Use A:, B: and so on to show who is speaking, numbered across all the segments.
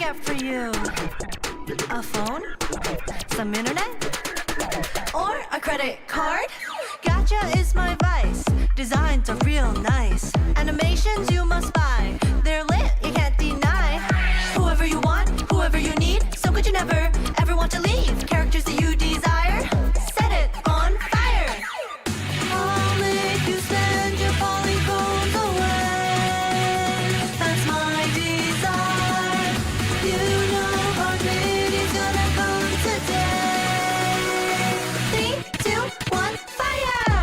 A: get for you? A phone? Some internet? Or a credit card? Gotcha is my vice. Designs are real nice. Animations you must buy. They're lit, you can't deny. Whoever you want, whoever you need. So could you never, ever want to leave? Characters that you desire, set it on fire. I'll make you spend your polygones away. That's my desire. You know heart rate is gonna come today. 3, 2, 1, fire!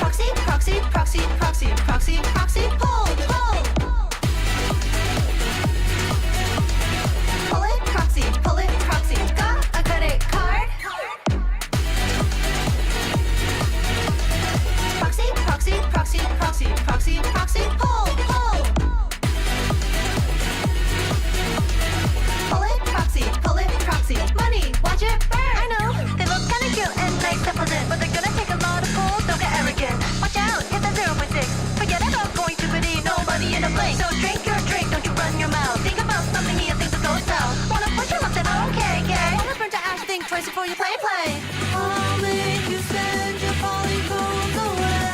A: Proxy, proxy, proxy, proxy, proxy, proxy, pull, pull. Pull it, proxy, got a credit card? Proxy, proxy, proxy, proxy, proxy, proxy, pull, pull. Pull it, proxy, money, watch it burn. I know, they look kinda cute and nice and pleasant, but they're gonna take a lot of pulls, don't get arrogant. Watch out, hit that 0.6. Forget about going stupidity, no money in a blink. So drink your drink, don't you run your mouth. Think about something here, things will go south. Wanna push your luck, then okay, okay. Wanna burn to ash, think twice before you play. I'll make you spend your polygones away.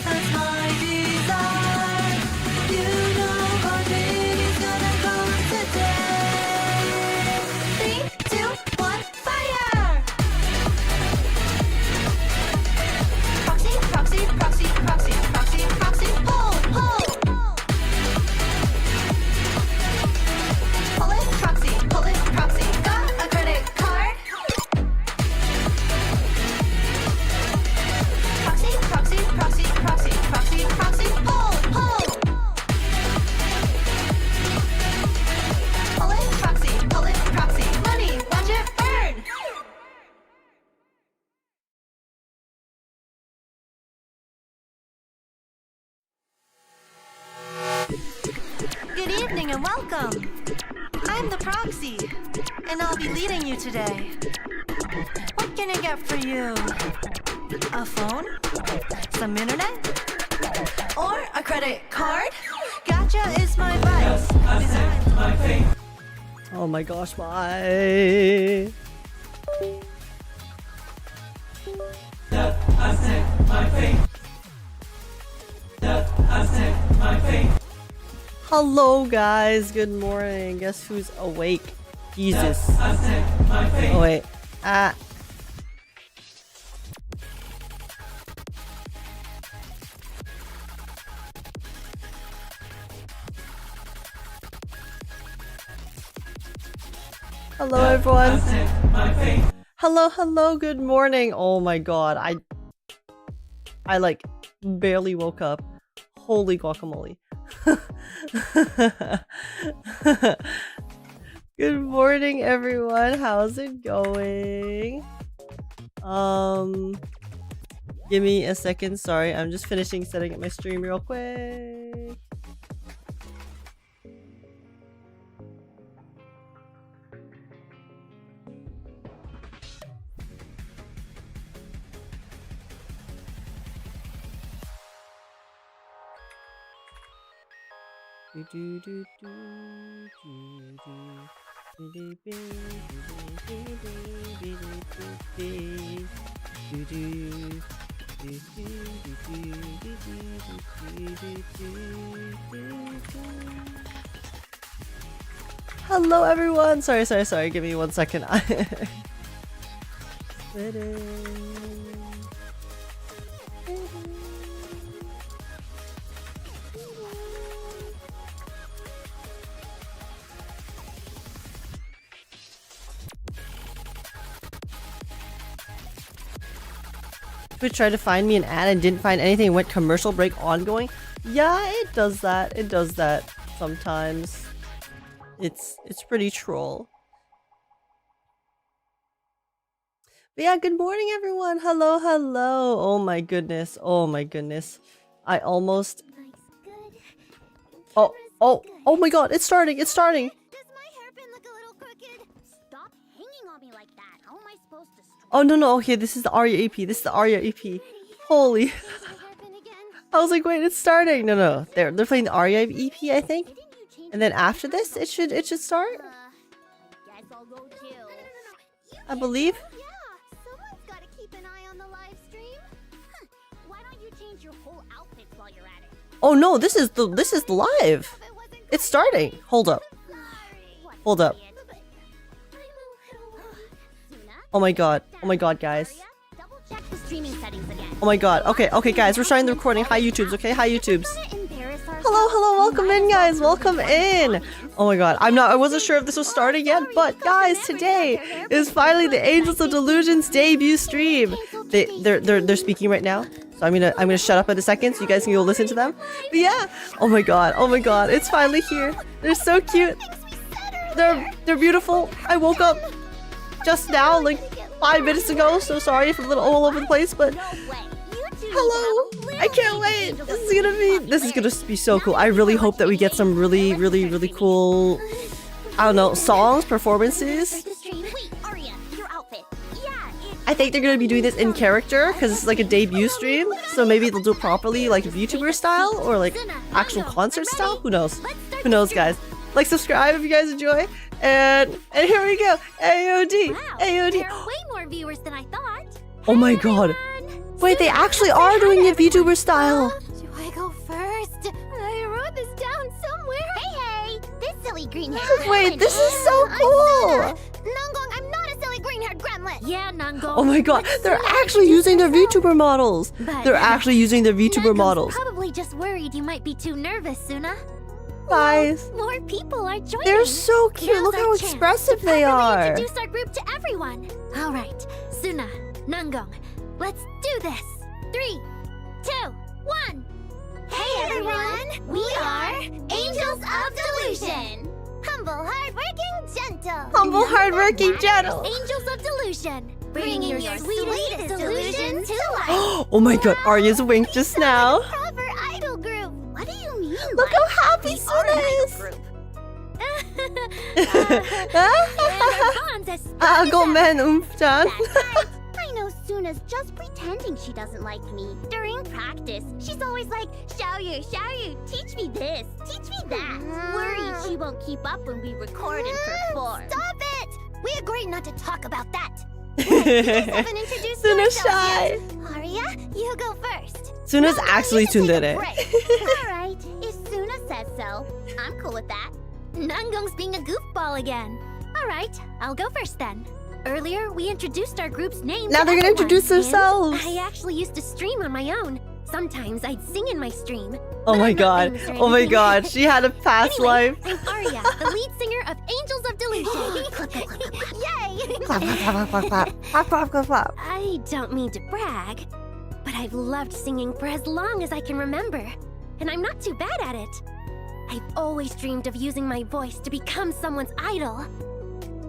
A: That's my desire. You know heart rate is gonna come today. 3, 2, 1, fire! Proxy, proxy, proxy, proxy, proxy, proxy, pull, pull. Pull it, proxy, got a credit card? Proxy, proxy, proxy, proxy, proxy, proxy, pull, pull. Pull it, proxy, money, watch it burn. Good evening and welcome. I'm the proxy, and I'll be leading you today. What can I get for you? A phone? Some internet? Or a credit card? Gotcha is my vice.
B: Oh my gosh, bye. Hello guys, good morning. Guess who's awake? Jesus. Oh wait. Hello everyone. Hello, good morning. Oh my god, I like barely woke up. Holy guacamole. Good morning everyone. How's it going? Give me a second. Sorry, I'm just finishing setting up my stream real quick. Hello everyone. Sorry. Give me 1 second. Twitch tried to find me an ad and didn't find anything. Went commercial break ongoing. Yeah, it does that. It does that sometimes. It's pretty troll. But yeah, good morning everyone. Hello. Oh my goodness. I almost Oh my god, it's starting.
C: Does my hairpin look a little crooked? Stop hanging on me like that. How am I supposed to
B: Oh no, okay, this is the Aria EP. Holy. I was like, wait, it's starting. No. They're playing the Aria EP, I think. And then after this, it should start.
C: Guess I'll go too. No.
B: I believe.
C: Yeah, someone's gotta keep an eye on the live stream. Why don't you change your whole outfit while you're at it?
B: Oh no, this is the live. It's starting. Hold up. Hold up. Oh my god, guys.
C: Double check the streaming settings again.
B: Oh my god. Okay, guys, we're starting the recording. Hi, YouTubes. Okay, hi, YouTubes. Hello, welcome in, guys. Welcome in. Oh my god, I wasn't sure if this was starting yet, but guys, today is finally the Angels of Delusion's debut stream. They're speaking right now, so I'm gonna shut up in a second so you guys can go listen to them. But yeah, oh my god, it's finally here. They're so cute. They're beautiful. I woke up just now, like 5 minutes ago, so sorry if I'm a little all over the place, but hello! I can't wait! This is gonna be so cool. I really hope that we get some really cool, I don't know, songs, performances. I think they're gonna be doing this in character because it's like a debut stream, so maybe they'll do it properly, like VTuber style or like actual concert style. Who knows? Who knows, guys? Like, subscribe if you guys enjoy, and here we go. AOD,
C: Wow,
B: AOD.
C: there are way more viewers than I thought.
B: Oh my god! Wait, they actually are doing it VTuber style.
C: Do I go first? I wrote this down somewhere. Hey, this silly green-haired
B: Wait, this is so cool.
C: Nangong, I'm not a silly green-haired gremlin. Yeah, Nangong.
B: Oh my god, they're actually using their VTuber models. They're actually using their VTuber models.
C: Probably just worried you might be too nervous, Sunna.
B: Guys,
C: More people are joining.
B: they're so cute. Look how expressive they are.
C: Introduce our group to everyone. All right, Sunna, Nangong, let's do this. 3, 2, 1. Hey everyone, we are Angels of Delusion. Humble, hardworking, gentle.
B: Humble, hardworking, gentle.
C: Angels of Delusion, bringing your sweetest delusion to life.
B: Oh my god, Aria's winked just now.
C: Proper idol group. What do you mean?
B: Look how happy Sunna is. Go men, Chan.
C: I know Sunna's just pretending she doesn't like me. During practice, she's always like, Xiaoyu, teach me this, teach me that. Worried she won't keep up when we record and perform. Stop it! We agreed not to talk about that.
B: Sunna's shy.
C: Aria, you go first.
B: Sunna's actually tsundere.
C: Alright, if Sunna says so, I'm cool with that. Nangong's being a goofball again. Alright, I'll go first then. Earlier, we introduced our group's name.
B: Now they're gonna introduce themselves.
C: I actually used to stream on my own. Sometimes I'd sing in my stream.
B: Oh my god. Oh my god. She had a past life.
C: I'm Aria, the lead singer of Angels of Delusion. Yay!
B: Clap, clap, clap, clap, clap. Clap, clap, clap, clap.
C: I don't mean to brag, but I've loved singing for as long as I can remember. And I'm not too bad at it. I've always dreamed of using my voice to become someone's idol.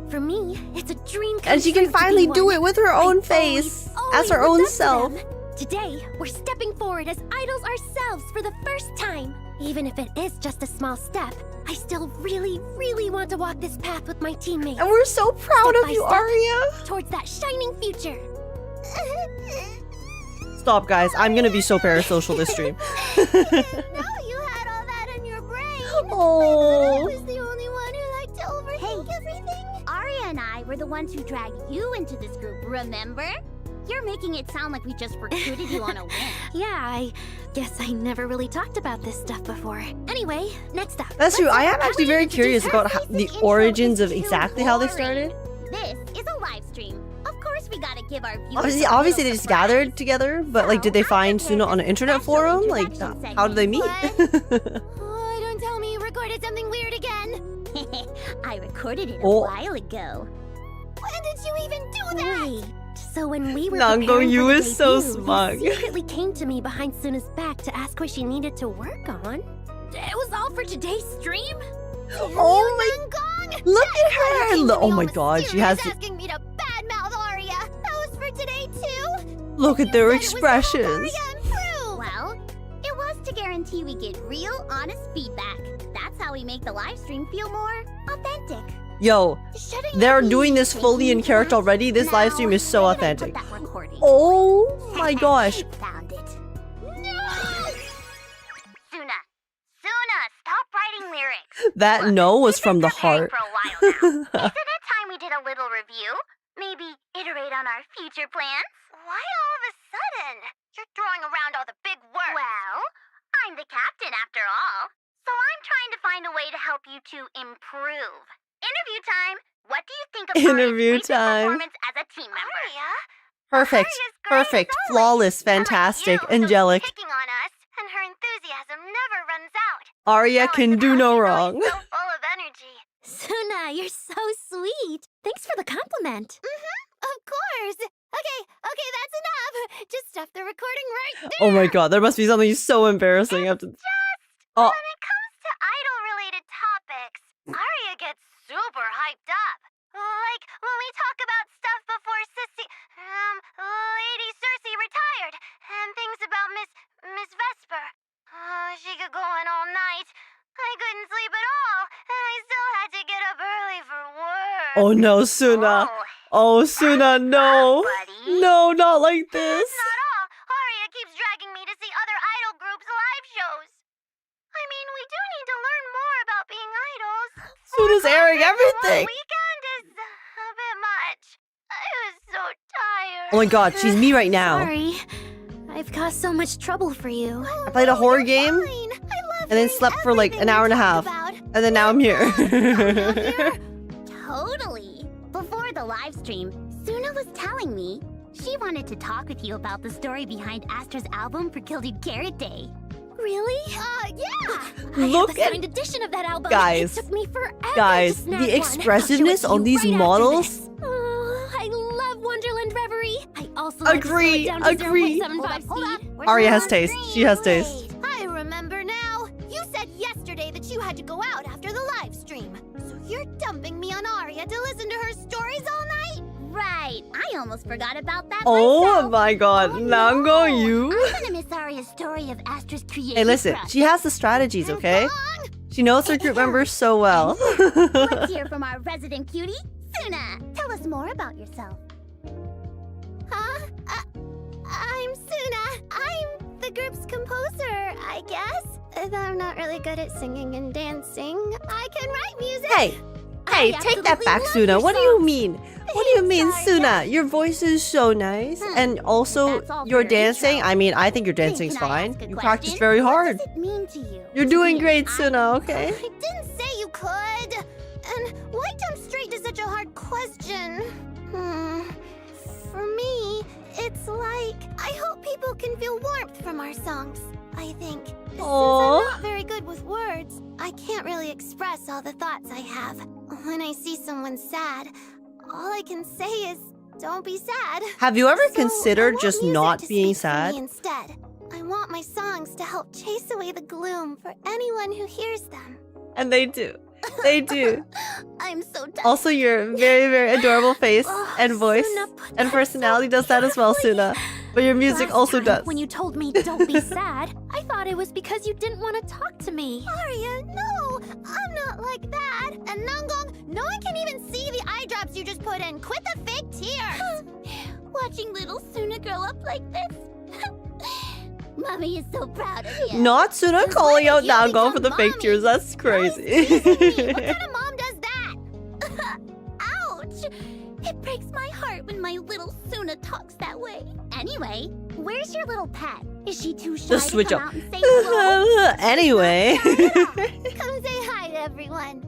C: For me, it's a dream come
B: And she
C: true
B: can
C: to be
B: finally
C: one.
B: do it with her own
C: I've
B: face,
C: always
B: as her
C: looked
B: own
C: up to
B: self.
C: them. Today, we're stepping forward as idols ourselves for the first time. Even if it is just a small step, I still really want to walk this path with my teammates.
B: And we're so proud
C: Step
B: of
C: by
B: you,
C: step.
B: Aria.
C: Towards that shining future.
B: Stop, guys. I'm gonna be so parasocial this stream.
C: Now you had all that in your brain.
B: Oh.
C: I was the only one who liked to overthink everything. Aria and I were the ones who dragged you into this group, remember? You're making it sound like we just recruited you on a whim. Yeah, I guess I never really talked about this stuff before. Anyway, next up.
B: That's true. I am actually very
C: introduce
B: curious
C: her.
B: about
C: Basic
B: the
C: intro
B: origins
C: is
B: of
C: too
B: exactly how they
C: boring.
B: started.
C: This is a live stream. Of course we gotta give our viewers
B: Obviously they just gathered together, but like, did they find Sunna on an internet forum? Like, how did they meet?
C: Oh, don't tell me you recorded something weird again. I recorded it a
B: Oh.
C: while ago. When did you even do that? Wait, so when we were
B: Nangong,
C: preparing
B: you
C: for the
B: is so
C: debut,
B: smug.
C: You secretly came to me behind Sunna's back to ask what she needed to work on. It was all for today's stream?
B: Oh my... Look at her! Oh my god, she has...
C: asking me to badmouth Aria. That was for today too.
B: Look at their expressions.
C: Well, it was to guarantee we get real, honest feedback. That's how we make the live stream feel more authentic.
B: Yo,
C: Shouldn't
B: they're
C: you
B: doing
C: be
B: this fully in
C: taking
B: character
C: that?
B: already. This live stream is so
C: Now, where did I
B: authentic.
C: put that recording?
B: Oh my gosh.
C: Found it. No!
B: That no was from the heart.
C: For a while now. Isn't it time we did a little review? Maybe iterate on our future plans? Why all of a sudden? You're throwing around all the big words. Well, I'm the captain after all. So I'm trying to find a way to help you to improve. Interview time. What do you think of
B: Interview
C: Aria's
B: time.
C: performance as a team member? Aria?
B: Perfect.
C: Aria's great
B: Perfect.
C: as always.
B: Flawless.
C: Unlike
B: Fantastic.
C: you,
B: Angelic.
C: So she's picking on us, and her enthusiasm never runs out.
B: Aria
C: So I
B: can do
C: suppose
B: no
C: she's
B: wrong.
C: always so full of energy.
D: Sunna, you're so sweet. Thanks for the compliment.
C: Of course. Okay, that's enough. Just stop the recording right there.
B: Oh my god, there must be something so embarrassing after. Oh,
C: When it comes to idol-related topics, Aria gets super hyped up. Like when we talk about stuff before Lady Cersei retired, and things about Miss Vesper. She could go on all night. I couldn't sleep at all, and I still had to get up early for work.
B: oh no, Sunna. Oh, Sunna, no.
C: buddy.
B: No, not like this.
C: That's not all. Aria keeps dragging me to see other idol groups' live shows. I mean, we do need to learn more about being idols.
B: Sunna's airing everything.
C: One weekend is a bit much. I was so tired.
B: Oh my god, she's me right now.
D: Sorry. I've caused so much trouble for you.
B: I played a horror game and then slept for like an hour and a half. And then now I'm here.
C: Totally. Before the live stream, Sunna was telling me she wanted to talk with you about the story behind Astra's album for Gilded Carrot Day.
D: Really?
C: Yeah.
D: I
B: Look
D: have a
B: at
D: signed edition of that album.
B: guys.
D: It took me forever
B: Guys,
D: to snag
B: the
D: one.
B: expressiveness
D: I'll show it
B: on
D: to you
B: these
D: right after
B: models.
D: this. Oh, I love Wonderland Reverie. I also
B: Agree,
D: like to slow it down to
B: agree.
D: 0.75 speed.
B: Aria has taste. She has taste.
C: I remember now. You said yesterday that you had to go out after the live stream. So you're dumping me on Aria to listen to her stories all night? Right. I almost forgot about that
B: Oh
C: myself.
B: my god, Nangong, you.
C: I'm gonna miss Aria's story of Astra's creation.
B: Hey, listen, she has the strategies, okay? She knows her group members so well.
C: Let's hear from our resident cutie, Sunna. Tell us more about yourself. Huh? I'm Sunna. I'm the group's composer, I guess. Though I'm not really good at singing and dancing. I can write music.
B: Hey,
C: I
B: take that
C: absolutely
B: back,
C: love
B: Sunna.
C: your
B: What do you
C: songs.
B: mean? What do you mean,
C: Sorry,
B: Sunna? Your voice is so nice. And also,
C: That's all for
B: your
C: your
B: dancing,
C: intro.
B: I mean, I think your
C: Hey,
B: dancing's
C: can I
B: fine.
C: ask a
B: You practice
C: question?
B: very hard.
C: What does it mean to you?
B: You're
C: to
B: doing
C: be
B: great,
C: an
B: Sunna,
C: idol?
B: okay?
C: I didn't say you could. And why jump straight to such a hard question? For me, it's like I hope people can feel warmth from our songs. I think. Since
B: Aw.
C: I'm not very good with words, I can't really express all the thoughts I have. When I see someone sad, all I can say is, "Don't be sad."
B: Have you ever
C: So, I
B: considered
C: want
B: just
C: music
B: not
C: to
B: being
C: speak for me
B: sad?
C: Instead, I want my songs to help chase away the gloom for anyone who hears them.
B: And they do. They do.
C: I'm so tired.
B: Also, your very, very adorable face
C: Oh,
B: and voice
C: Sunna put
B: and
C: that
B: personality
C: so
B: does that as well,
C: beautifully.
B: Sunna. But your music
D: Last
B: also
D: time,
B: does.
D: When you told me don't be sad, I thought it was because you didn't want to talk to me.
C: Aria, no, I'm not like that. And Nangong, no one can even see the eye drops you just put in. Quit the fake tears. Watching little Sunna grow up like this. Mommy is so proud of you.
B: Not Sunna
C: Since
B: calling
C: when
B: out
C: did you
B: Nangong for the
C: become
B: fake
C: mommy?
B: tears. That's
C: No, excuse me,
B: crazy.
C: what kind of mom does that? Ouch! It breaks my heart when my little Sunna talks that way. Anyway, where's your little pet? Is she too shy
B: Just switch
C: to come
B: up.
C: out and say hello?
B: Anyway.
C: Come say hi to everyone.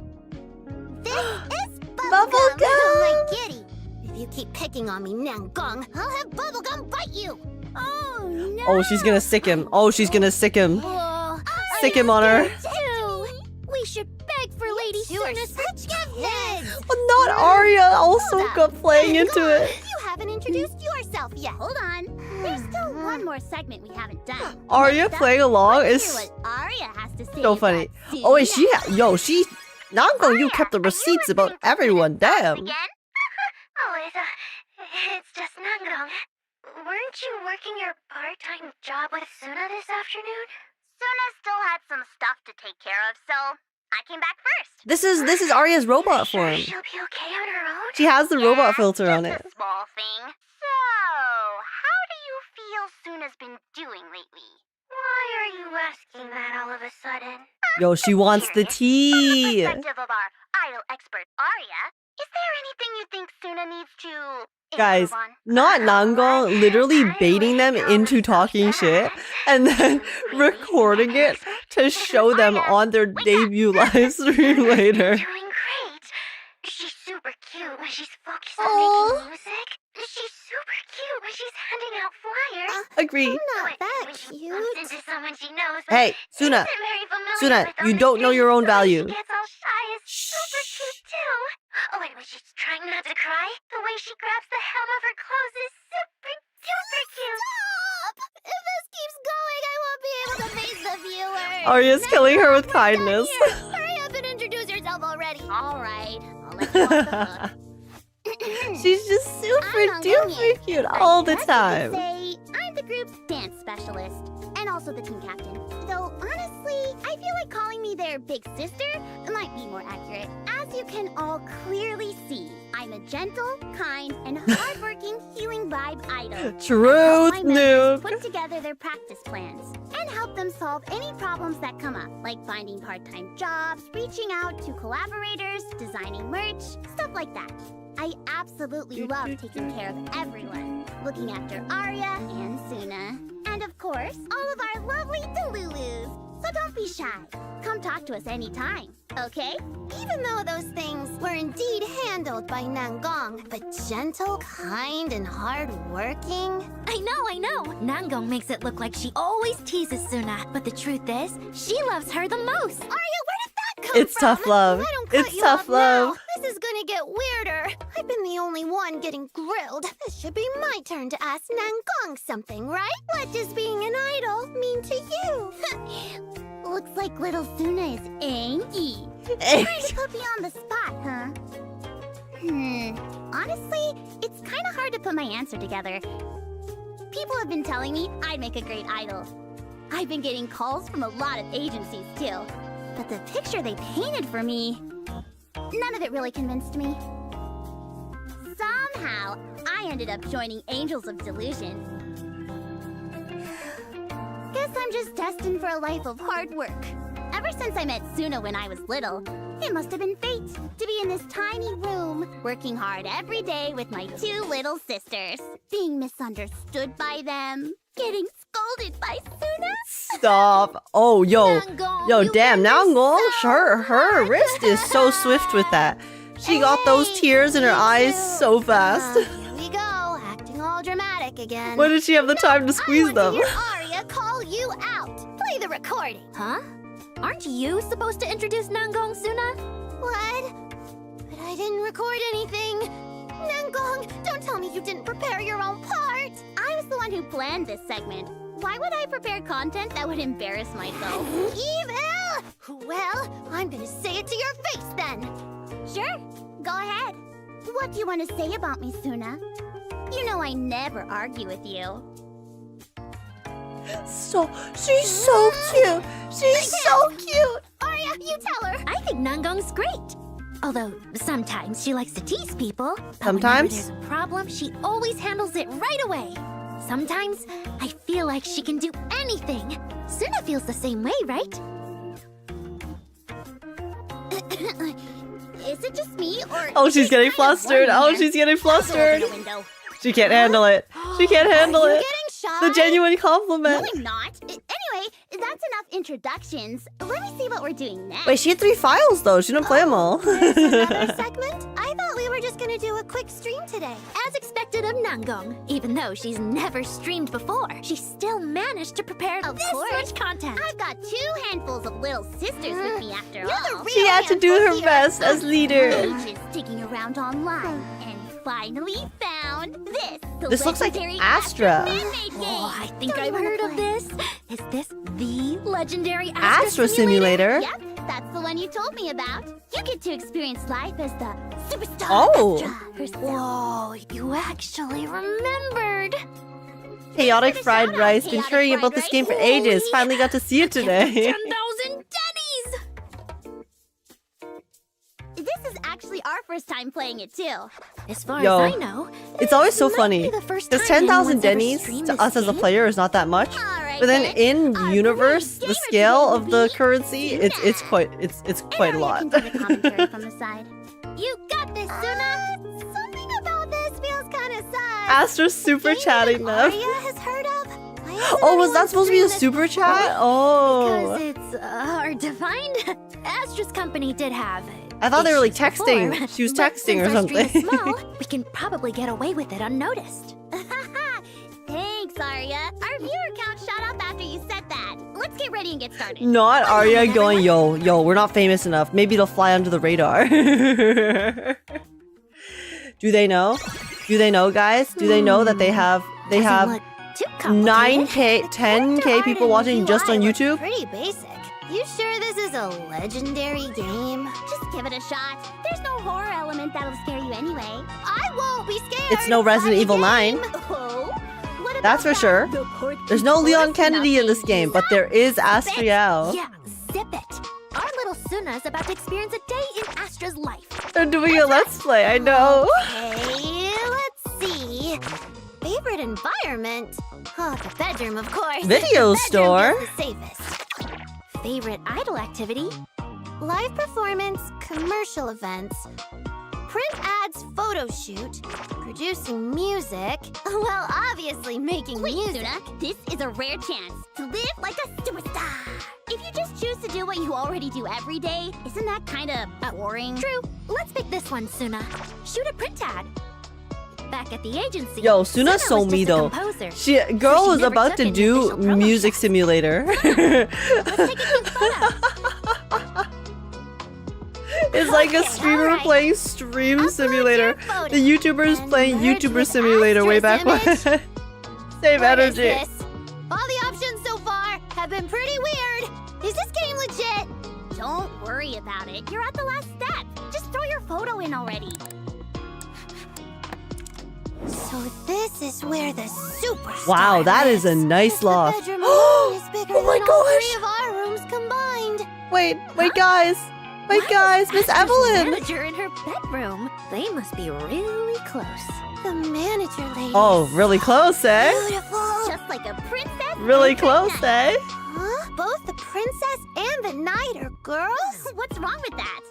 C: This is Bubblegum,
B: Bubblegum.
C: my kitty. If you keep picking on me, Nangong, I'll have Bubblegum bite you. Oh no!
B: Oh, she's gonna sick him. Oh, she's gonna sick him.
C: Oh,
B: Sick him on her.
C: too. We should beg for Lady Sunna's such kids.
B: Oh, not Aria also
C: Hold up.
B: got playing into
C: Hang on,
B: it.
C: You haven't introduced yourself yet. Hold on. There's still one more segment we haven't done.
B: Aria
C: Next up,
B: playing along
C: let's
B: is
C: hear what Aria has to say
B: so funny.
C: about
B: Oh, wait,
C: Sunna.
B: she Nangong, you kept the receipts about everyone. Damn.
C: Again? It's just Nangong. Weren't you working your part-time job with Sunna this afternoon? Sunna still had some stuff to take care of, so I came back first.
B: This is Aria's robot
C: Sure
B: form.
C: she'll be okay on her own?
B: She has the robot
C: Yeah,
B: filter on
C: just
B: it.
C: a small thing. So, how do you feel Sunna's been doing lately? Why are you asking that all of a sudden?
B: Yo, she wants the tea.
C: Perspective of our idol expert Aria, is there anything you think Sunna needs to
B: Guys,
C: improve on?
B: not Nangong literally baiting them into talking shit and then recording it to show them on their debut live stream later.
C: Doing great. She's super cute when she's focused
B: Aw.
C: on making music. She's super cute when she's handing out flyers.
B: Agree.
C: Not that cute. Bumps into someone she knows.
B: Hey, Sunna.
C: isn't very familiar
B: Sunna,
C: with
B: you
C: on
B: don't
C: the
B: know
C: date,
B: your own
C: the way
B: value.
C: She gets all shy is super cute too. Oh, and when she's trying not to cry, the way she grabs the hem of her clothes is super duper cute. Stop! If this keeps going, I won't be able to face the viewers.
B: Aria's killing her with kindness.
C: Hurry up and introduce yourself already. All right, I'll let you off the hook.
B: She's just super
C: I'm
B: duper
C: Nangong.
B: cute all the
C: I guess
B: time.
C: you could say I'm the group's dance specialist and also the team captain. Though honestly, I feel like calling me their big sister might be more accurate. As you can all clearly see, I'm a gentle, kind, and hardworking healing vibe idol.
B: Truth,
C: I help my members
B: Nuke.
C: put together their practice plans and help them solve any problems that come up, like finding part-time jobs, reaching out to collaborators, designing merch, stuff like that. I absolutely love taking care of everyone, looking after Aria and Sunna, and of course, all of our lovely Delulus. So don't be shy. Come talk to us anytime, okay? Even though those things were indeed handled by Nangong, but gentle, kind, and hardworking.
D: I know. Nangong makes it look like she always teases Sunna, but the truth is, she loves her the most.
C: Aria, where did that come
B: It's
C: from?
B: tough love.
C: If I don't cut
B: It's
C: you
B: tough
C: off
B: love.
C: now, this is gonna get weirder. I've been the only one getting grilled. This should be my turn to ask Nangong something, right? What does being an idol mean to you? Looks like little Sunna is angry. Trying to put me on the spot, huh? Honestly, it's kind of hard to put my answer together. People have been telling me I'd make a great idol. I've been getting calls from a lot of agencies, too. But the picture they painted for me, none of it really convinced me. Somehow, I ended up joining Angels of Delusion. Guess I'm just destined for a life of hard work. Ever since I met Sunna when I was little, it must have been fate to be in this tiny room, working hard every day with my two little sisters, being misunderstood by them, getting scolded by Sunna.
B: Stop. Oh, yo.
D: Nangong,
B: Yo,
D: you
B: damn,
D: made me
B: Nangong,
D: so
B: her wrist is so swift with that. She got those tears in her eyes so fast.
C: Here we go, acting all dramatic again.
B: When did she have the time to squeeze
C: I
B: them?
C: want to hear Aria call you out. Play the recording.
D: Huh? Aren't you supposed to introduce Nangong, Sunna?
C: What? But I didn't record anything. Nangong, don't tell me you didn't prepare your own part. I was the one who planned this segment. Why would I prepare content that would embarrass myself? Evil! Well, I'm gonna say it to your face then. Sure, go ahead. What do you want to say about me, Sunna? You know I never argue with you.
B: So, she's so cute. She's so cute.
C: Aria, you tell her.
D: I think Nangong's great. Although, sometimes she likes to tease people. But
B: Sometimes?
D: whenever there's a problem, she always handles it right away. Sometimes, I feel like she can do anything. Sunna feels the same way, right?
C: Is it just me, or...
B: Oh, she's getting flustered. Oh, she's getting flustered. She can't handle it. She can't handle
C: Are you
B: it.
C: getting shy?
B: The genuine
C: No,
B: compliment.
C: I'm not. Anyway, that's enough introductions. Let me see what we're doing next.
B: Wait, she had 3 files though. She didn't play them all.
C: Another segment? I thought we were just gonna do a quick stream today.
D: As expected of Nangong, even though she's never streamed before, she still managed to prepare
C: Of
D: this
C: course.
D: much content.
C: I've got 2 handfuls of little sisters with me after all.
B: She had to do her best as leader.
C: Ages digging around online and finally found this. The
B: This looks like
C: legendary
B: Astra.
C: fan-made game.
D: Oh, I think
C: Don't
D: I've
C: you wanna
D: heard of
C: play?
D: this. Is this the legendary
B: Astra Simulator.
C: Yep, that's the one you told me about. You get to experience life as the superstar
B: Oh.
C: Astra herself.
D: Whoa, you actually remembered.
B: Chaotic
C: Finish
B: fried
C: out on
B: rice. Been
C: chaotic
B: hearing
C: fried
B: about this
C: rice.
B: game for ages.
C: Holy-
B: Finally got to see it today.
D: 10,000 Denny's!
C: This is actually our first time playing it too.
D: As far
B: Yo,
D: as I know,
B: It's always so
D: this might
B: funny.
D: be the first
B: Because
D: time
B: 10,000
D: anyone's ever
B: Denny's
D: streamed
B: to
D: this
B: us as a
D: game.
B: player is not that much.
C: All right, right
B: But then
C: then.
B: in
C: Our
B: universe,
C: pretty
B: the
C: gamer
B: scale
C: today
B: of the
C: will be
B: currency, it's quite a
C: Aria
B: lot.
C: can do the commentary from the side.
D: You got this, Sunna!
C: Something about this feels kind of sus.
B: Astra's super chatting them.
C: Aria has heard of. Why isn't
B: Oh, was
C: anyone
B: that supposed to be a
C: streaming
B: super
C: this
B: chat?
D: Because
B: Oh.
D: it's hard to find. Astra's company did have.
B: I thought they were like
D: issues
B: texting.
D: before,
B: She was
D: but
B: texting
D: since
B: or
D: our stream is
B: something.
D: small, we can probably get away with it unnoticed.
C: Thanks, Aria. Our viewer count shot up after you said that. Let's get ready and get started.
B: Not Aria going, yo, we're not famous enough. Maybe it'll fly under the radar. Do they know? Do they know, guys? Do they know that they have
D: Doesn't look too complicated.
B: 9K, 10K people watching just on YouTube?
C: Pretty basic. You sure this is a legendary game? Just give it a shot. There's no horror element that'll scare you anyway. I won't be scared.
B: It's no Resident
C: Play
B: Evil
C: the
B: 9.
C: game. Oh, what about
B: That's for
C: that?
B: sure.
C: The port
B: There's no
C: key
B: Leon
C: force
B: Kennedy in this
C: nothing.
B: game, but there is Astriel.
D: Yeah, zip it. Our little Sunna's about to experience a day in Astra's life.
B: They're doing a let's play, I know.
C: Okay, let's see. Favorite environment? Oh, the bedroom, of course.
B: Video
C: The bedroom
B: store?
C: is the safest.
D: Favorite idol activity?
C: Live performance, commercial events, print ads, photo shoot, producing music. Well, obviously making music. Sunna, this is a rare chance to live like a superstar. If you just choose to do what you already do every day, isn't that kind of boring?
D: True. Let's pick this one, Sunna. Shoot a print ad. Back at the agency.
B: Yo, Sunna's so
D: was
B: me
D: just a
B: though.
D: composer.
B: Girl
D: she
B: was
D: never
B: about
D: took
B: to
D: any
B: do
D: official promo
B: Music
D: shots.
B: Simulator.
D: Let's take a cute photo.
B: It's like a
C: Okay,
B: streamer
C: alright.
B: playing Stream
C: Upload
B: Simulator.
C: your photo
B: The YouTubers
C: and
B: playing
C: merge
B: YouTuber
C: with
B: Simulator way
C: Astra's
B: back when.
C: image.
B: Save
C: What is
B: energy.
C: this? All the options so far have been pretty weird. Is this game legit? Don't worry about it. You're at the last step. Just throw your photo in already. So this is where the superstar
B: Wow, that is a
C: lives.
B: nice
C: If the
B: loft.
C: bedroom alone is bigger
B: Oh my
C: than all
B: gosh.
C: 3 of our rooms combined.
B: Wait, guys. Wait, guys, Miss
D: Astra's
B: Evelyn.
D: manager in her bedroom. They must be really close.
C: The manager lady.
B: Oh, really close, eh?
C: Beautiful. Just like a princess.
B: Really
C: and a
B: close,
C: knight.
B: eh?
C: Huh? Both the princess and the knight are girls? What's wrong with that?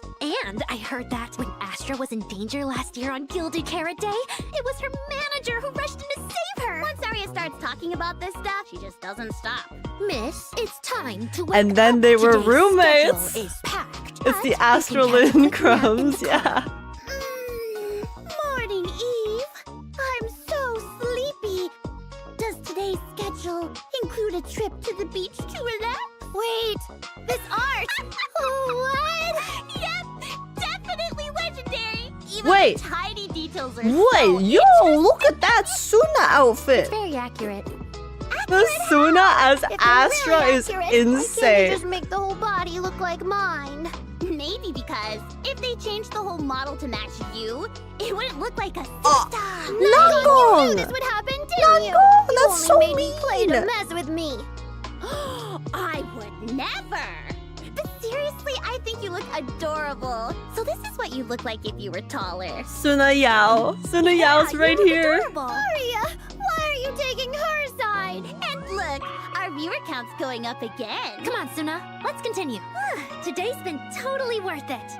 D: And I heard that when Astra was in danger last year on Gilded Carrot Day, it was her manager who rushed in to save her.
C: Once Aria starts talking about this stuff, she just doesn't stop.
D: Miss, it's time to wake
B: And then
D: up.
B: they were
D: Today's
B: roommates.
D: schedule is packed.
B: It's
D: but
B: the
D: you can count
B: Astralin
D: on the
B: crumbs,
D: nap
B: yeah.
C: Morning, Eve. I'm so sleepy. Does today's schedule include a trip to the beach to relax? Wait, this art. What? Yep, definitely legendary. Even
B: Wait.
C: the tiny details are
B: Wait, yo, look at that Sunna outfit.
D: Very accurate.
B: The Sunna as
C: If they're
B: Astra
C: really
B: is
C: accurate, why can't they
B: insane.
C: just make the whole body look like mine? Maybe because if they changed the whole model to match you, it wouldn't look like a sister.
B: Nangong!
C: You knew this would happen, didn't you?
B: Nangong,
C: You
B: that's
C: only
B: so
C: made me play to
B: mean.
C: mess with me. I would never. But seriously, I think you look adorable. So this is what you'd look like if you were taller.
B: Sunna Yao. Sunna Yao's
C: you
B: right
C: look
B: here.
C: adorable. Aria, why are you taking her side? And look, our viewer count's going up again.
D: Come on, Sunna. Let's continue. Today's been totally worth it.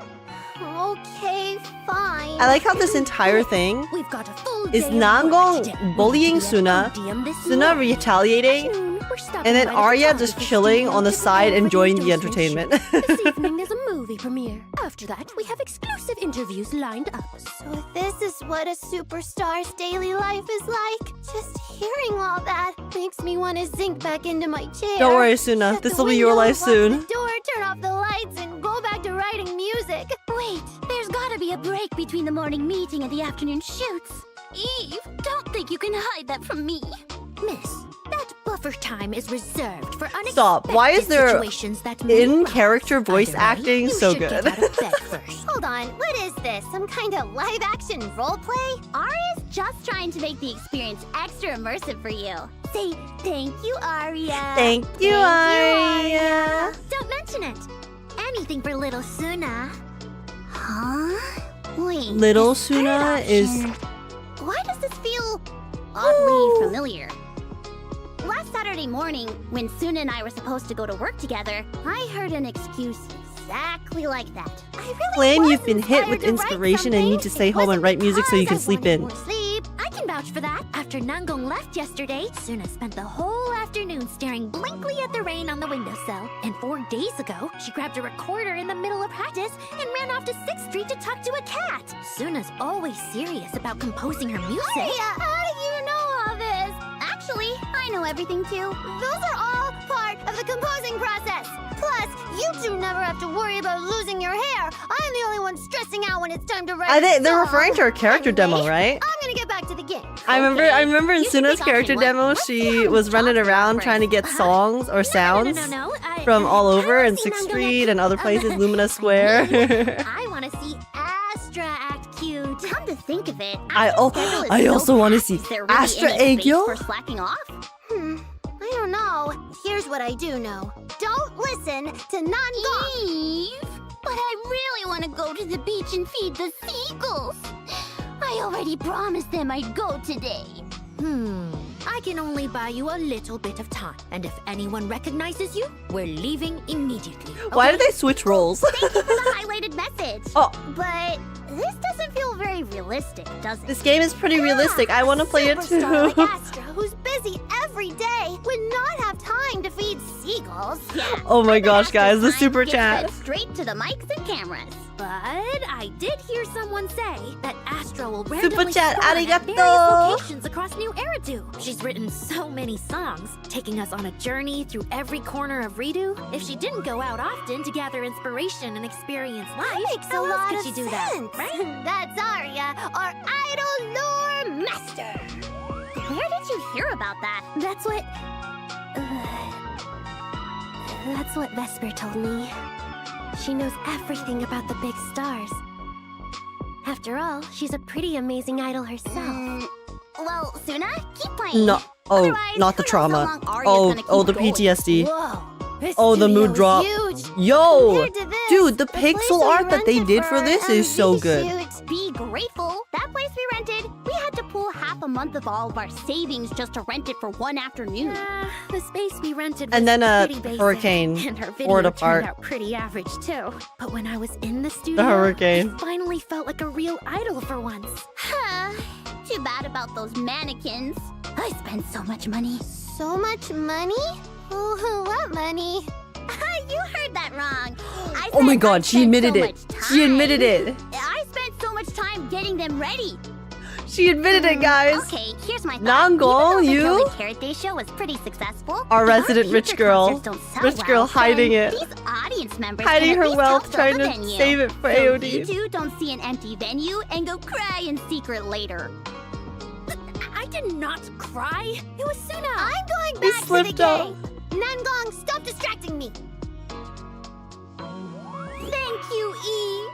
C: Okay, fine.
B: I like how this entire thing
D: We've got a full
B: is
D: day of work
B: Nangong
D: today.
B: bullying
D: We have
B: Sunna,
D: podium this
B: Sunna
D: morning.
B: retaliating,
D: Soon, we're stopping
B: and then
D: by the
B: Aria just
D: photography
B: chilling
D: studio
B: on the
D: to
B: side
D: prepare for
B: enjoying the
D: endorsement
B: entertainment.
D: shoot. This evening there's a movie premiere. After that, we have exclusive interviews lined up.
C: So this is what a superstar's daily life is like. Just hearing all that makes me want to sink back into my chair.
B: Don't worry, Sunna.
C: Shut
B: This
C: the
B: will be your
C: window,
B: life
C: lock
B: soon.
C: the door, turn off the lights, and go back to writing music. Wait, there's gotta be a break between the morning meeting and the afternoon shoots. Eve, don't think you can hide that from me.
D: Miss, that buffer time is reserved for unexpected
B: Stop. Why is there
D: situations that may
B: in-character
D: arise.
B: voice
D: Either way,
B: acting
D: you
B: so
D: should
B: good.
D: Get out of bed first.
C: Hold on, what is this? Some kind of live-action roleplay? Aria's just trying to make the experience extra immersive for you. Say thank you, Aria.
B: Thank you, Aria.
D: Don't mention it. Anything for little Sunna.
C: Huh? Wait.
B: Little
C: this third
B: Sunna is...
C: option- Why does this feel oddly familiar? Last last Saturday morning, when Sunna and I were supposed to go to work together, I heard an excuse exactly like that. I really
B: Claim
C: was
B: you've been hit with
C: inspired to write
B: inspiration and need to
C: something.
B: stay home and write music so you can sleep in.
C: More sleep.
D: I can vouch for that. After Nangong left yesterday, Sunna spent the whole afternoon staring blankly at the rain on the windowsill. And 4 days ago, she grabbed a recorder in the middle of practice and ran off to 6th Street to talk to a cat. Sunna's always serious about composing her music.
C: Aria, how do you know all this? Actually, I know everything too. Those are all part of the composing process. Plus, you two never have to worry about losing your hair. I'm the only one stressing out when it's time to write.
B: They're referring to her character demo, right?
C: I'm gonna get back to the game.
B: I remember in
C: You can
B: Sunna's
C: pick
B: character
C: option one.
B: demo,
C: Let's see
B: she
C: how
B: was
C: we
B: running
C: talk
B: around
C: first.
B: trying to get songs or sounds
D: No.
B: from all over
D: I
B: in
D: wanna see
B: 6th
D: Nangong
B: Street
D: act
B: and other
D: cute.
B: places, Lumina Square.
D: I want to see Astra act cute.
C: Come to think of it,
B: I
C: Astra's schedule is
B: I
C: so
B: also want to
C: packed.
B: see
C: Is there really
B: Astra
C: any
B: Agekk,
C: space
B: yo.
C: for slacking off? I don't know. Here's what I do know. Don't listen to Nangong. Eve, but I really want to go to the beach and feed the seagulls. I already promised them I'd go today.
D: I can only buy you a little bit of time. And if anyone recognizes you, we're leaving immediately.
B: Why
D: okay?
B: did they switch roles?
C: Thank you for the highlighted message.
B: Oh.
C: But this doesn't feel very realistic, does it?
B: This game is pretty realistic. I want to play it too.
C: Superstar like Astra, who's busy every day, would not have time to feed seagulls. Yeah.
B: Oh my
C: I bet
B: gosh, guys, the
C: Astra's
B: super
C: time
B: chat.
C: gets fed straight to the mics and cameras.
D: But I did hear someone say that Astra will
B: Super
D: randomly
B: chat,
D: spawn at
B: arigato.
D: various locations across New Eridu. She's written so many songs, taking us on a journey through every corner of Redo. If she didn't go out often to gather inspiration and experience life,
C: Makes
D: how
C: a
D: else
C: lot
D: could
C: of
D: she do
C: sense.
D: that, right?
C: That's Aria, our idol lore master. Where did you hear about that?
D: That's what Vesper told me. She knows everything about the big stars. After all, she's a pretty amazing idol herself.
C: Well, Sunna, keep playing.
B: No. Oh,
C: Otherwise,
B: not the
C: who knows how
B: trauma.
C: long Aria's gonna
B: Oh,
C: keep
B: the
C: going.
B: PTSD.
C: Whoa, this
B: Oh, the
C: studio
B: mood
C: is
B: drop.
C: huge.
B: Yo,
C: Compared to this,
B: dude, the
C: place
B: pixel
C: we
B: art that they
C: rented
B: did for this is so
C: MV
B: good.
C: shoot. Be grateful. That place we rented, we had to pull half a month of all of our savings just to rent it for one afternoon.
D: The space we rented
B: And
D: was
B: then a
D: pretty basic,
B: hurricane
D: and our video
B: tore it
D: turned
B: apart.
D: out pretty average too. But when I was in the studio,
B: hurricane.
D: I finally felt like a real idol for once.
C: Huh. Too bad about those mannequins. I spent so much money. So much money? Oh, what money? You heard that wrong. I
B: Oh my
C: said
B: god,
C: I
B: she
C: spent
B: admitted
C: so
B: it.
C: much
B: She admitted
C: time.
B: it.
C: I spent so much time getting them ready.
B: She admitted it, guys.
C: Okay, here's my thought.
B: Nangong,
C: Even though
B: you?
C: the Gilded Carrot Day show was pretty successful.
B: Our
C: if
B: resident rich
C: future
B: girl.
C: concerts don't sell
B: Rich girl
C: well,
B: hiding
C: then
B: it.
C: These audience members
B: Hiding
C: can at
B: her
C: least
B: wealth,
C: help
B: trying
C: fill
B: to
C: the venue.
B: save it for
C: So
B: AOD.
C: you two don't see an empty venue and go cry in secret later.
D: I did not cry. It was Sunna.
C: I'm going
B: He
C: back to the
B: slipped up.
C: game. Nangong, stop distracting me. Thank you, Eve.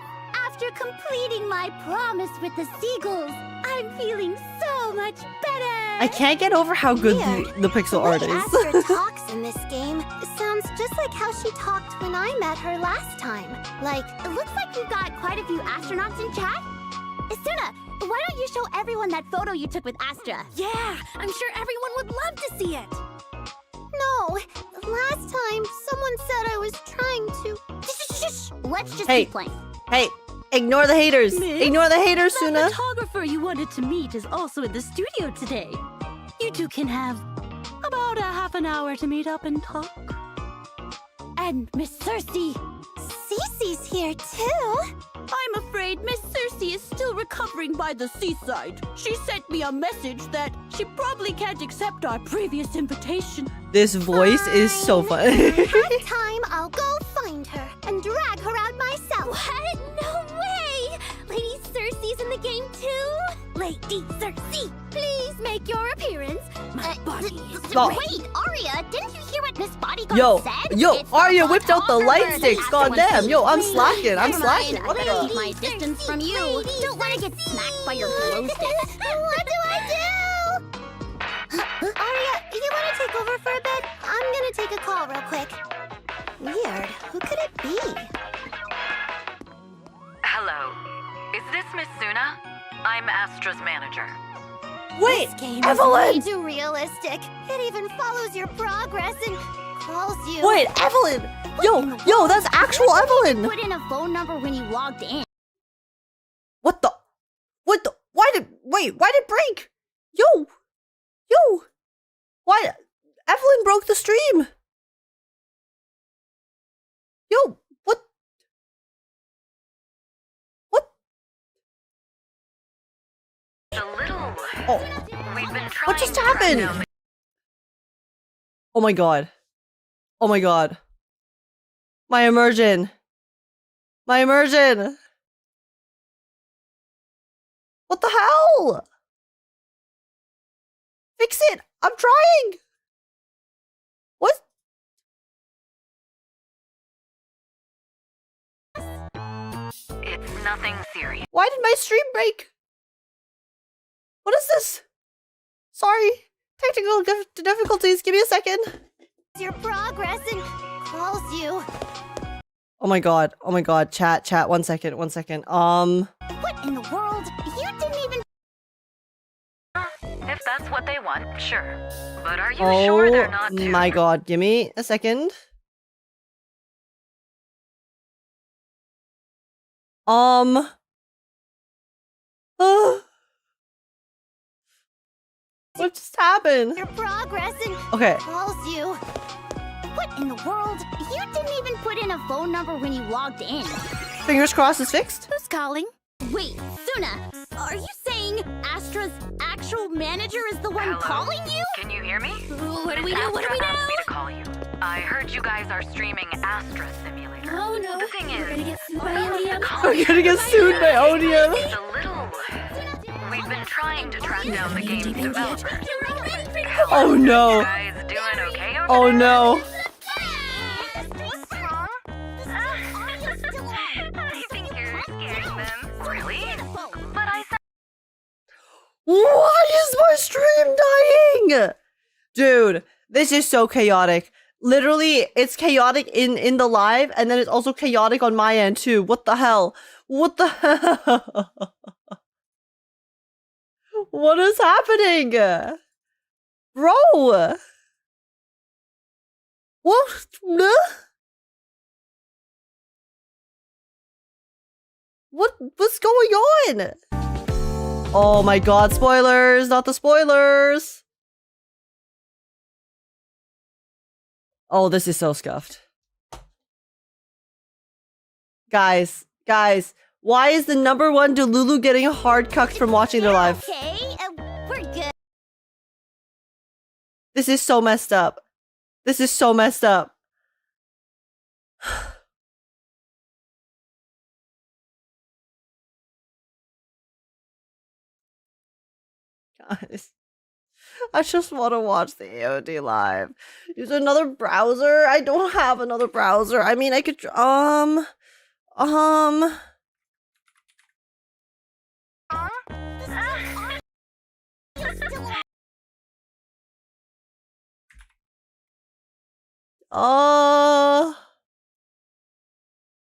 C: After completing my promise with the seagulls, I'm feeling so much better.
B: I can't get over how good
C: Weird.
B: the pixel art
C: The way
B: is.
C: Astra talks in this game sounds just like how she talked when I met her last time. Like, it looks like we've got quite a few astronauts in chat. Sunna, why don't you show everyone that photo you took with Astra?
D: Yeah, I'm sure everyone would love to see it.
C: No, last time someone said I was trying to. Let's just
B: Hey.
C: keep playing.
B: Hey, ignore the haters.
E: Miss,
B: Ignore the haters,
E: The
B: Sunna.
E: photographer you wanted to meet is also in the studio today. You two can have about a half an hour to meet up and talk. And Miss Cersei.
C: Cece's here too.
E: I'm afraid Miss Cersei is still recovering by the seaside. She sent me a message that she probably can't accept our previous invitation.
B: This voice is so fun.
C: Next time I'll go find her and drag her out myself.
D: What? No way! Lady Cersei's in the game too? Lady Cersei, please make your appearance. My body is
B: Stop.
C: Wait, Aria, didn't you hear what Miss Bodyguard said?
B: Yo,
C: It's the
B: Aria whipped out the light
C: photographer
B: sticks.
C: that has to
B: Goddamn, yo, I'm
C: infuse.
B: slacking. I'm
C: Never mind,
B: slacking. What
C: I better keep
B: the?
C: my distance from you. Don't want to get smacked by your glow sticks. What do I do? Aria, you want to take over for a bit? I'm gonna take a call real quick. Weird. Who could it be?
F: Hello. Is this Miss Sunna? I'm Astra's manager.
B: Wait,
C: This game
B: Evelyn!
C: is way too realistic. It even follows your progress and calls you.
B: Wait, Evelyn! Yo, that's actual Evelyn!
C: Put in a phone number when you logged in.
B: What the? Why did it break? Yo! Why? Evelyn broke the stream! Yo, what? Oh, what just happened? Oh my god. My immersion. What the hell? Fix it! I'm trying! What?
F: It's nothing serious.
B: Why did my stream break? What is this? Sorry. Technical difficulties. Give me a second.
C: Your progress and calls you.
B: Oh my god. Chat. 1 second.
C: What in the world? You didn't even.
F: If that's what they want, sure. But are you sure they're not
B: Oh
F: too...
B: my god. Give me a second. What just happened?
C: Your progress and
B: Okay.
C: calls you. What in the world? You didn't even put in a phone number when you logged in.
B: Fingers crossed it's fixed.
D: Who's calling?
C: Wait, Sunna, are you saying Astra's actual manager is the one
F: Hello?
C: calling you?
F: Can you hear me?
D: What do we do?
F: Astra asked me to call you. I heard you guys are streaming Astra Simulator.
D: Oh no.
F: The thing is,
D: We're gonna get sued by Aria.
B: We're gonna get sued by Odium.
F: it's a little... We've been trying to track down the game's developer.
B: Oh no.
F: You guys doing okay over
B: Oh
F: there?
B: no.
F: I think you're scaring them. Really? But I said...
B: Why is my stream dying? Dude, this is so chaotic. Literally, it's chaotic in the live, and then it's also chaotic on my end too. What the hell? What the hell? What is happening? Bro! What? What's going on? Oh my god, spoilers, not the spoilers. Oh, this is so scuffed. Guys, why is the #1 Delulu getting hard cucked from watching their live?
C: Okay, we're good.
B: This is so messed up. Guys, I just want to watch the AOD live. Use another browser? I don't have another browser. I mean, I could,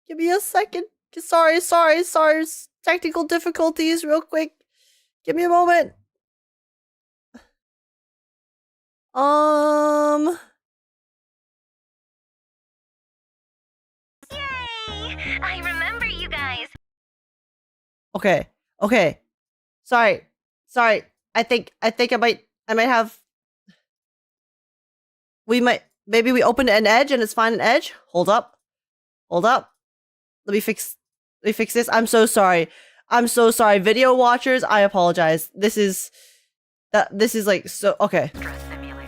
B: give me a second. Sorry. Technical difficulties, real quick. Give me a moment.
C: Yay! I remember you guys.
B: Okay. Sorry. I think I might have. Maybe we opened an edge and it's fine an edge. Hold up. Let me fix this. I'm so sorry. Video watchers, I apologize. This is like so okay.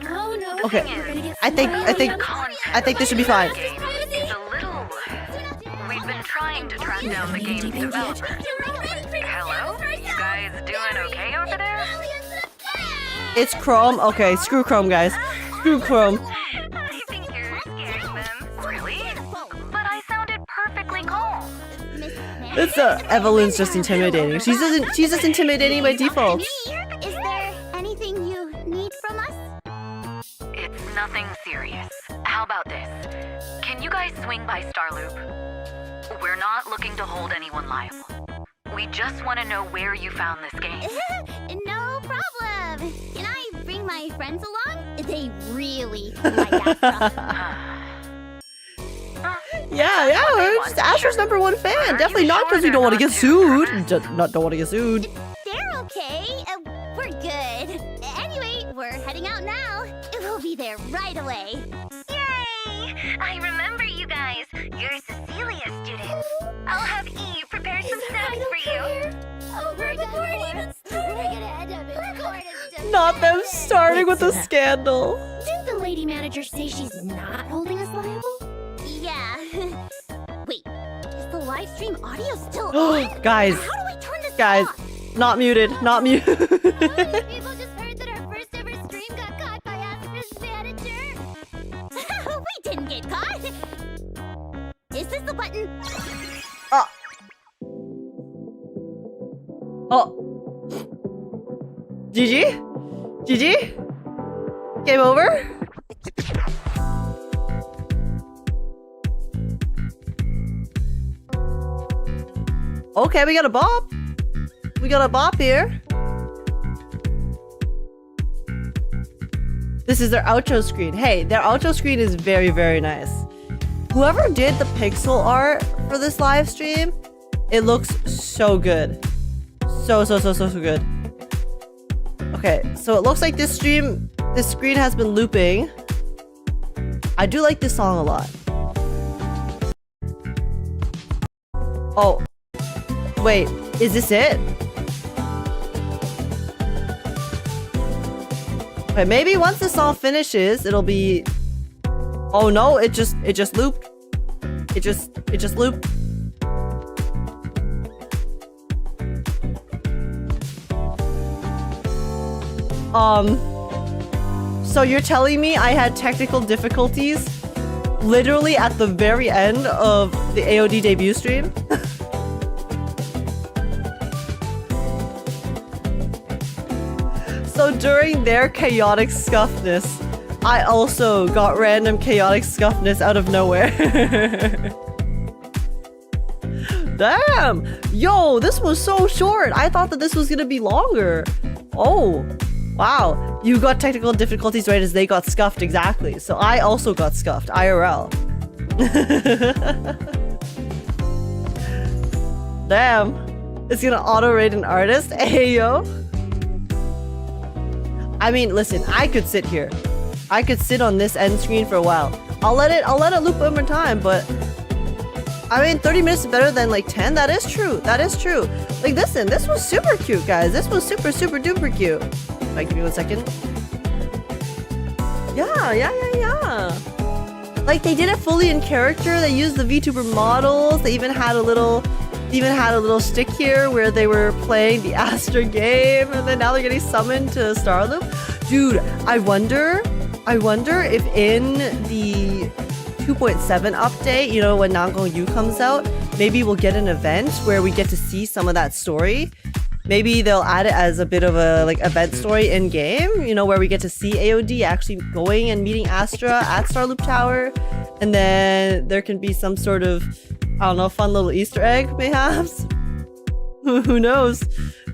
D: Oh no.
B: Okay.
D: We're gonna get
B: I
D: sued
B: think
D: by
B: this should be fine.
F: It's a little... We've been trying to track down the game's developer. Hello? You guys doing okay over there?
B: It's Chrome. Okay, screw Chrome, guys. Screw Chrome.
F: I think you're scaring them. Really? But I sounded perfectly calm.
B: It's Evelyn's just intimidating. She's just intimidating by default.
C: Is there anything you need from us?
F: It's nothing serious. How about this? Can you guys swing by Starloop? We're not looking to hold anyone liable. We just want to know where you found this game.
C: No problem. can I bring my friends along? They really like Astra.
B: Yeah, just Astra's #1 fan. Definitely not because we don't want to get sued. Just don't want to get sued.
C: They're okay. We're good. Anyway, we're heading out now. We'll be there right away.
F: Yay! I remember you guys. You're Cecilia's students. I'll have Eve prepare some snacks for you.
C: Oh, we're even started. We're gonna end up in court and stuff.
B: Not them starting with a scandal.
D: Didn't the lady manager say she's not holding us liable?
C: Yeah. Wait, is the live stream audio still on?
B: Guys,
C: How do we turn this
B: guys,
C: off?
B: not muted, not muted.
C: People just heard that our first ever stream got caught by Astra's manager. We didn't get caught. Is this the button?
B: Oh. GG? GG? Game over? Okay, we got a bop. We got a bop here. This is their outro screen. Hey, their outro screen is very, very nice. Whoever did the pixel art for this live stream, it looks so good. So good. Okay, so it looks like this screen has been looping. I do like this song a lot. Oh. Wait, is this it? Okay, maybe once this song finishes, it'll be... Oh no, it just looped. It just looped. So you're telling me I had technical difficulties literally at the very end of the AOD debut stream? So during their chaotic scuffness, I also got random chaotic scuffness out of nowhere. Damn! Yo, this was so short! I thought that this was gonna be longer. Oh, wow. You got technical difficulties right as they got scuffed, exactly. So I also got scuffed, IRL. Damn. It's gonna auto-rate an artist? Ayo. I mean, listen, I could sit here. I could sit on this end screen for a while. I'll let it loop over time, but I mean, 30 minutes is better than like 10. That is true. That is true. Like, listen, this was super cute, guys. This was super duper cute. Like, give me 1 second. Yeah. Like, they did it fully in character. They used the VTuber models. They even had a little stick here where they were playing the Astra game, and then now they're getting summoned to Starloop. Dude, I wonder if in the 2.7 update, you know, when Nangong U comes out, maybe we'll get an event where we get to see some of that story. Maybe they'll add it as a bit of a like event story in game, you know, where we get to see AOD actually going and meeting Astra at Starloop Tower, and then there can be some sort of, I don't know, fun little Easter egg, perhaps. Who knows?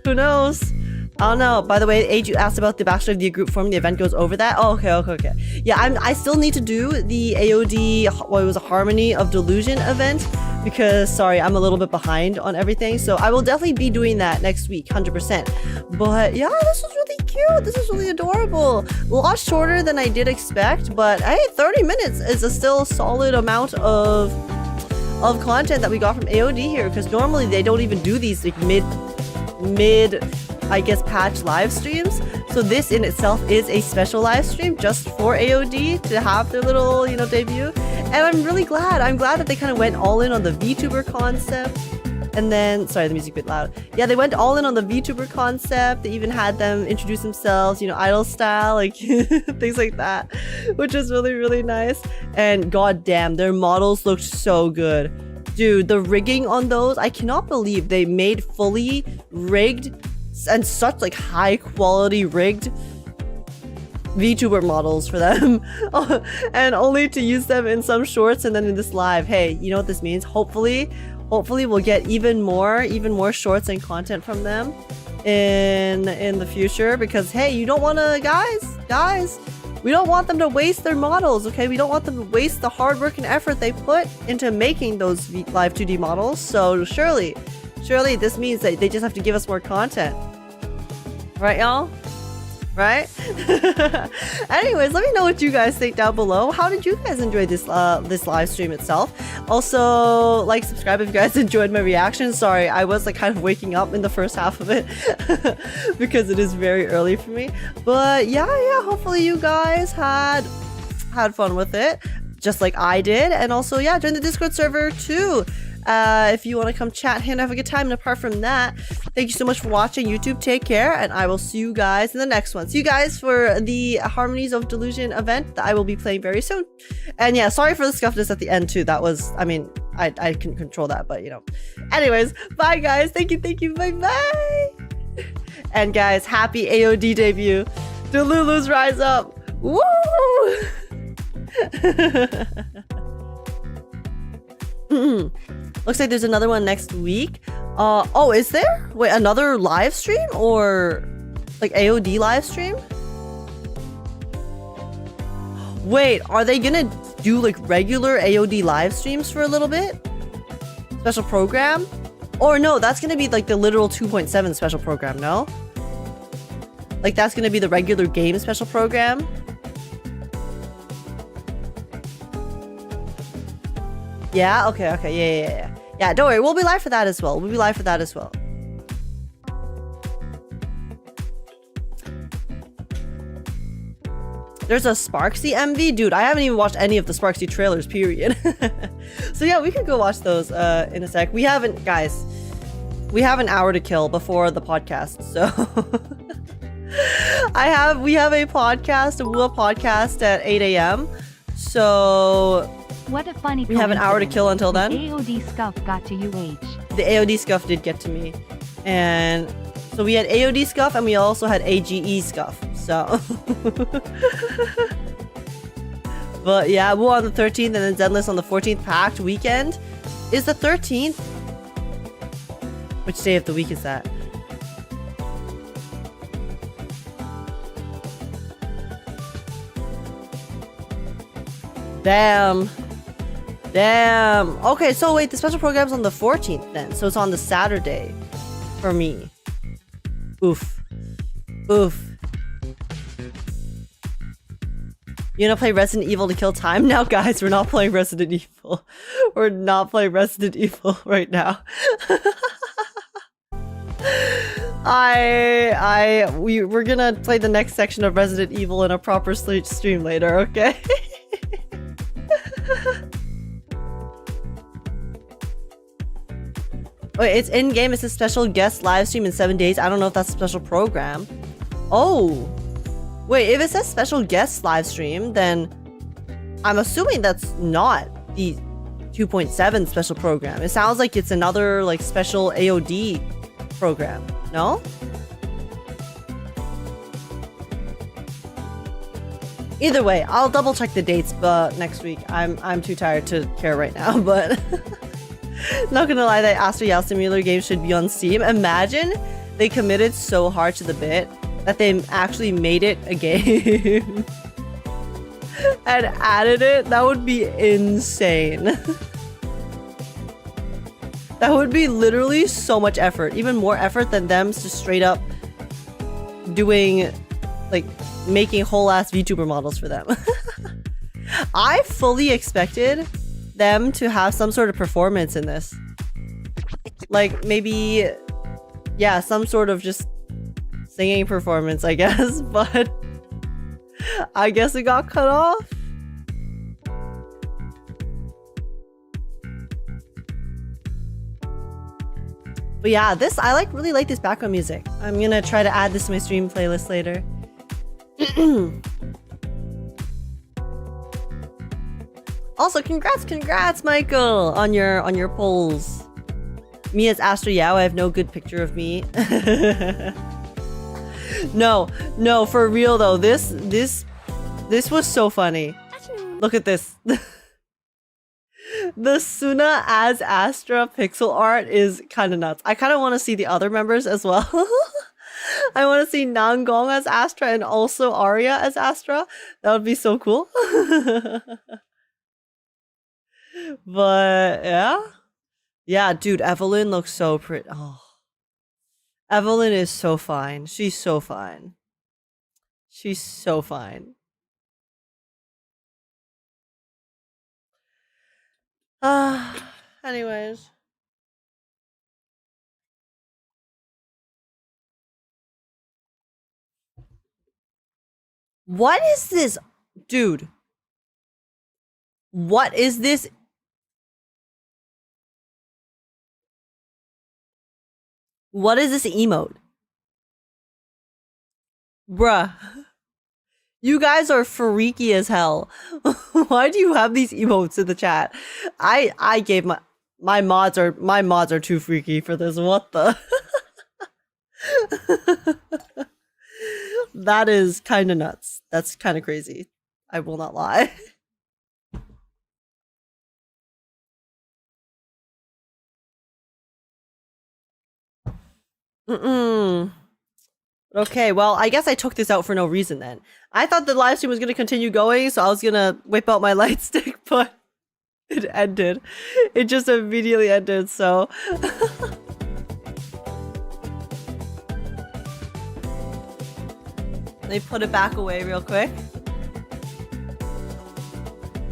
B: Who knows? I don't know. By the way, Age, you asked about the Bachelor of the group form. The event goes over that. Oh, okay. Yeah, I still need to do the AOD, what was a Harmony of Delusion event, because, sorry, I'm a little bit behind on everything. So I will definitely be doing that next week, 100%. But yeah, this was really cute. This is really adorable. A lot shorter than I did expect, but hey, 30 minutes is a still solid amount of content that we got from AOD here, because normally they don't even do these like mid I guess patch live streams. So this in itself is a special live stream just for AOD to have their little, you know, debut. And I'm really glad. I'm glad that they kind of went all in on the VTuber concept. And then, sorry, the music a bit loud. Yeah, they went all in on the VTuber concept. They even had them introduce themselves, you know, idol style, like things like that, which is really, really nice. And goddamn, their models looked so good. Dude, the rigging on those, I cannot believe they made fully rigged and such like high quality rigged VTuber models for them. And only to use them in some shorts and then in this live. Hey, you know what this means? Hopefully we'll get even more shorts and content from them. in the future, because hey, you don't want to, guys, we don't want them to waste their models, okay? We don't want them to waste the hard work and effort they put into making those live 2D models. So surely this means that they just have to give us more content, right, y'all? Right? Anyways, let me know what you guys think down below. How did you guys enjoy this this live stream itself? Also, like, subscribe if you guys enjoyed my reaction. Sorry, I was like kind of waking up in the first half of it because it is very early for me. But yeah, hopefully you guys had fun with it, just like I did. And also, yeah, join the Discord server too. If you want to come chat here and have a good time. And apart from that, thank you so much for watching. YouTube, take care, and I will see you guys in the next one. See you guys for the Harmonies of Delusion event that I will be playing very soon. And yeah, sorry for the scuffness at the end too. That was, I mean, I couldn't control that, but you know. Anyways, bye guys. Thank you, bye. And guys, happy AOD debut. Delulu's rise up. Woo! Looks like there's another one next week. Oh, is there? Wait, another live stream or like AOD live stream? Wait, are they gonna do like regular AOD live streams for a little bit? Special program? Or no, that's gonna be like the literal 2.7 special program, no? Like that's gonna be the regular game special program? Yeah, okay, yeah. Yeah, don't worry, we'll be live for that as well. There's a Sparksy MV? Dude, I haven't even watched any of the Sparksy trailers, period. So yeah, we could go watch those in a sec. We have an hour to kill before the podcast, so... we have a podcast, a Wuwa podcast at 8 a.m. So...
G: What a funny
B: we have an hour to kill until then.
G: The AOD scuff got to UH.
B: The AOD scuff did get to me. And so we had AOD scuff and we also had AGE scuff. So but yeah, Wuwa on the 13th and then Zenless on the 14th. Packed weekend is the 13th. Which day of the week is that? Damn. Okay, so wait, the special program's on the 14th then. So it's on the Saturday for me. Oof. You wanna play Resident Evil to kill time? Now guys, we're not playing Resident Evil. We're not playing Resident Evil right now. We're gonna play the next section of Resident Evil in a proper stream later, okay? Wait, it's in-game. It's a special guest live stream in 7 days. I don't know if that's a special program. Oh. Wait, if it says special guest live stream, then I'm assuming that's not the 2.7 special program. It sounds like it's another like special AOD program. No? Either way, I'll double check the dates next week. I'm too tired to care right now, but not gonna lie, that Astra Simulator game should be on Steam. Imagine they committed so hard to the bit that they actually made it a game and added it. That would be insane. That would be literally so much effort, even more effort than them just straight up doing like making whole ass VTuber models for them. I fully expected them to have some sort of performance in this. Like maybe, yeah, some sort of just singing performance, I guess, but I guess it got cut off. But yeah, I really like this background music. I'm gonna try to add this to my stream playlist later. Also, congrats, Michael, on your polls. Me as Astra Yao, I have no good picture of me. No, for real though. This was so funny. Look at this. The Sunna as Astra pixel art is kind of nuts. I kind of want to see the other members as well. I want to see Nangong as Astra and also Aria as Astra. That would be so cool. But yeah. Yeah, dude, Evelyn looks so pretty. Oh. Evelyn is so fine. She's so fine. She's so fine. Anyways. What is this? Dude. What is this? What is this emote? Bruh. You guys are freaky as hell. Why do you have these emotes in the chat? I gave my mods are too freaky for this. What the? That is kind of nuts. That's kind of crazy. I will not lie. Okay, well, I guess I took this out for no reason then. I thought the live stream was going to continue going, so I was going to whip out my light stick, but it ended. It just immediately ended, so... Let me put it back away real quick.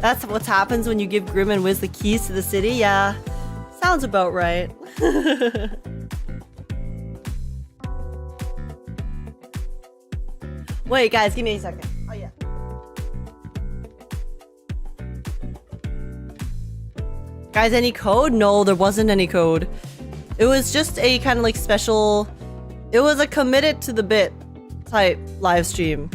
B: That's what happens when you give Grim and Wiz the keys to the city? Yeah, sounds about right. Wait, guys, give me a second. Oh, yeah. Guys, any code? No, there wasn't any code. It was just a kind of like special... It was a committed to the bit type live stream.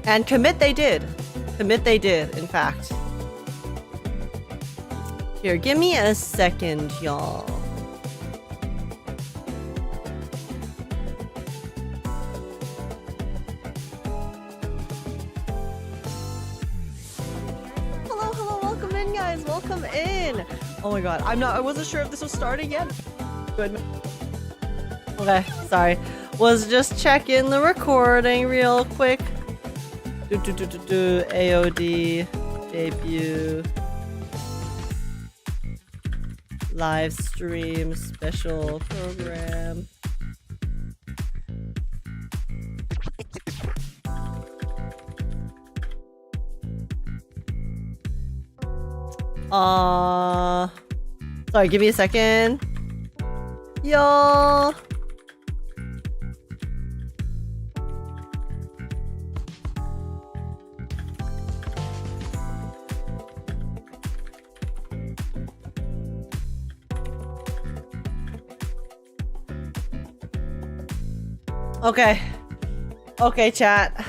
B: And commit they did. Commit they did, in fact. Here, give me a second, y'all. Welcome in. Oh my god, I wasn't sure if this was starting yet. Good. Okay, sorry. Was just checking the recording real quick. AOD debut live stream special program. Sorry, give me a second. Y'all. Okay. Okay, chat.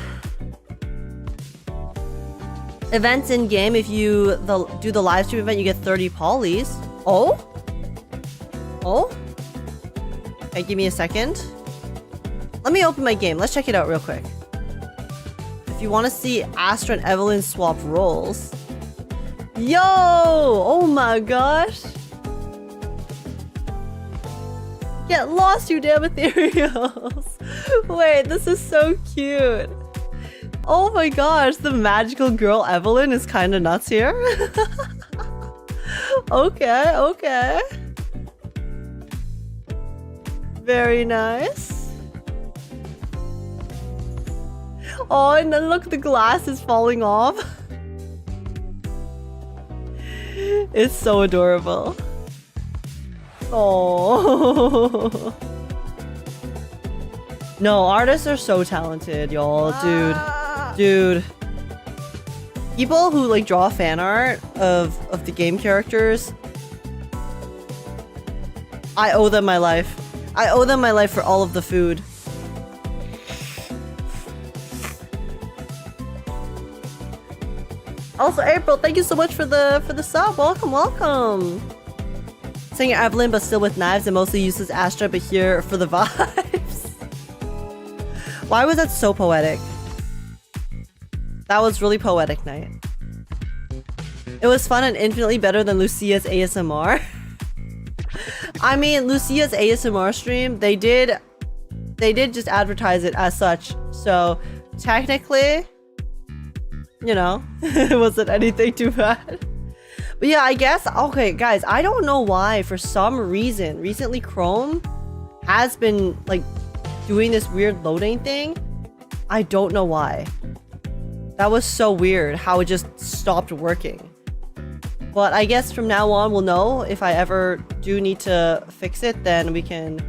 B: Events in game, if you do the live stream event, you get 30 polys. Oh? Oh? Okay, give me a second. Let me open my game. Let's check it out real quick. If you want to see Astra and Evelyn swap roles. Yo! Oh my gosh. Get lost, you damn ethereals. Wait, this is so cute. Oh my gosh, the magical girl Evelyn is kind of nuts here. Okay, okay. Very nice. Oh, and then look, the glass is falling off. It's so adorable. Oh. No, artists are so talented, y'all. Dude. People who like draw fan art of the game characters, I owe them my life. I owe them my life for all of the food. Also, April, thank you so much for the sub. Welcome, welcome. Singer Evelyn, but still with knives and mostly uses Astra, but here for the vibes. Why was that so poetic? That was really poetic night. It was fun and infinitely better than Lucia's ASMR. I mean, Lucia's ASMR stream, they did just advertise it as such. So technically, you know, it wasn't anything too bad. But yeah, I guess, okay, guys, I don't know why, for some reason, recently Chrome has been like doing this weird loading thing. I don't know why. That was so weird how it just stopped working. But I guess from now on, we'll know if I ever do need to fix it, then we can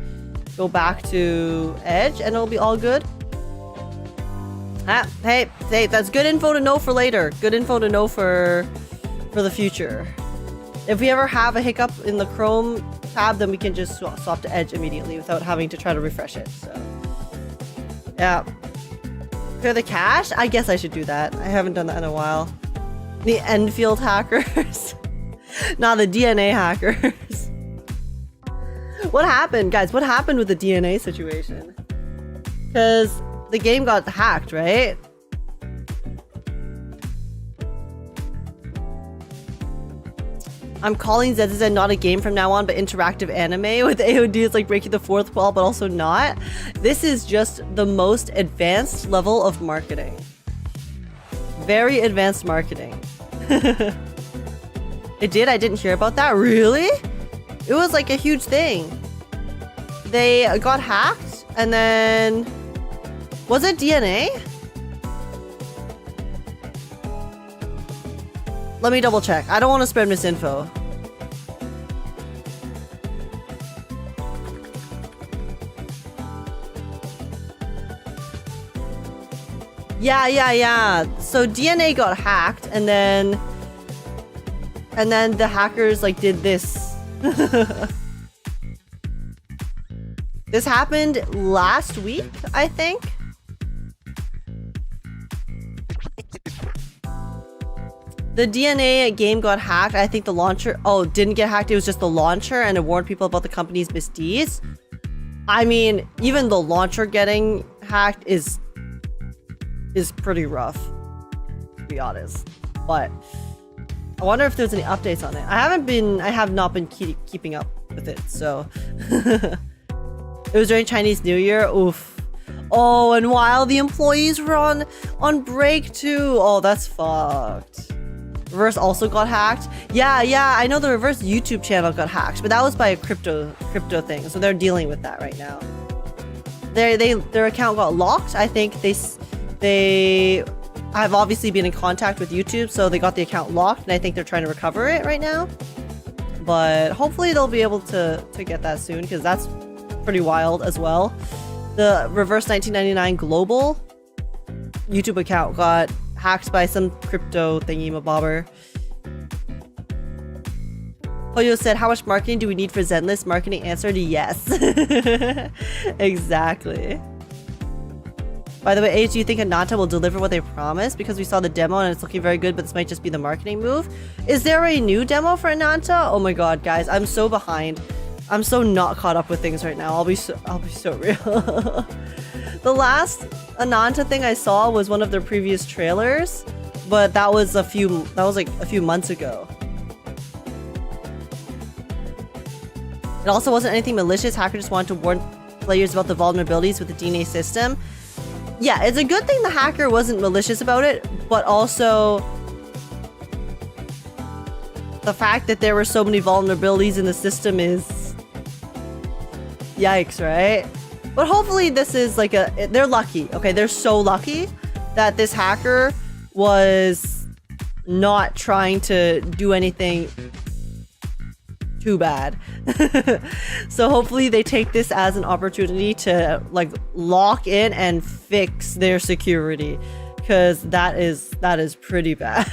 B: go back to Edge and it'll be all good. Hey, that's good info to know for later. Good info to know for the future. If we ever have a hiccup in the Chrome tab, then we can just swap to Edge immediately without having to try to refresh it. So, yeah. Clear the cache? I guess I should do that. I haven't done that in a while. The Enfield hackers. Not the DNA hackers. What happened, guys? What happened with the DNA situation? Because the game got hacked, right? I'm calling ZZZ not a game from now on, but interactive anime with AOD is like breaking the fourth wall, but also not. This is just the most advanced level of marketing. Very advanced marketing. It did? I didn't hear about that. Really? It was like a huge thing. They got hacked and then... Was it DNA? Let me double check. I don't want to spread misinfo. Yeah. So DNA got hacked and then the hackers like did this. This happened last week, I think. The DNA game got hacked. I think the launcher... Oh, didn't get hacked. It was just the launcher and it warned people about the company's misdeeds. I mean, even the launcher getting hacked is pretty rough, to be honest. But I wonder if there's any updates on it. I have not been keeping up with it, so... It was during Chinese New Year. Oof. Oh, and while the employees were on break too. Oh, that's fucked. Reverse also got hacked. Yeah, I know the Reverse YouTube channel got hacked, but that was by a crypto thing, so they're dealing with that right now. Their account got locked. I think they have obviously been in contact with YouTube, so they got the account locked, and I think they're trying to recover it right now. But hopefully they'll be able to get that soon, because that's pretty wild as well. The Reverse 1999 Global YouTube account got hacked by some crypto thingy-mabobber. Hoyo said, how much marketing do we need for Zenless? Marketing answered yes. Exactly. By the way, Age, do you think Ananta will deliver what they promised? Because we saw the demo and it's looking very good, but this might just be the marketing move. Is there a new demo for Ananta? Oh my god, guys, I'm so behind. I'm so not caught up with things right now. I'll be so real. The last Ananta thing I saw was one of their previous trailers, but that was like a few months ago. It also wasn't anything malicious. Hacker just wanted to warn players about the vulnerabilities with the DNA system. Yeah, it's a good thing the hacker wasn't malicious about it, but also the fact that there were so many vulnerabilities in the system is yikes, right? But hopefully this is like they're lucky. Okay, they're so lucky that this hacker was not trying to do anything too bad. So hopefully they take this as an opportunity to like lock in and fix their security, because that is pretty bad.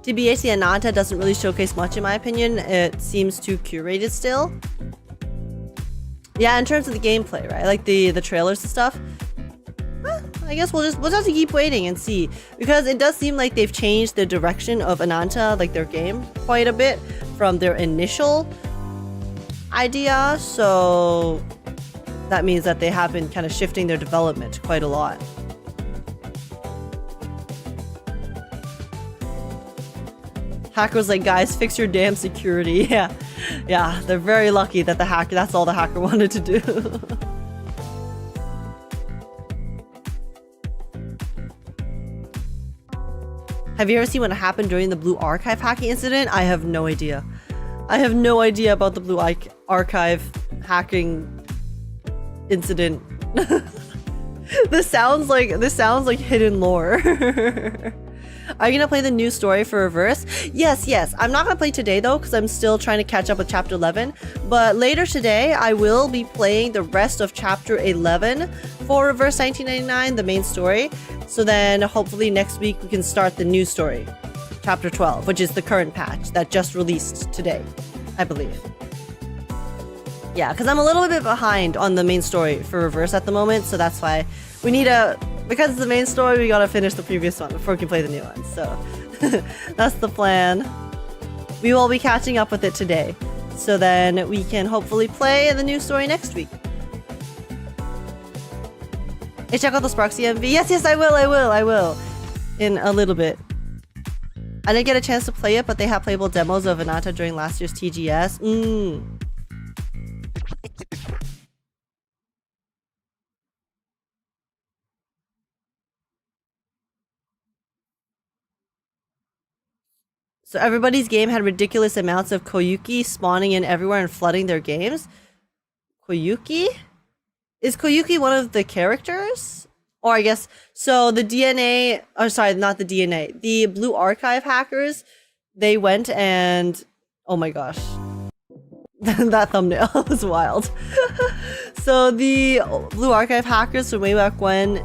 B: TBH, the Ananta doesn't really showcase much in my opinion. It seems too curated still. Yeah, in terms of the gameplay, right? Like the trailers and stuff. I guess we'll just have to keep waiting and see, because it does seem like they've changed the direction of Ananta, like their game, quite a bit from their initial idea. So that means that they have been kind of shifting their development quite a lot. Hacker's like, guys, fix your damn security. Yeah. Yeah, they're very lucky that that's all the hacker wanted to do. Have you ever seen what happened during the Blue Archive hacking incident? I have no idea. I have no idea about the Blue Archive hacking incident. This sounds like hidden lore. Are you gonna play the new story for Reverse? Yes. I'm not gonna play today though, because I'm still trying to catch up with chapter 11. But later today, I will be playing the rest of chapter 11 for Reverse 1999, the main story. So then hopefully next week we can start the new story, chapter 12, which is the current patch that just released today, I believe. Yeah, because I'm a little bit behind on the main story for Reverse at the moment, so that's why we need because it's the main story, we gotta finish the previous one before we can play the new one. So that's the plan. We will be catching up with it today, so then we can hopefully play the new story next week. Hey, check out the Spark CMV. Yes, I will. In a little bit. I didn't get a chance to play it, but they have playable demos of Anata during last year's TGS. So everybody's game had ridiculous amounts of Koyuki spawning in everywhere and flooding their games. Koyuki? Is Koyuki one of the characters? Or I guess, so the DNA, oh sorry, not the DNA. The Blue Archive hackers, they went and, oh my gosh. That thumbnail was wild. So the Blue Archive hackers from way back when,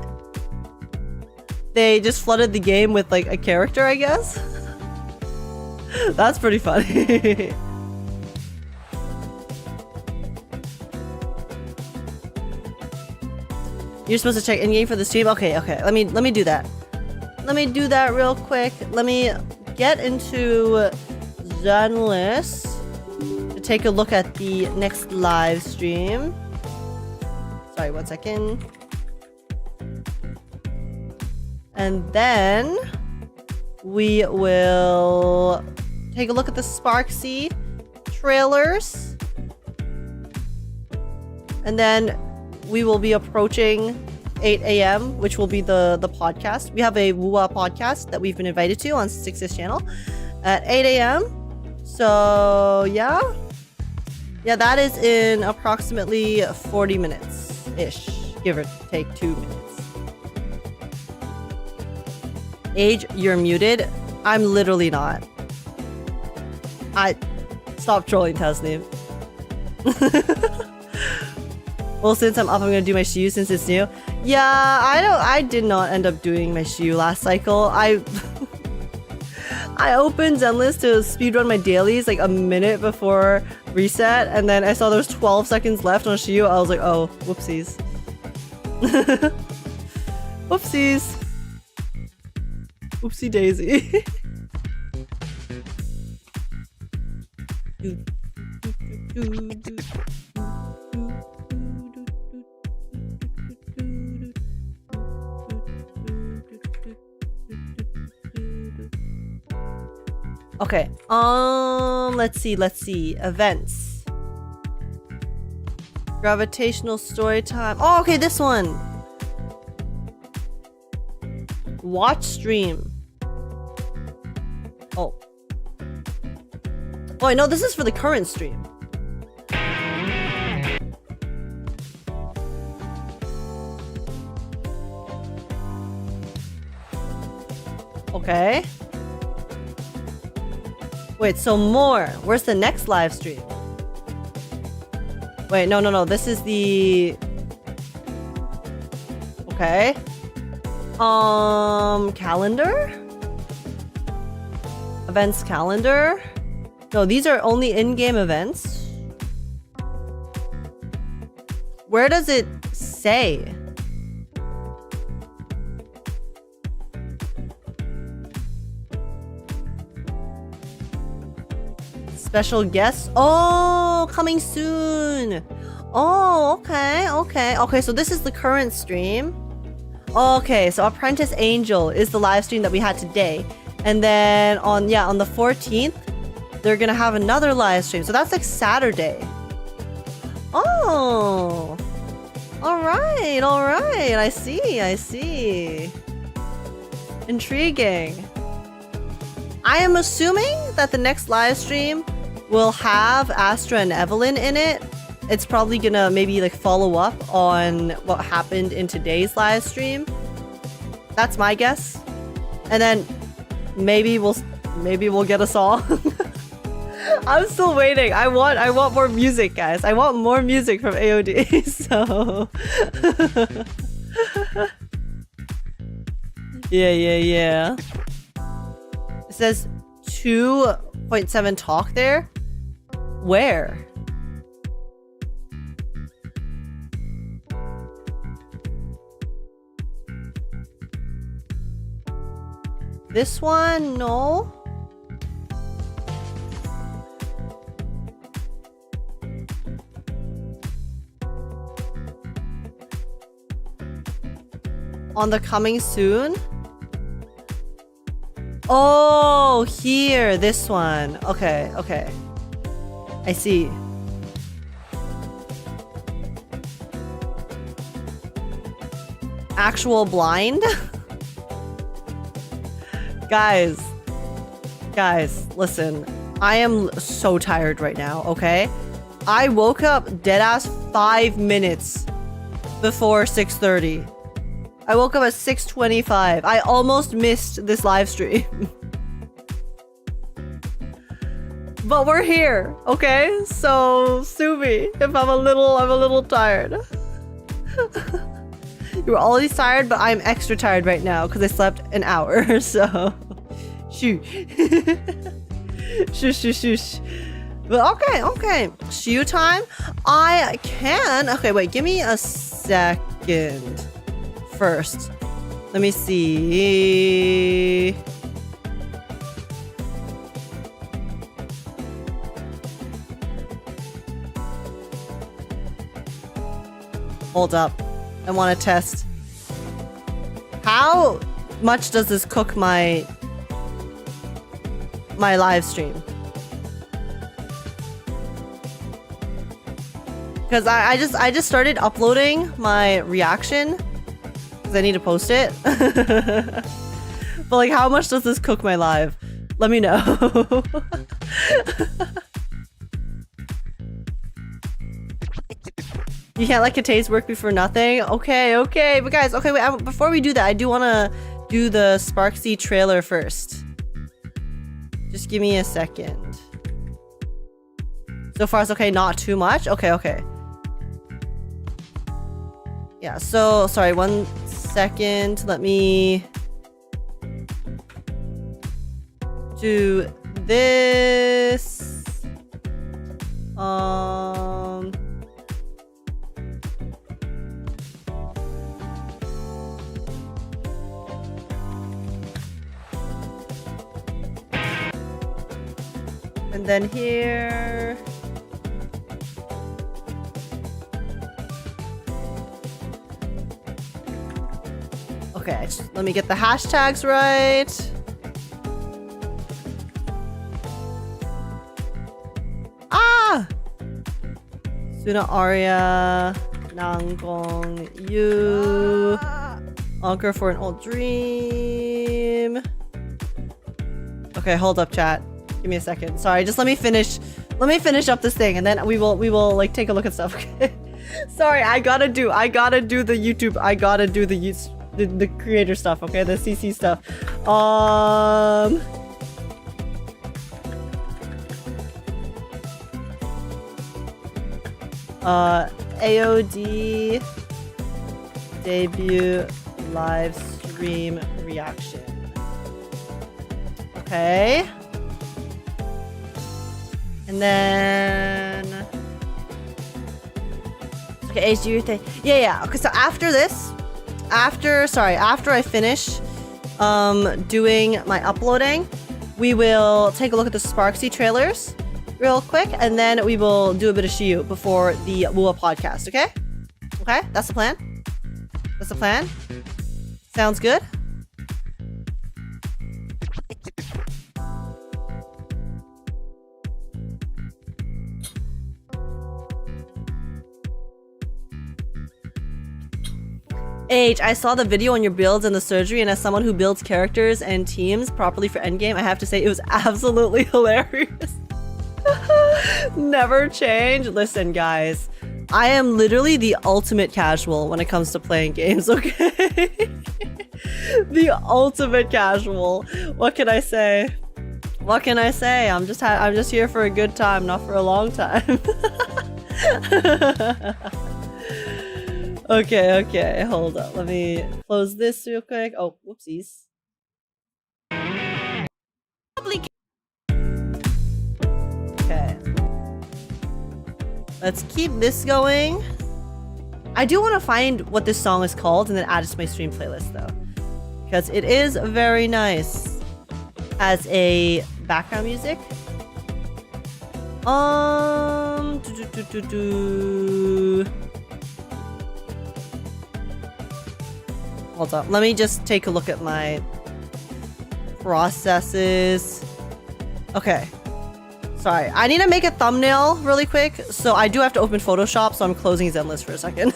B: they just flooded the game with like a character, I guess. That's pretty funny. You're supposed to check in-game for the stream? Okay. Let me do that. Let me do that real quick. Let me get into Zenless to take a look at the next live stream. Sorry, 1 second. And then we will take a look at the Sparksy trailers. And then we will be approaching 8 a.m., which will be the podcast. We have a Wuwa podcast that we've been invited to on Six's channel at 8 a.m. So, yeah. Yeah, that is in approximately 40 minutes-ish, give or take 2 minutes. Age, you're muted. I'm literally not. Stop trolling, Tasneem. Well, since I'm up, I'm gonna do my Shiyu since it's new. Yeah, I did not end up doing my Shiyu last cycle. I opened Zenless to speedrun my dailies like a minute before reset, and then I saw there was 12 seconds left on Shiyu. I was like, oh, whoopsies. Whoopsies. Oopsie daisy. Okay, let's see. Events. Gravitational story time. Oh, okay, this one. Watch stream. Oh. Oh, I know this is for the current stream. Okay. Wait, so more. Where's the next live stream? Wait, no. This is the... Okay. Calendar? Events calendar? No, these are only in-game events. Where does it say? Special guests? Oh, coming soon. Oh, okay, so this is the current stream. Okay, so Apprentice Angel is the live stream that we had today. And then on the 14th, they're gonna have another live stream. So that's like Saturday. Oh, all right. I see. Intriguing. I am assuming that the next live stream will have Astra and Evelyn in it. It's probably gonna maybe like follow up on what happened in today's live stream. That's my guess. And then maybe we'll get a song. I'm still waiting. I want more music, guys. I want more music from AOD. So yeah. It says 2.7 talk there. Where? This one? No. On the coming soon? Oh, here, this one. Okay. I see. Actual blind? Guys, listen. I am so tired right now, okay? I woke up deadass 5 minutes before 6:30. I woke up at 6:25. I almost missed this live stream. But we're here, okay? So sue me if I'm a little tired. You were always tired, but I'm extra tired right now because I slept an hour, so shoo. Shush. But okay. Shoo time? I can. Okay, wait, give me a second. First, let me see. Hold up. I want to test. How much does this cook my live stream? Because I just started uploading my reaction. I need to post it. But like, how much does this cook my live? Let me know. You can't let Kate's work before nothing? Okay. But guys, okay, wait, before we do that, I do want to do the Sparksy trailer first. Just give me a second. So far it's okay, not too much? Okay. Yeah, so, sorry, 1 second. Let me do this. And then here. Okay, let me get the hashtags right. Sunna, Aria, Nangong, you, Encore for an old dream. Okay, hold up, chat. Give me a second. Sorry, just let me finish up this thing, and then we will like take a look at stuff. Okay. Sorry, I gotta do the YouTube. I gotta do the creator stuff. Okay, the CC stuff. AOD debut live stream reaction. Okay. And then okay, Age, do your thing. Yeah. Okay, so after this, after I finish doing my uploading, we will take a look at the Sparksy trailers real quick, and then we will do a bit of Shiyu before the Wuwa podcast, okay? Okay, that's the plan. Sounds good? Age, I saw the video on your builds and the surgery, and as someone who builds characters and teams properly for endgame, I have to say it was absolutely hilarious. Never change. Listen, guys, I am literally the ultimate casual when it comes to playing games, okay? The ultimate casual. What can I say? What can I say? I'm just here for a good time, not for a long time. Okay, hold up. Let me close this real quick. Oh, whoopsies. Okay. Let's keep this going. I do want to find what this song is called and then add it to my stream playlist though. Because it is very nice as a background music. Hold up. Let me just take a look at my processes. Okay. Sorry. I need to make a thumbnail really quick. So I do have to open Photoshop. So I'm closing Zenless for a second.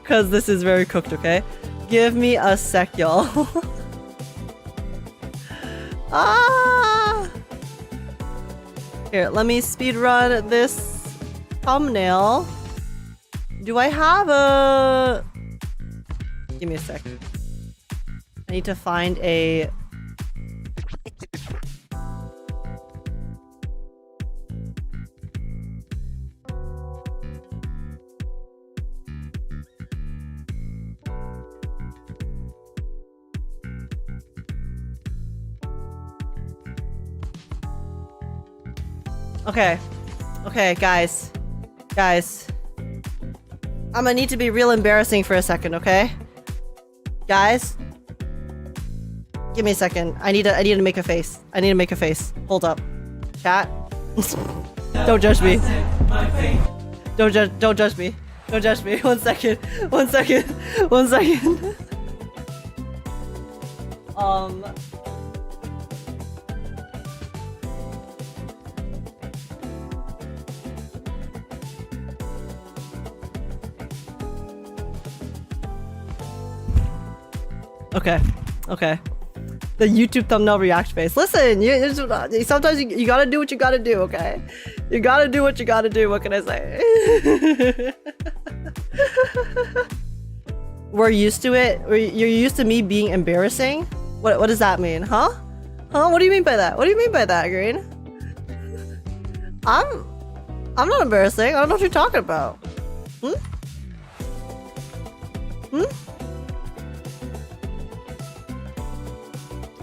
B: Because this is very cooked, okay? Give me a sec, y'all. Here, let me speedrun this thumbnail. Do I have a... Give me a sec. I need to find a... Okay, guys. I'm gonna need to be real embarrassing for a second, okay? Guys? Give me a second. I need to make a face. Hold up. Chat? Don't judge me. Don't judge me. Don't judge me. One second. Okay. The YouTube thumbnail react face. Listen, sometimes you gotta do what you gotta do, okay? You gotta do what you gotta do. What can I say? We're used to it. You're used to me being embarrassing? What does that mean? Huh? What do you mean by that? Green? I'm not embarrassing. I don't know what you're talking about.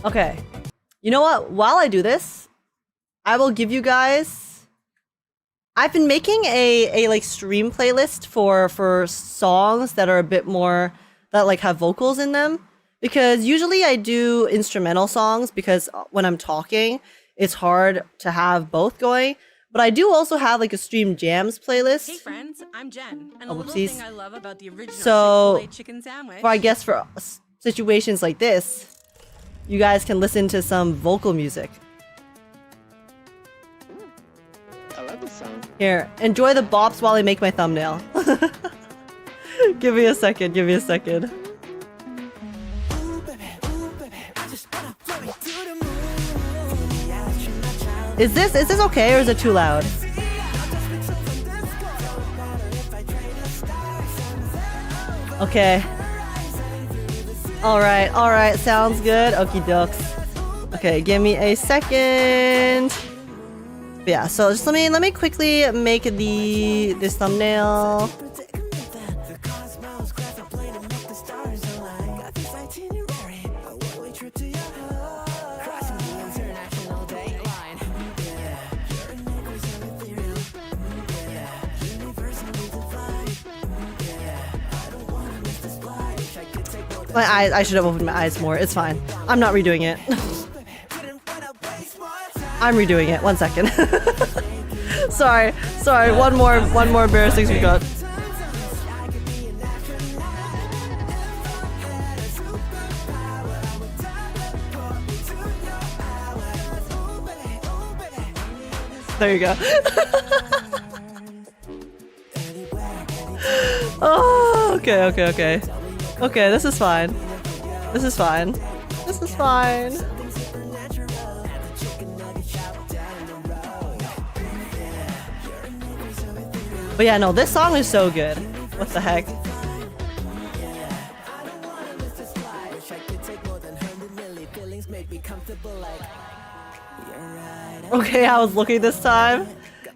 B: Okay. You know what? While I do this, I will give you guys... I've been making a like stream playlist for songs that are a bit more... that like have vocals in them. Because usually I do instrumental songs because when I'm talking, it's hard to have both going. But I do also have like a stream jams playlist.
H: Hey friends, I'm Jen. And
B: Oh,
H: a little
B: whoopsies.
H: thing I love about the original
B: So,
H: Chick-fil-A chicken sandwich.
B: I guess for situations like this, you guys can listen to some vocal music.
I: I love this song.
B: Here, enjoy the bops while I make my thumbnail. Give me a second. Is this okay or is it too loud? Okay. Alright, sounds good. Okie dokes. Okay, give me a second. But yeah, so just let me quickly make this thumbnail. I should have opened my eyes more. It's fine. I'm not redoing it. I'm redoing it. 1 second. Sorry. One more embarrassing we got. There you go. Oh Okay, okay, okay. Okay, this is fine. This is fine. This is fine. But yeah, no, this song is so good. What the heck? Okay, I was looking this time.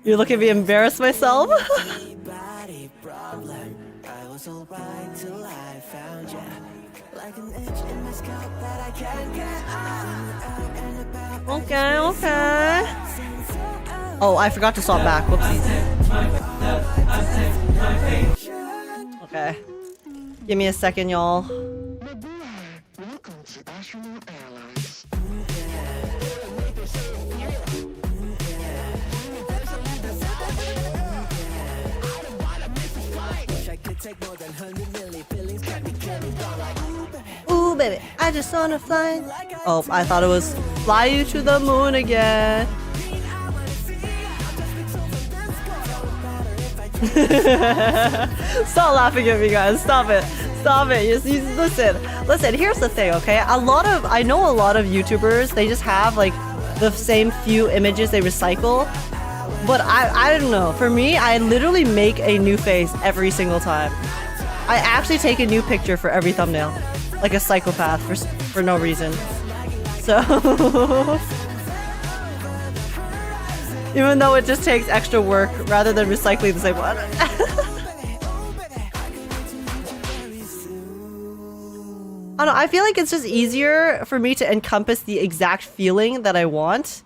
B: You're looking at me embarrass myself? Okay, okay. Oh, I forgot to swap back. Whoopsies. Okay. Give me a second, y'all. Ooh, baby, I just wanna fly. Oh, I thought it was fly you to the moon again. Stop laughing at me, guys. Stop it. Stop it. Listen, here's the thing, okay? I know a lot of YouTubers, they just have like the same few images they recycle. But I don't know. For me, I literally make a new face every single time. I actually take a new picture for every thumbnail. Like a psychopath for no reason. So even though it just takes extra work rather than recycling the same one. I don't know, I feel like it's just easier for me to encompass the exact feeling that I want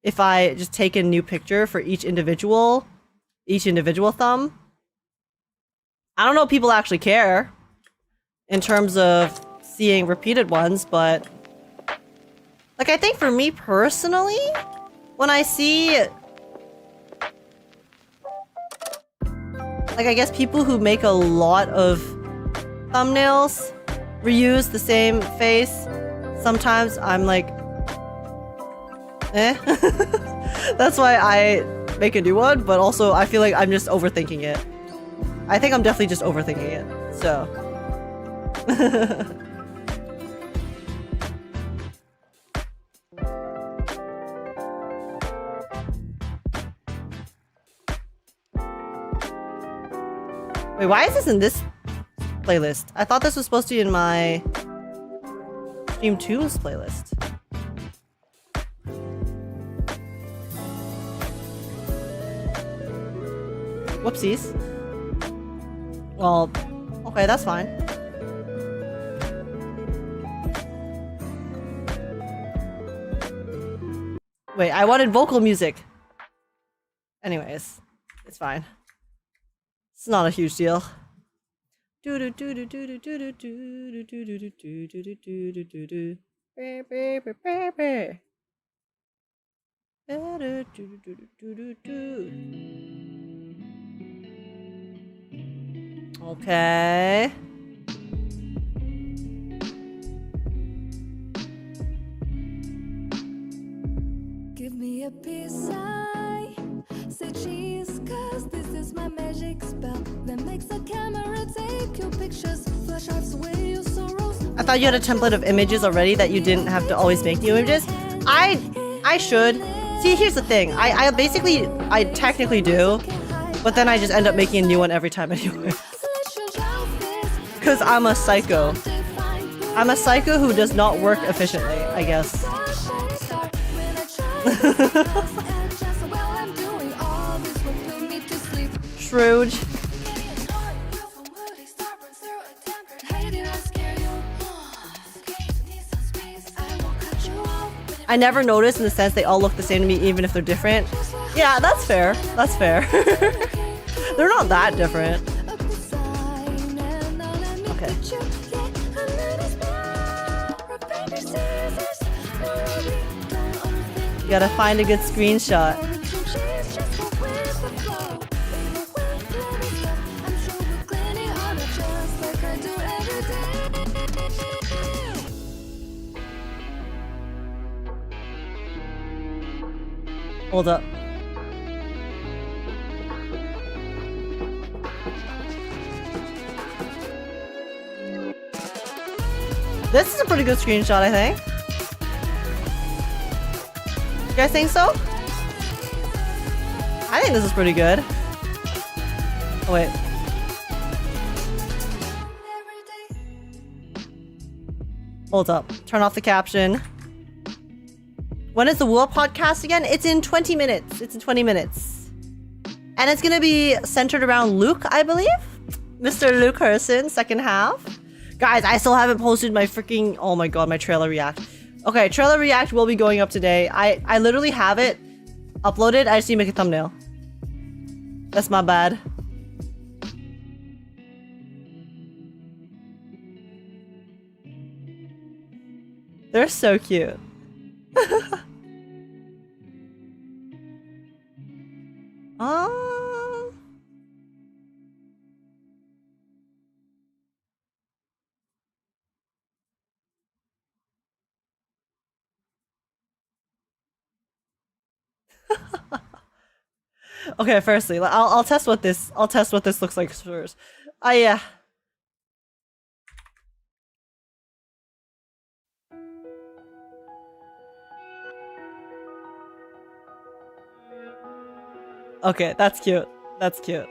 B: if I just take a new picture for each individual thumb. I don't know if people actually care in terms of seeing repeated ones, but like I think for me personally, when I see like I guess people who make a lot of thumbnails reuse the same face, sometimes I'm like, eh. That's why I make a new one, but also I feel like I'm just overthinking it. I think I'm definitely just overthinking it, so. Wait, why is this in this playlist? I thought this was supposed to be in my Stream Tunes playlist. Whoopsies. Well, okay, that's fine. Wait, I wanted vocal music. Anyways, it's fine. It's not a huge deal. Okay.
J: Give me a piece, I say cheese, cause this is my magic spell that makes the camera take your pictures, flash off away your sorrows.
B: I thought you had a template of images already that you didn't have to always make new images. I should. See, here's the thing. I technically do, but then I just end up making a new one every time anyway. Because I'm a psycho. I'm a psycho who does not work efficiently, I guess. Shrewd. I never noticed in the sense they all look the same to me even if they're different. Yeah, that's fair. That's fair. They're not that different. Okay. You gotta find a good screenshot. Hold up. This is a pretty good screenshot, I think. You guys think so? I think this is pretty good. Oh, wait. Hold up. Turn off the caption. When is the Wuwa podcast again? It's in 20 minutes. It's in 20 minutes. And it's gonna be centered around Luuk, I believe? Mr. Luuk Herson, second half. Guys, I still haven't posted my freaking... Oh my god, my trailer react. Okay, trailer react will be going up today. I literally have it uploaded. I just need to make a thumbnail. That's my bad. They're so cute. Okay, firstly, I'll test what this looks like first. Yeah. Okay, that's cute. That's cute.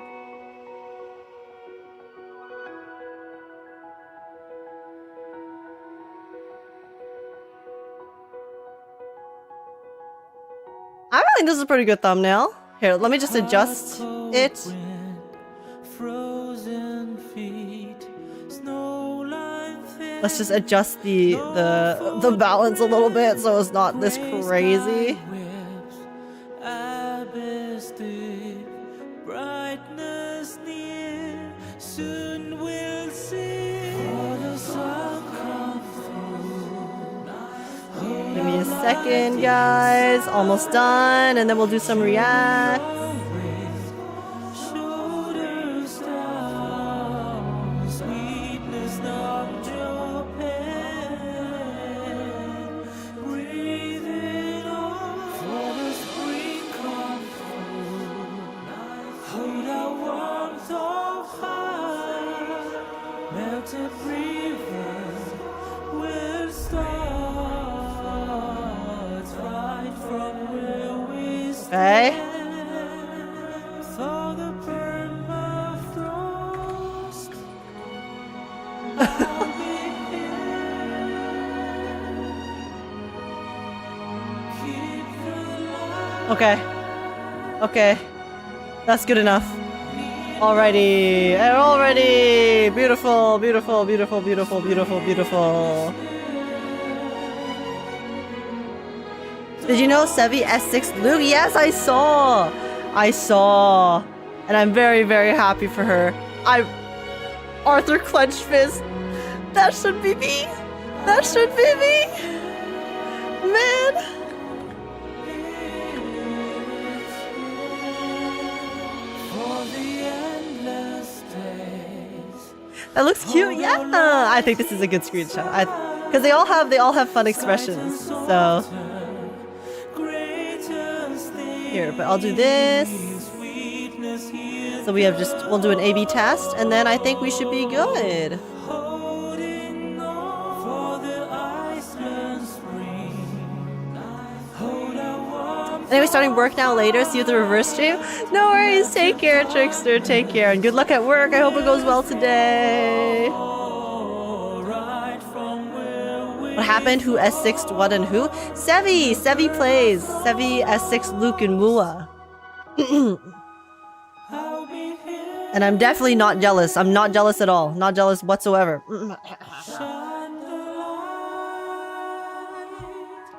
B: I think this is a pretty good thumbnail. Here, let me just adjust it. Let's just adjust the balance a little bit so it's not this crazy. Give me a second, guys. Almost done, and then we'll do some reacts. Okay. Okay. Okay. That's good enough. Alrighty. Alrighty. Beautiful, beautiful, beautiful, beautiful, beautiful, beautiful. Did you know Sevi S6 Luuk? Yes, I saw. I saw. And I'm very, very happy for her. Arthur clenched fist. That should be me. That should be me. Man. That looks cute. Yeah. I think this is a good screenshot. Because they all have fun expressions. So here, but I'll do this. So we'll do an A/B test, and then I think we should be good. Anyway, starting work now later. See you at the reverse stream. No worries. Take care, Trickster. Take care, and good luck at work. I hope it goes well today. What happened? Who S6'd what and who? Sevi! Sevi plays. Sevi S6 Luuk and Wuwa. And I'm definitely not jealous. I'm not jealous at all. Not jealous whatsoever.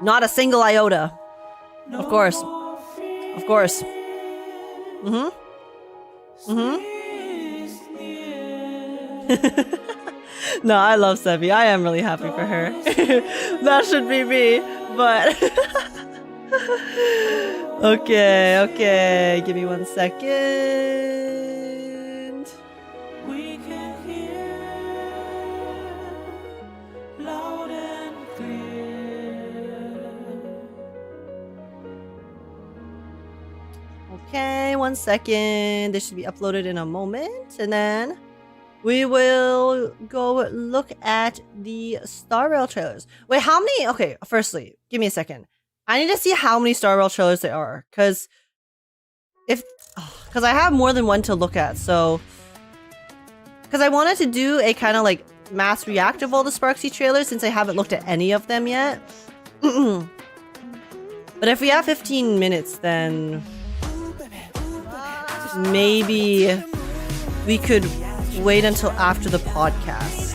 B: Not a single iota. Of course. Of course. Mm-hmm. Mm-hmm. No, I love Sevi. I am really happy for her. That should be me, but... Okay, okay. Give me 1 second. We can hear loud and clear. Okay, 1 second. This should be uploaded in a moment, and then we will go look at the Star Rail trailers. Wait, how many? Okay, firstly, give me a second. I need to see how many Star Rail trailers there are, because I have more than one to look at. So, because I wanted to do a kind of like mass react of all the Sparksy trailers since I haven't looked at any of them yet. But if we have 15 minutes, then maybe we could wait until after the podcast.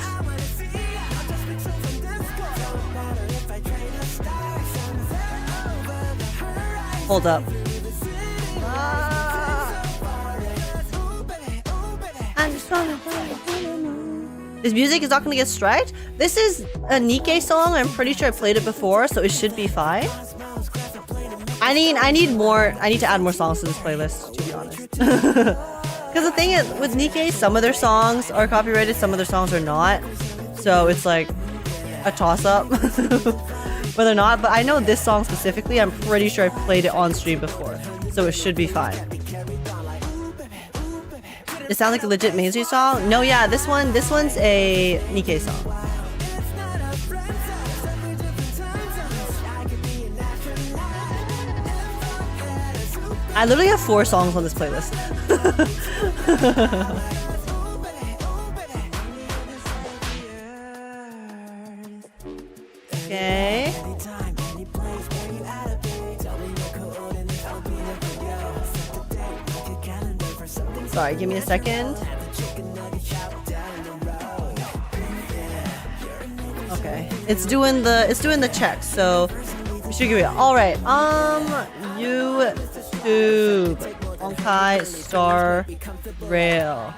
B: Hold up. This music is not gonna get striked. This is a Nikkei song. I'm pretty sure I played it before, so it should be fine. I need to add more songs to this playlist, to be honest. Because the thing is, with Nikkei, some of their songs are copyrighted, some of their songs are not. So it's like a toss-up. Whether or not, but I know this song specifically, I'm pretty sure I played it on stream before. So it should be fine. It sounds like a legit mainstream song? No, yeah, this one's a Nikkei song. I literally have 4 songs on this playlist. Okay. Sorry, give me a second. Okay, it's doing the check, so we should give it. All right, YouTube, Encore, Star Rail.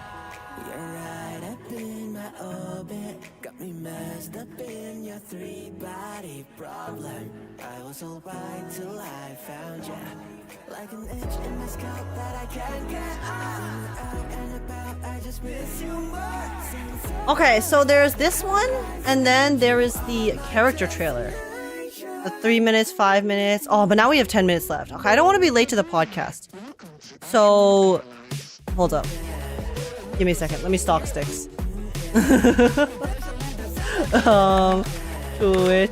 B: Okay, so there's this one, and then there is the character trailer. The 3 minutes, 5 minutes. Oh, but now we have 10 minutes left. Okay, I don't want to be late to the podcast. So, hold up. Give me a second. Let me stock sticks. Twitch.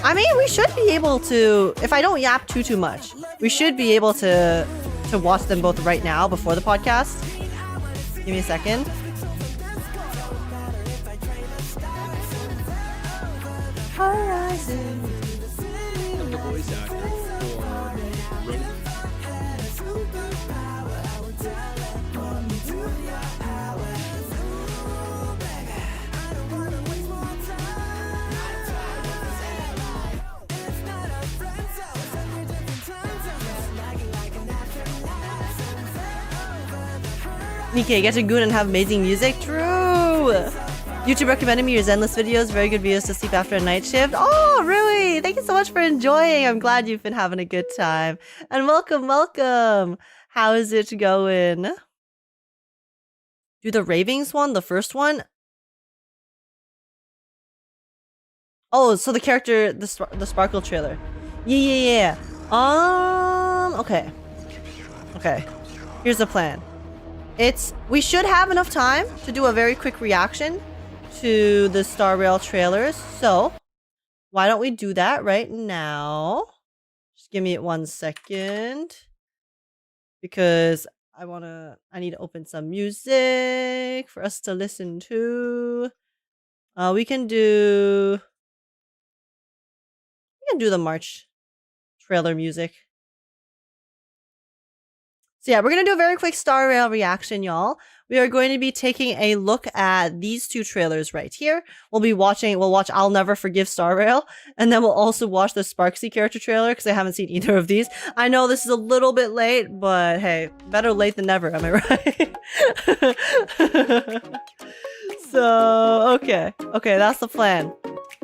B: I mean, we should be able to, if I don't yap too much, we should be able to watch them both right now before the podcast. Give me a second. Horizon.
I: The voice actor for Luuk.
B: Nikkei, get to Goon and have amazing music? True! YouTube recommended me your Zenless videos. Very good videos to sleep after a night shift. Oh, really? Thank you so much for enjoying. I'm glad you've been having a good time. And welcome, welcome! How is it going? Do the Ravings one, the first one? Oh, so the character, the Sparkle trailer. Yeah. Okay. Okay. Here's the plan. We should have enough time to do a very quick reaction to the Star Rail trailers. So, why don't we do that right now? Just give me 1 second. Because I need to open some music for us to listen to. We can do the March trailer music. So yeah, we're going to do a very quick Star Rail reaction, y'all. We are going to be taking a look at these 2 trailers right here. We'll watch I'll Never Forgive Star Rail, and then we'll also watch the Sparksy character trailer because I haven't seen either of these. I know this is a little bit late, but hey, better late than never, am I right? So, okay, that's the plan.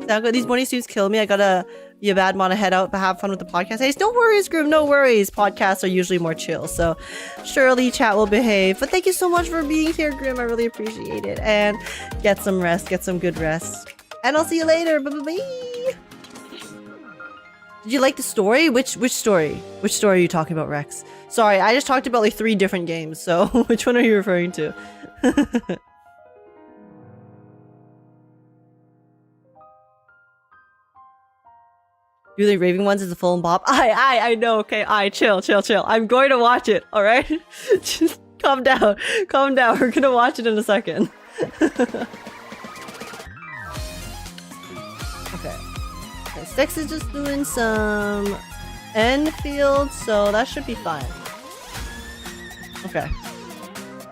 B: Sound good? These morning suits kill me. I gotta be a bad mom to head out but have fun with the podcast. Hey, no worries, Groom, no worries. Podcasts are usually more chill, so surely chat will behave. But thank you so much for being here, Grim. I really appreciate it. And get some rest, get some good rest. And I'll see you later. Bye-bye. Did you like the story? Which story? Which story are you talking about, Rex? Sorry, I just talked about like 3 different games, so which one are you referring to? Do the Raving ones is a full bop? I know, okay, chill. I'm going to watch it, alright? Just calm down. We're gonna watch it in a second. Okay. Styx is just doing some Enfield, so that should be fine. Okay.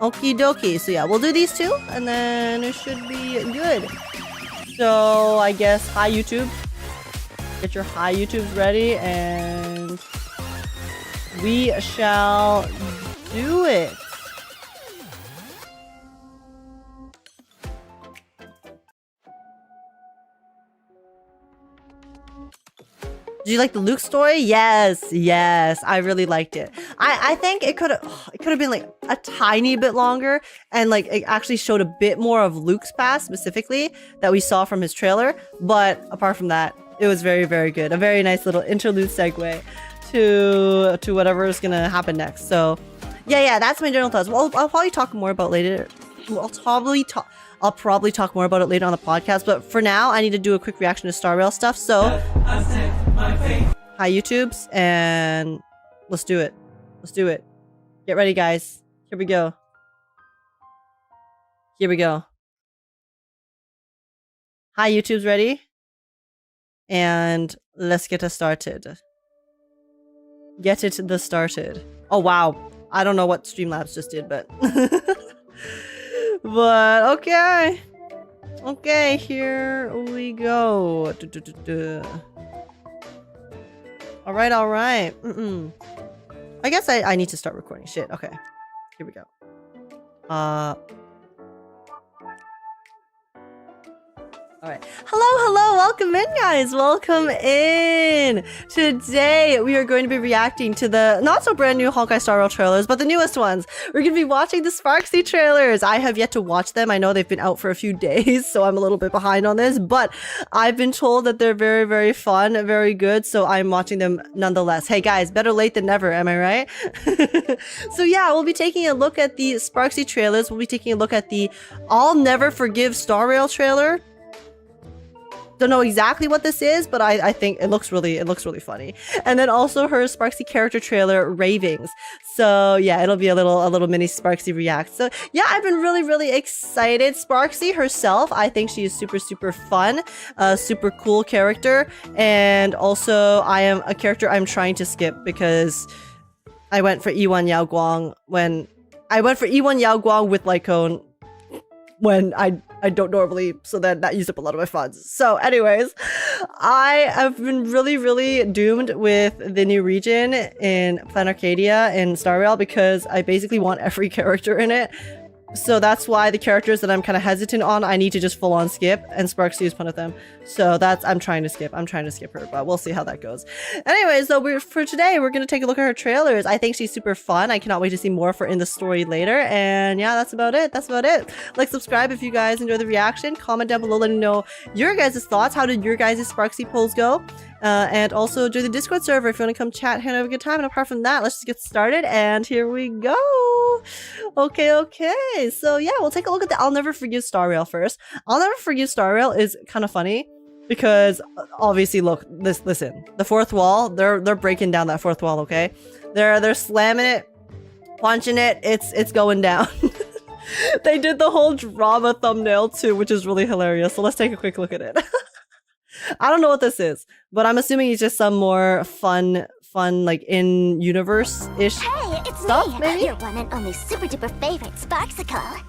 B: Okie dokie. So yeah, we'll do these 2, and then it should be good. So I guess hi YouTube. Get your hi YouTubes ready, and we shall do it. Did you like the Luuk story? Yes, I really liked it. I think it could have been like a tiny bit longer, and like it actually showed a bit more of Luke's past specifically that we saw from his trailer. But apart from that, it was very, very good. A very nice little interlude segue to whatever is gonna happen next. So yeah, that's my general thoughts. Well, I'll probably talk more about later. I'll probably talk more about it later on the podcast, but for now I need to do a quick reaction to Star Rail stuff. So hi YouTubes, and let's do it. Get ready, guys. Here we go. Hi YouTubes, ready? And let's get it started. Oh wow, I don't know what Streamlabs just did, but but okay, here we go. All right. I guess I need to start recording. Shit. Okay, here we go. All right. Hello. Welcome in, guys. Welcome in. Today, we are going to be reacting to the not so brand new Honkai Star Rail trailers, but the newest ones. We're going to be watching the Sparksy trailers. I have yet to watch them. I know they've been out for a few days, so I'm a little bit behind on this, but I've been told that they're very, very fun, very good, so I'm watching them nonetheless. Hey, guys, better late than never, am I right? So yeah, we'll be taking a look at the Sparksy trailers. We'll be taking a look at the I'll Never Forgive Star Rail trailer. Don't know exactly what this is, but I think it looks really funny. And then also her Sparksy character trailer, Ravings. So yeah, it'll be a little mini Sparksy react. So yeah, I've been really excited. Sparksy herself, I think she is super fun, super cool character, and also I am a character I'm trying to skip because I went for E1 Yao Guang with Lycone when I don't normally, so then that used up a lot of my funds. So anyways, I have been really doomed with the new region in Plan Arcadia and Star Rail because I basically want every character in it. So that's why the characters that I'm kind of hesitant on, I need to just full on skip, and Sparksy is one of them. So I'm trying to skip her, but we'll see how that goes. Anyways, so for today, we're going to take a look at her trailers. I think she's super fun. I cannot wait to see more of her in the story later. And yeah, that's about it. Like, subscribe if you guys enjoy the reaction. Comment down below, let me know your guys' thoughts. How did your guys' Sparksy polls go? And also join the Discord server if you want to come chat and have a good time. And apart from that, let's just get started. And here we go. Okay. So yeah, we'll take a look at the I'll Never Forgive Star Rail first. I'll Never Forgive Star Rail is kind of funny because obviously, look, listen, the fourth wall, they're breaking down that fourth wall. Okay, they're slamming it, punching it. It's going down. They did the whole drama thumbnail too, which is really hilarious. So let's take a quick look at it. I don't know what this is, but I'm assuming it's just some more fun like in universe-ish stuff,
C: me,
B: maybe?
C: Your one and only super duper favorite Sparksicle.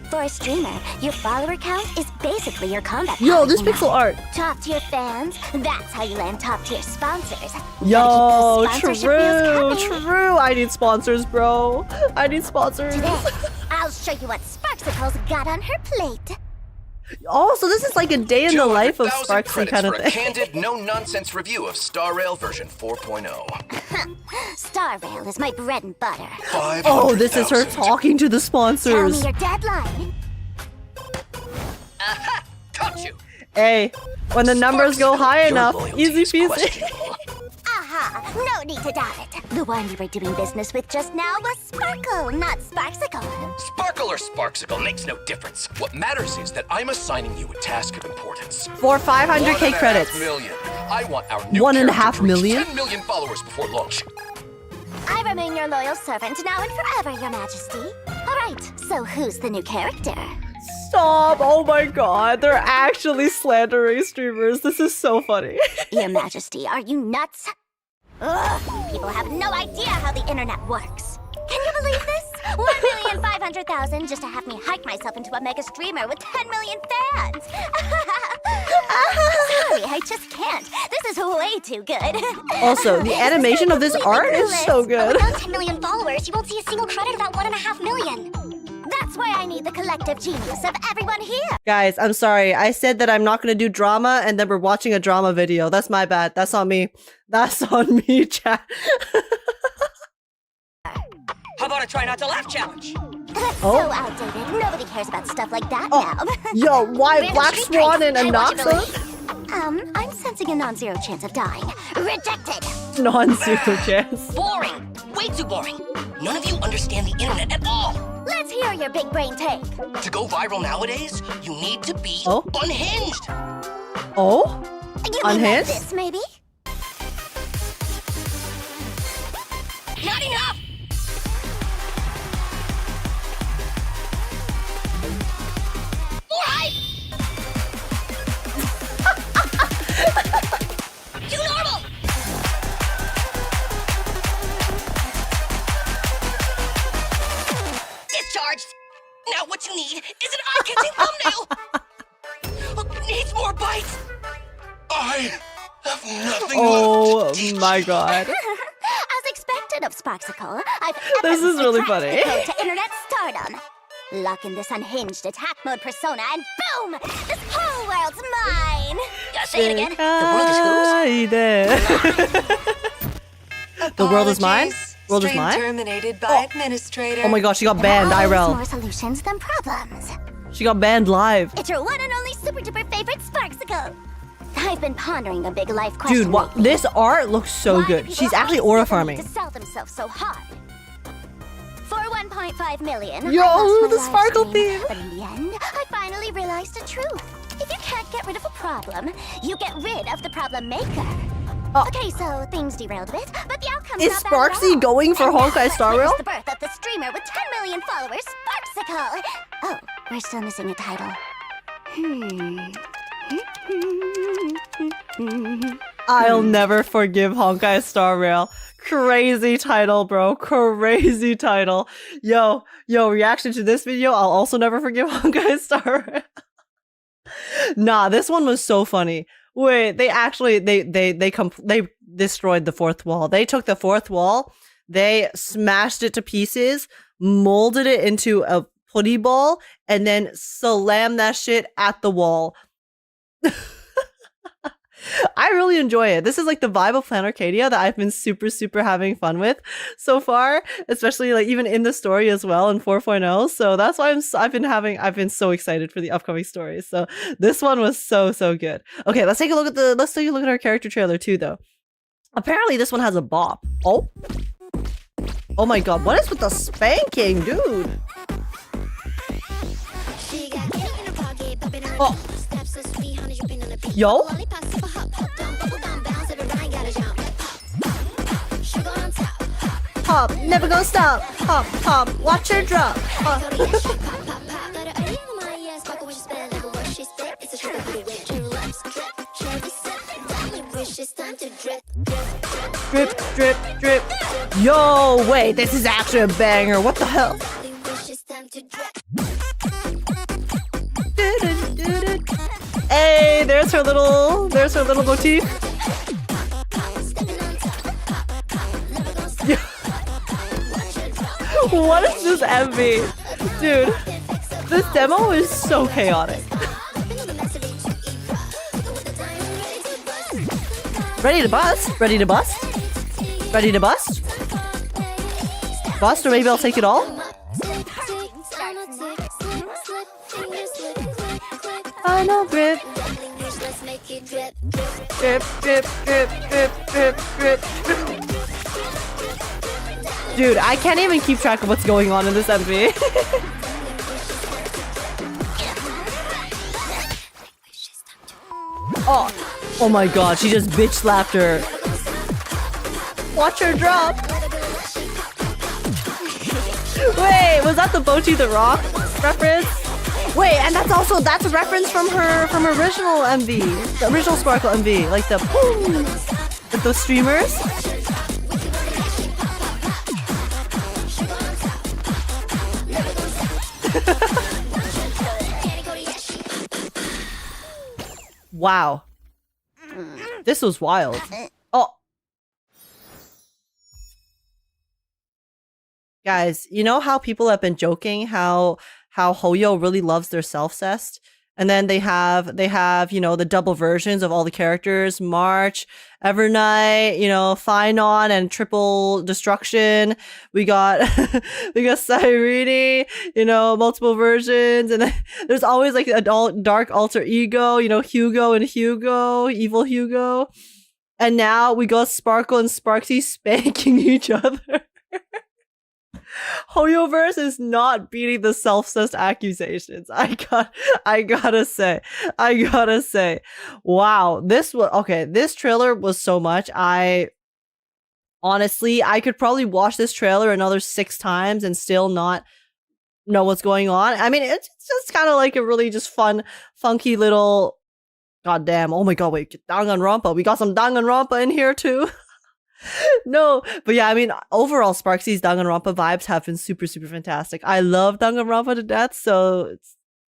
C: For a streamer, your follower count is basically your combat.
B: Yo, this pixel art.
C: Top tier fans, that's how you land top tier sponsors.
B: Yo, true. I need sponsors, bro. I need sponsors.
C: Today, I'll show you what Sparksicle's got on her plate.
B: Oh, so this is like a day in the life of Sparksy kind of thing.
K: A candid, no-nonsense review of Star Rail version 4.0.
C: Star Rail is my bread and butter.
B: Oh, this is her talking to the sponsors.
C: Tell me your deadline.
K: Aha! Caught you!
B: Hey, when the numbers go high enough, easy peasy.
C: No need to doubt it. The one you were doing business with just now was Sparkle, not Sparksicle.
K: Sparkle or Sparksicle makes no difference. What matters is that I'm assigning you a task of importance.
B: For 500k credits.
K: 1.5 million. I want our new
B: 1.5
K: character to reach
B: million?
K: 10 million followers before launch.
C: I remain your loyal servant now and forever, Your Majesty. All right, so who's the new character?
B: Stop! Oh my god, they're actually slandering streamers. This is so funny.
C: Your Majesty, are you nuts? Ugh, people have no idea how the internet works. Can you believe this? 1,500,000 just to have me hype myself into a mega streamer with 10 million fans. Sorry, I just can't. This is way too good.
B: Also, the animation of this art is so good.
C: Without 10 million followers, you won't see a single credit of that 1.5 million. That's why I need the collective genius of everyone here.
B: Guys, I'm sorry. I said that I'm not going to do drama, and then we're watching a drama video. That's my bad. That's on me. That's on me, chat.
H: How about a try not to laugh challenge?
C: That's so outdated. Nobody cares about stuff like that now.
B: Yo, why
C: Random
B: Black
C: street
B: Swan
C: traits.
B: and
C: I want you to
B: Anoxa?
C: believe. I'm sensing a non-zero chance of dying. Rejected.
B: Non-zero chance.
H: Boring. Way too boring. None of you understand the internet at all.
C: Let's hear your big brain take.
H: To go viral nowadays, you need to be unhinged.
B: Oh?
C: You mean like
B: Unhinged?
C: this, maybe?
H: Not enough. More hype. Too normal. Discharged. Now what you need is an eye-catching thumbnail. Needs more bites. I have nothing
B: Oh my god.
C: As expected of Sparksicle, I've
B: This is really
C: effortlessly
B: funny.
C: cracked the code to internet stardom. Lock in this unhinged attack mode persona and boom! This whole world's mine! Say it again. The world is whose?
B: The world is mine? World is
L: Stream
B: mine?
L: terminated by administrator.
B: Oh my gosh, she got banned,
C: There are always
B: IRL.
C: more solutions than problems.
B: She got banned live.
C: It's your one and only super duper favorite Sparksicle. I've been pondering a big life question.
B: Dude, what? This art looks so
C: Why
B: good.
C: do
B: She's
C: people
B: actually
C: always
B: aura
C: feel the
B: farming.
C: need to sell themselves so hard. For 1.5 million,
B: Yo,
C: I lost my
B: the sparkle
C: live stream,
B: theme.
C: But in the end, I finally realized the truth. If you can't get rid of a problem, you get rid of the problem maker. Okay, so things derailed a bit, but the outcome's
B: Is
C: not bad at all.
B: Sparksy going for
C: And
B: Honkai
C: let's
B: Star
C: witness
B: Rail?
C: the birth of the streamer with 10 million followers, Sparksicle. Oh, we're still missing a title.
B: I'll never forgive Honkai Star Rail. Crazy title, bro. Crazy title. Yo, reaction to this video, I'll also never forgive Honkai Star Rail. Nah, this one was so funny. Wait, they actually they destroyed the fourth wall. They took the fourth wall, they smashed it to pieces, molded it into a putty ball, and then slammed that shit at the wall. I really enjoy it. This is like the vibe of Plan Arcadia that I've been super having fun with so far, especially like even in the story as well in 4.0. So that's why I've been so excited for the upcoming stories. So this one was so good. Okay, let's take a look at our character trailer too though. Apparently this one has a bop. Oh my god, what is with the spanking, dude? Oh. Yo. Hop, never gonna stop. Hop, watch her drop. Drip. Yo, wait, this is actually a banger. What the hell? Hey, there's her little motif. What is this MV? Dude, this demo is so chaotic. Ready to bust? Ready to bust? Ready to bust? Bust, or maybe I'll take it all? Final grip. Drip, drip, drip, drip, drip, drip. Dude, I can't even keep track of what's going on in this MV. Oh my god, she just bitch slapped her. Watch her drop. Wait, was that the Bochi the Rock reference? Wait, and that's a reference from her original MV, the original Sparkle MV, like the boom with those streamers. Wow, this was wild. Oh, guys, you know how people have been joking how Hoyo really loves their self-cest? And then they have, you know, the double versions of all the characters, March, Evernight, you know, Finon and Triple Destruction. We got Cyrene, you know, multiple versions. And then there's always like an dark alter ego, you know, Hugo and Hugo, evil Hugo. And now we got Sparkle and Sparksy spanking each other. Hoyoverse is not beating the self-cessed accusations. I gotta say. Wow, this trailer was so much. Honestly, I could probably watch this trailer another 6 times and still not know what's going on. I mean, it's just kind of like a really just fun, funky little. Goddamn! Oh my god! Wait, Danganronpa. We got some Danganronpa in here too. No, but yeah, I mean, overall, Sparksy's Danganronpa vibes have been super, super fantastic. I love Danganronpa to death, so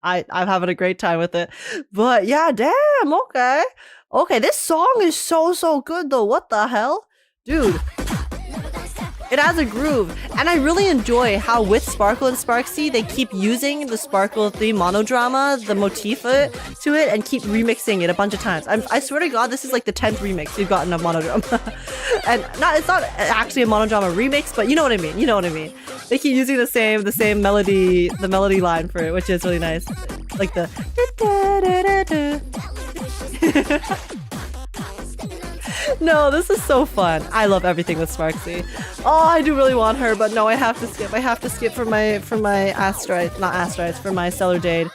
B: I'm having a great time with it. But yeah, damn, okay, this song is so good though. What the hell, dude? It has a groove, and I really enjoy how with Sparkle and Sparksy they keep using the Sparkle theme monodrama, the motif to it, and keep remixing it a bunch of times. I swear to God, this is like the 10th remix we've gotten of monodrama, and it's not actually a monodrama remix, but you know what I mean. You know what I mean. They keep using the same melody, the melody line for it, which is really nice, like the. No, this is so fun. I love everything with Sparksy. Oh, I do really want her, but no, I have to skip. I have to skip for my Astra, not Astra, it's for my Stellar Jade.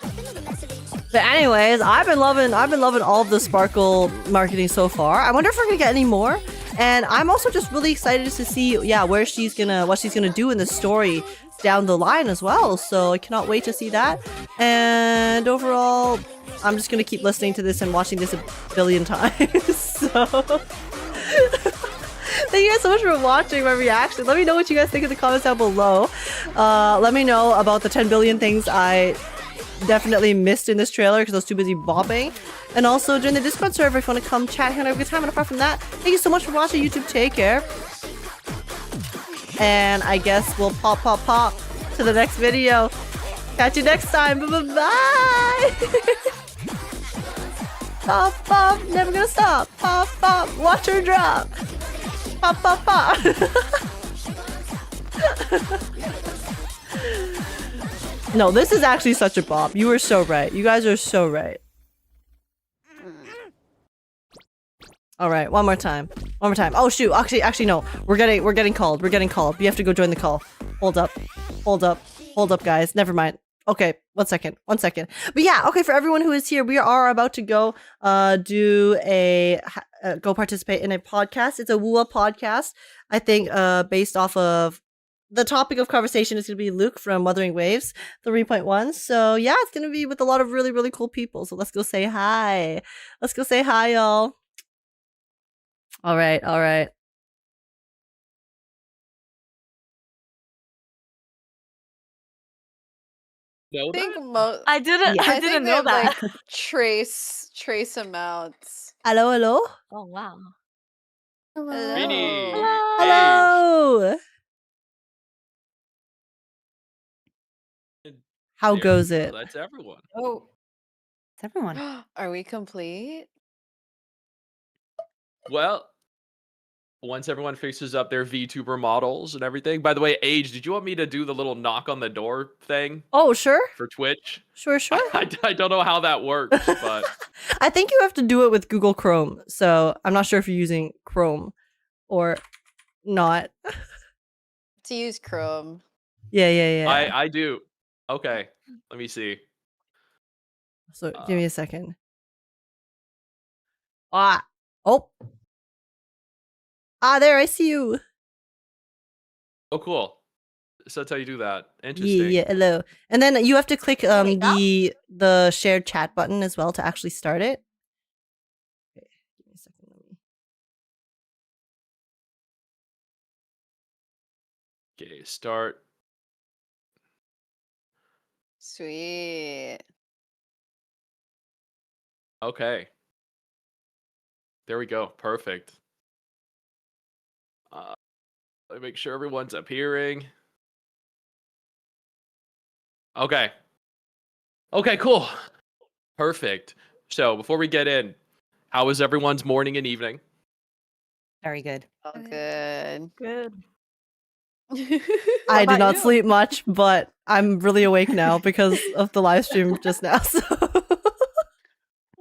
B: But anyways, I've been loving all of the Sparkle marketing so far. I wonder if we're gonna get any more. And I'm also just really excited to see, what she's gonna do in the story down the line as well. So I cannot wait to see that. And overall, I'm just gonna keep listening to this and watching this a billion times. So thank you guys so much for watching my reaction. Let me know what you guys think in the comments down below. Let me know about the 10 billion things I definitely missed in this trailer because I was too busy bopping. And also join the Discord server if you want to come chat and have a good time. And apart from that, thank you so much for watching. YouTube, take care. And I guess we'll pop to the next video. Catch you next time. Bye. Pop, never gonna stop. Pop, watch her drop. Pop. No, this is actually such a bop. You were so right. You guys are so right. All right, one more time. Oh shoot, actually no. We're getting called. We have to go join the call. Hold up, guys. Never mind. Okay, one second. But yeah, okay, for everyone who is here, we are about to go go participate in a podcast. It's a Wuwa podcast. I think based off of the topic of conversation is going to be Luuk from Wuthering Waves 3.1. So yeah, it's going to be with a lot of really, really cool people. So let's go say hi. Y'all. All right.
I: Know
M: I think
I: that?
M: I didn't.
B: Yeah.
M: I
E: I
M: think
E: didn't
M: they
E: know
M: have,
E: that.
M: like trace amounts.
B: Hello.
E: Oh wow.
M: Hello.
I: Rini.
B: Hello. How
I: There
B: goes
I: you go,
B: it?
I: That's everyone.
M: Oh,
E: It's everyone.
M: are we complete?
I: Well, once everyone fixes up their VTuber models and everything. By the way, Age, did you want me to do the little knock on the door thing
B: Oh, sure.
I: for Twitch?
B: Sure.
I: I don't know how that works, but
B: I think you have to do it with Google Chrome. So I'm not sure if you're using Chrome or not.
M: To use Chrome.
B: Yeah.
I: I do. Okay, let me see.
B: So give me a second. Oh. There, I see you.
I: Oh, cool. So that's how you do that. Interesting.
B: Yeah, hello. And then you have to click the shared chat button as well to actually start it. Okay, give me a second.
I: Okay, start.
M: Sweet.
I: Okay. There we go. Perfect. Let me make sure everyone's appearing. Okay. Okay, cool. Perfect. So before we get in, how was everyone's morning and evening?
N: Very good.
M: All good.
E: Good.
B: I did not sleep much, but I'm really awake now because of the live stream just now. So.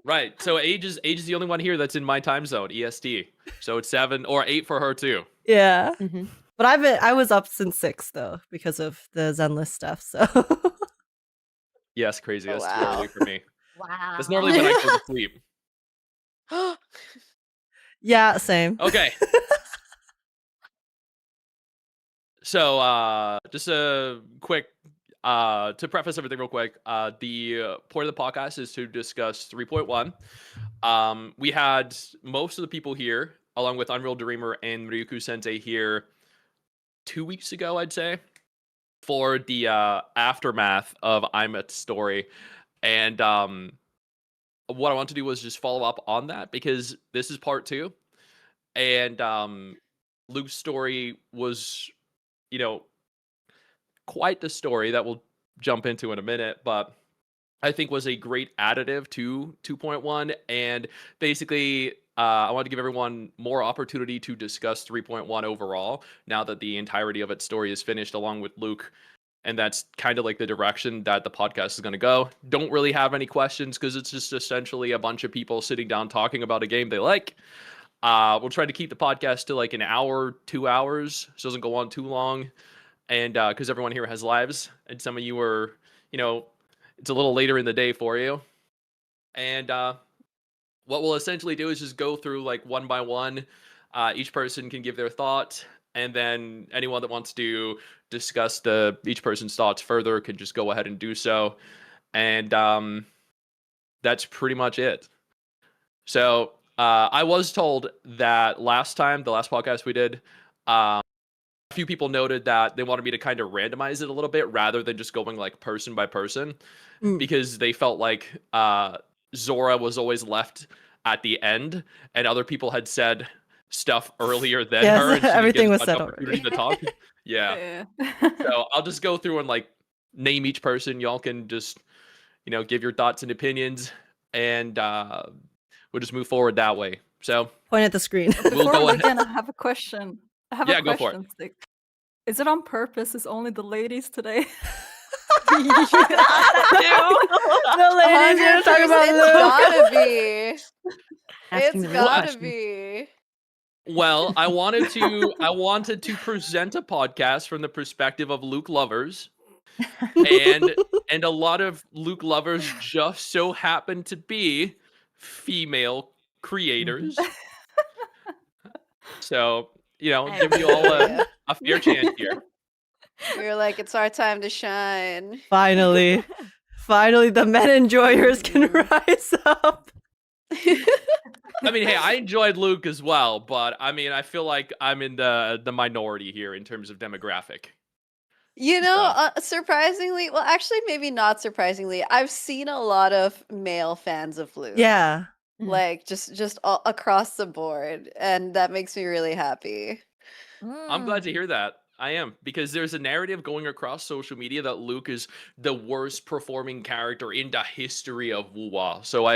I: Right. So Age is the only one here that's in my time zone, EST. So it's 7 or 8 for her too.
B: Yeah.
N: Mm-hmm.
B: But I was up since 6 though because of the Zenless stuff. So.
I: Yes, crazy.
M: Oh,
I: That's
M: wow.
I: too early for me.
N: Wow.
I: That's normally when I go to sleep.
B: Yeah, same.
I: Okay. So just a quick to preface everything real quick, the point of the podcast is to discuss 3.1. We had most of the people here, along with Unreal Dreamer and Ryuku Sensei here 2 weeks ago, I'd say, for the aftermath of Imet's story. And what I want to do was just follow up on that because this is part 2. And Luke's story was, quite the story that we'll jump into in a minute, but I think was a great additive to 2.1. And basically, I want to give everyone more opportunity to discuss 3.1 overall now that the entirety of its story is finished along with Luke. And that's kind of like the direction that the podcast is going to go. Don't really have any questions because it's just essentially a bunch of people sitting down talking about a game they like. We'll try to keep the podcast to like an hour, 2 hours, so it doesn't go on too long. And because everyone here has lives, and some of you are, it's a little later in the day for you. And what we'll essentially do is just go through like one by one. Each person can give their thought, and then anyone that wants to discuss each person's thoughts further can just go ahead and do so. And that's pretty much it. So I was told that the last podcast we did, a few people noted that they wanted me to kind of randomize it a little bit rather than just going like person by person, because they felt like Zora was always left at the end, and other people had said stuff earlier than her. And
B: everything was said already.
I: To talk. Yeah. So I'll just go through and like name each person. Y'all can just, give your thoughts and opinions, and we'll just move forward that way. So
B: point at the screen.
I: We'll go ahead.
E: Again, I have a question.
I: Go for it.
E: Stick. Is it on purpose? Is only the ladies today?
B: The ladies are talking about
M: It's
B: Luke.
M: gotta be.
I: Well, I wanted to present a podcast from the perspective of Luke lovers. And a lot of Luke lovers just so happen to be female creators. So, give you all a fair chance here.
M: We were like, it's our time to shine.
B: Finally, the men enjoyers can rise up.
I: I mean, hey, I enjoyed Luke as well, but I mean, I feel like I'm in the minority here in terms of demographic.
M: Surprisingly, well, actually, maybe not surprisingly, I've seen a lot of male fans of Luke.
B: Yeah.
M: Like just all across the board, and that makes me really happy.
I: I'm glad to hear that. I am, because there's a narrative going across social media that Luke is the worst performing character in the history of Wuwa. So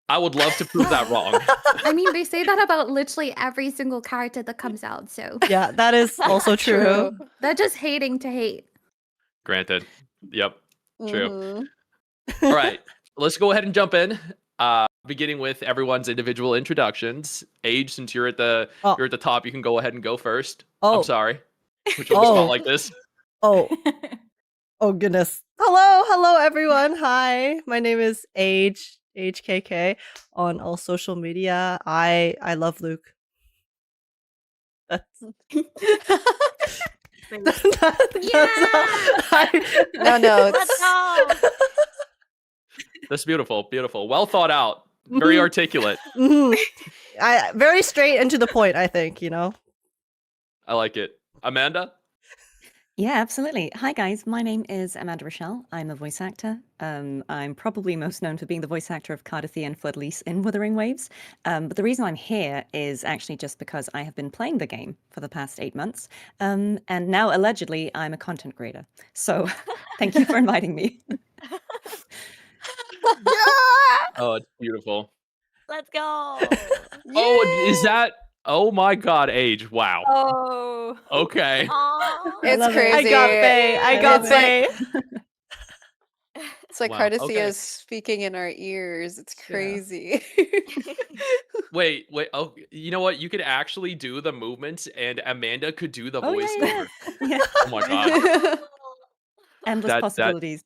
I: I would love to prove that wrong.
O: I mean, they say that about literally every single character that comes out, so.
B: Yeah, that is also true.
O: They're just hating to hate.
I: Granted. Yep. True.
M: Mhm.
I: All right. Let's go ahead and jump in. Beginning with everyone's individual introductions. Age, since you're at the top, you can go ahead and go first. I'm sorry. Which will spot like this.
B: Oh goodness. Hello everyone. Hi, my name is HKK on all social media. I love Luuk. That's
M: No,
D: Let's go.
I: That's beautiful. Beautiful. Well thought out. Very articulate.
B: Very straight and to the point, I think, you know.
I: I like it. Amanda?
N: Yeah, absolutely. Hi, guys. My name is Amanda Rochelle. I'm a voice actor. I'm probably most known for being the voice actor of Cardathia and Floodlease in Wuthering Waves. But the reason I'm here is actually just because I have been playing the game for the past 8 months. And now, allegedly, I'm a content creator. So thank you for inviting me.
I: Oh, it's beautiful.
D: Let's go.
I: Oh, is that? Oh my God, Age. Wow.
D: Oh.
I: Okay.
M: It's crazy.
B: I got Faye. I got Faye.
M: It's like
I: Wow,
M: Cardathia
I: okay.
M: is speaking in our ears. It's crazy.
I: Wait. Oh, you know what? You could actually do the movements, and Amanda could do the
N: Oh,
I: voiceover.
N: yeah.
I: Oh my God.
N: Endless
I: That-
N: possibilities.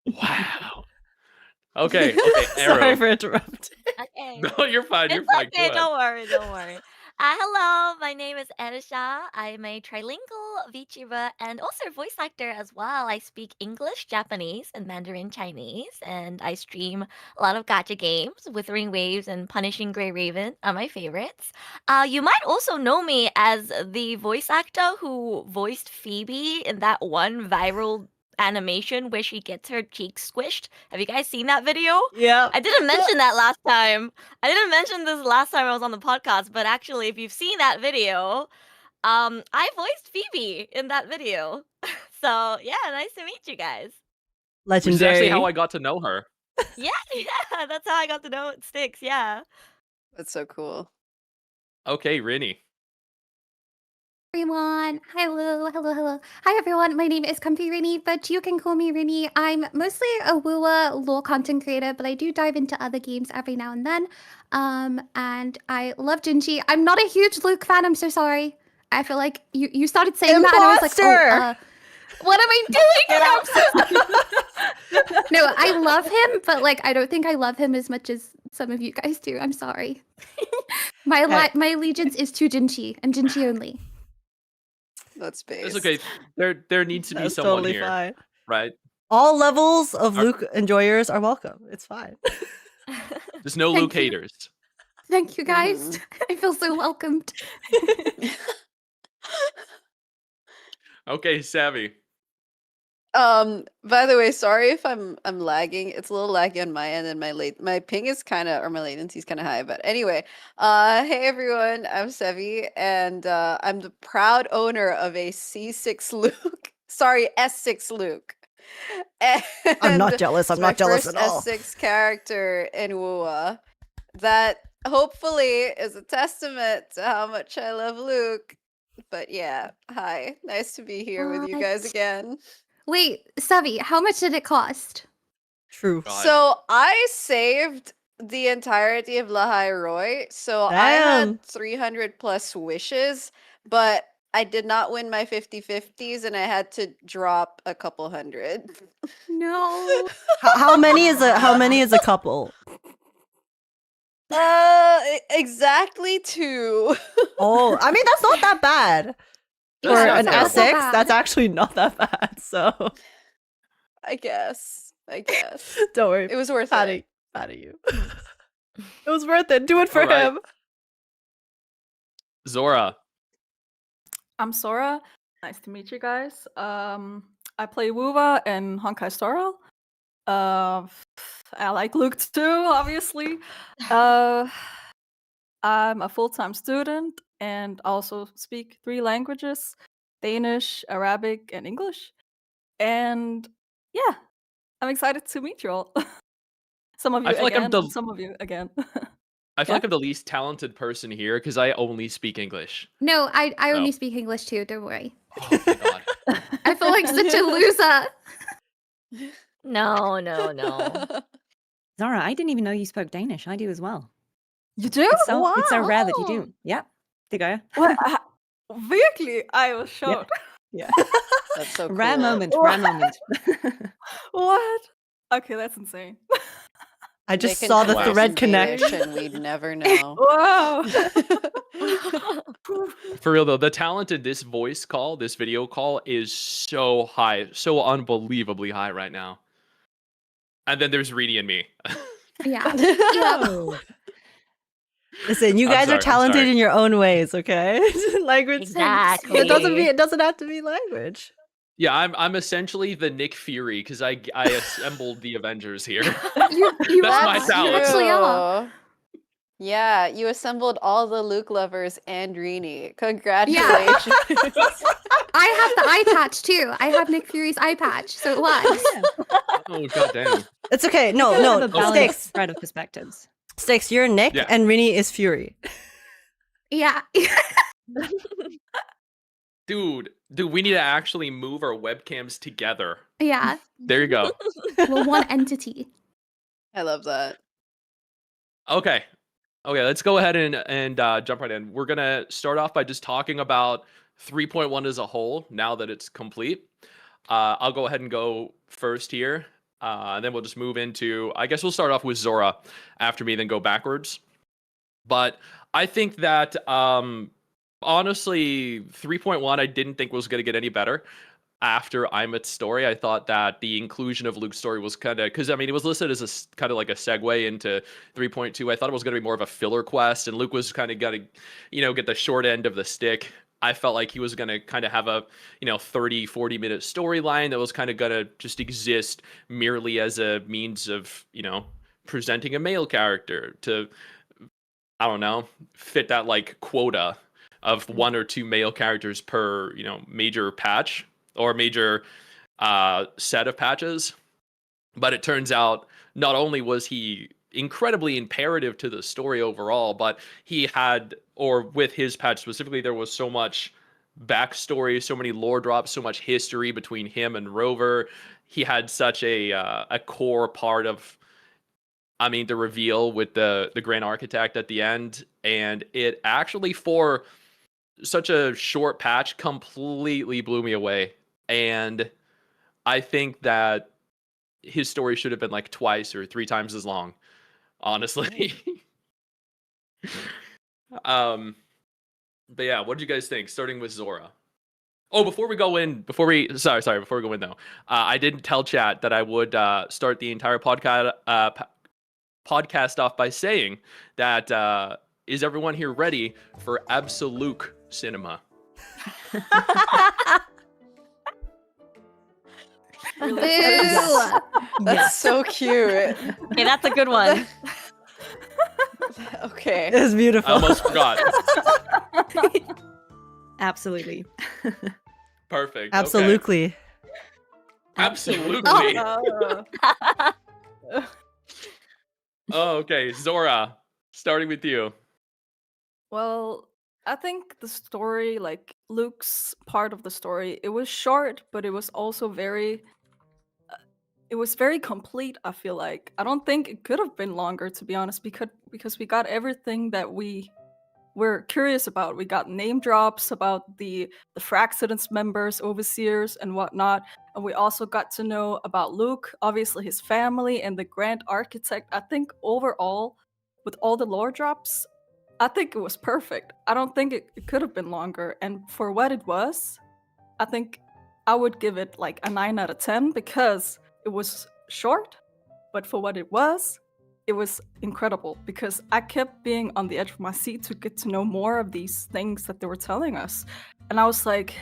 I: Wow. Okay.
B: Sorry
I: Arrow.
B: for interrupting.
D: Okay.
I: No, you're fine. You're
D: It's
I: fine. Go
D: okay.
I: ahead.
D: Don't worry. Hello, my name is Arisha. I'm a trilingual VTuber and also a voice actor as well. I speak English, Japanese, and Mandarin Chinese, and I stream a lot of gacha games. Wuthering Waves and Punishing Grey Raven are my favorites. You might also know me as the voice actor who voiced Phoebe in that one viral animation where she gets her cheeks squished. Have you guys seen that video?
B: Yeah.
D: I didn't mention that last time. I didn't mention this last time I was on the podcast, but actually, if you've seen that video, I voiced Phoebe in that video. So yeah, nice to meet you guys.
I: Which is
B: Legendary.
I: actually how I got to know her.
D: Yeah, that's how I got to know Styx. Yeah.
M: That's so cool.
I: Okay, Rini.
O: Everyone, hello. Hi everyone, my name is Comfy Rini, but you can call me Rini. I'm mostly a Wuwa lore content creator, but I do dive into other games every now and then. And I love Jinchi. I'm not a huge Luuk fan, I'm so sorry. I feel like you started saying that and I was like, oh, what am I doing? I'm so sorry. No, I love him, but like I don't think I love him as much as some of you guys do. I'm sorry. My allegiance is to Jinchi and Jinchi only.
M: That's based.
I: It's okay. There needs to be
B: That's
I: someone
B: totally
I: here,
B: fine.
I: right?
B: All levels of Luuk enjoyers are welcome. It's fine.
I: There's no
O: Thank
I: Luuk
O: you.
I: haters.
O: Thank you guys. I feel so welcomed.
I: Okay, Savvy.
M: By the way, sorry if I'm lagging. It's a little laggy on my end, and my ping is my latency is kind of high. But anyway, hey everyone, I'm Sevi, and I'm the proud owner of a C6 Luuk. Sorry, S6 Luuk.
B: I'm not
M: And
B: jealous. I'm
M: it's
B: not
M: my
B: jealous
M: first
B: at all.
M: S6 character in Wuwa. That hopefully is a testament to how much I love Luuk. But yeah, hi, nice to be here with you guys
O: What?
M: again.
O: Wait, Savi, how much did it cost?
B: True.
I: God.
M: So I saved the entirety of Lahai Roy. So I
B: Damn.
M: had 300 plus wishes, but I did not win my 50/50s and I had to drop a couple hundred.
O: No.
B: How many is a couple?
M: Exactly 2.
B: Oh, I mean that's not that bad.
I: That's
B: For
I: not
B: an
I: terrible.
B: S6,
O: bad.
B: that's actually not that bad. So
M: I guess.
B: don't worry.
M: It was worth
B: Patty
M: it.
B: you. It was worth it. Do it for
I: All right.
B: him.
I: Zora.
P: I'm Sora. Nice to meet you guys. I play Wuwa in Honkai Star Rail. I like Luuk too, obviously. I'm a full-time student and also speak 3 languages: Danish, Arabic, and English. And yeah, I'm excited to meet you all. Some of you
I: I feel like I'm
P: again,
I: the
P: some of you again.
I: I feel
P: Yeah?
I: like I'm the least talented person here because I only speak English.
O: No, I
I: So,
O: only speak English too. Don't worry.
I: oh thank God.
O: I feel like such a loser.
Q: No, no, no.
N: Zara, I didn't even know you spoke Danish. I do as well.
P: You do?
N: It's so rare that you
O: Wow.
N: do. Yep. Det gør jeg.
P: What? Virkelig? I was shocked.
N: Yeah.
M: That's so cool.
N: Rare moment. Rare moment.
P: What? Okay, that's insane.
B: I just
M: They can
B: saw the
I: Wow.
M: converse
B: thread
M: in
B: connect.
M: Danish and we'd never know.
P: Wow.
I: For real though, the talent in this voice call, this video call, is so high, so unbelievably high right now. And then there's Reedy and me.
O: Yeah.
N: Oh.
B: Listen, you
I: I'm
B: guys
I: sorry,
B: are
I: I'm
B: talented
I: sorry.
B: in your own ways, okay? Language.
Q: Exactly.
B: It doesn't have to be language.
I: Yeah, I'm essentially the Nick Fury because I assembled the Avengers here.
O: You
I: That's my
O: are. You
I: talent.
O: actually are.
M: True. Yeah, you assembled all the Luke lovers and Rini. Congratulations.
O: I have the eye patch too. I have Nick Fury's eye patch, so it works.
I: Oh god damn.
B: It's okay. No,
N: Have
B: no.
N: a balanced
B: Sticks.
N: spread of perspectives.
B: Sticks, you're Nick
I: Yeah.
B: and Rini is Fury.
O: Yeah.
I: Dude, we need to actually move our webcams together.
O: Yeah.
I: There you go.
O: We're one entity.
M: I love that.
I: Okay. Okay, let's go ahead and jump right in. We're gonna start off by just talking about 3.1 as a whole now that it's complete. I'll go ahead and go first here. And then we'll just move into, I guess we'll start off with Zora after me, then go backwards. But I think that honestly, 3.1 I didn't think was gonna get any better. After Imet's story, I thought that the inclusion of Luke's story was kind of, because I mean, it was listed as a kind of like a segue into 3.2. I thought it was going to be more of a filler quest, and Luke was kind of going to, get the short end of the stick. I felt like he was going to kind of have a, 30, 40-minute storyline that was kind of going to just exist merely as a means of, presenting a male character to, I don't know, fit that like quota of one or two male characters per, major patch. Or major set of patches. But it turns out not only was he incredibly imperative to the story overall, but he had, or with his patch specifically, there was so much backstory, so many lore drops, so much history between him and Rover. He had such a core part of, the reveal with the Grand Architect at the end. And it actually, for such a short patch, completely blew me away. And I think that his story should have been like twice or three times as long, honestly. But yeah, what did you guys think? Starting with Zora. Oh, before we go in though, I didn't tell chat that I would start the entire podcast off by saying that is everyone here ready for absolute cinema?
M: That's so cute.
Q: Okay, that's a good one.
M: Okay.
B: It's beautiful.
I: I almost forgot.
N: Absolutely.
I: Perfect.
B: Absolutely.
I: Okay. Absolutely. Oh, okay. Zora, starting with you.
P: Well, I think the story, like Luke's part of the story, it was short, but it was also very complete, I feel like. I don't think it could have been longer, to be honest, because we got everything that we were curious about. We got name drops about the Fraxidence members, overseers, and whatnot. And we also got to know about Luke, obviously his family, and the Grand Architect. I think overall, with all the lore drops, I think it was perfect. I don't think it could have been longer. And for what it was, I think I would give it like a 9 out of 10 because it was short, but for what it was incredible because I kept being on the edge of my seat to get to know more of these things that they were telling us. And I was like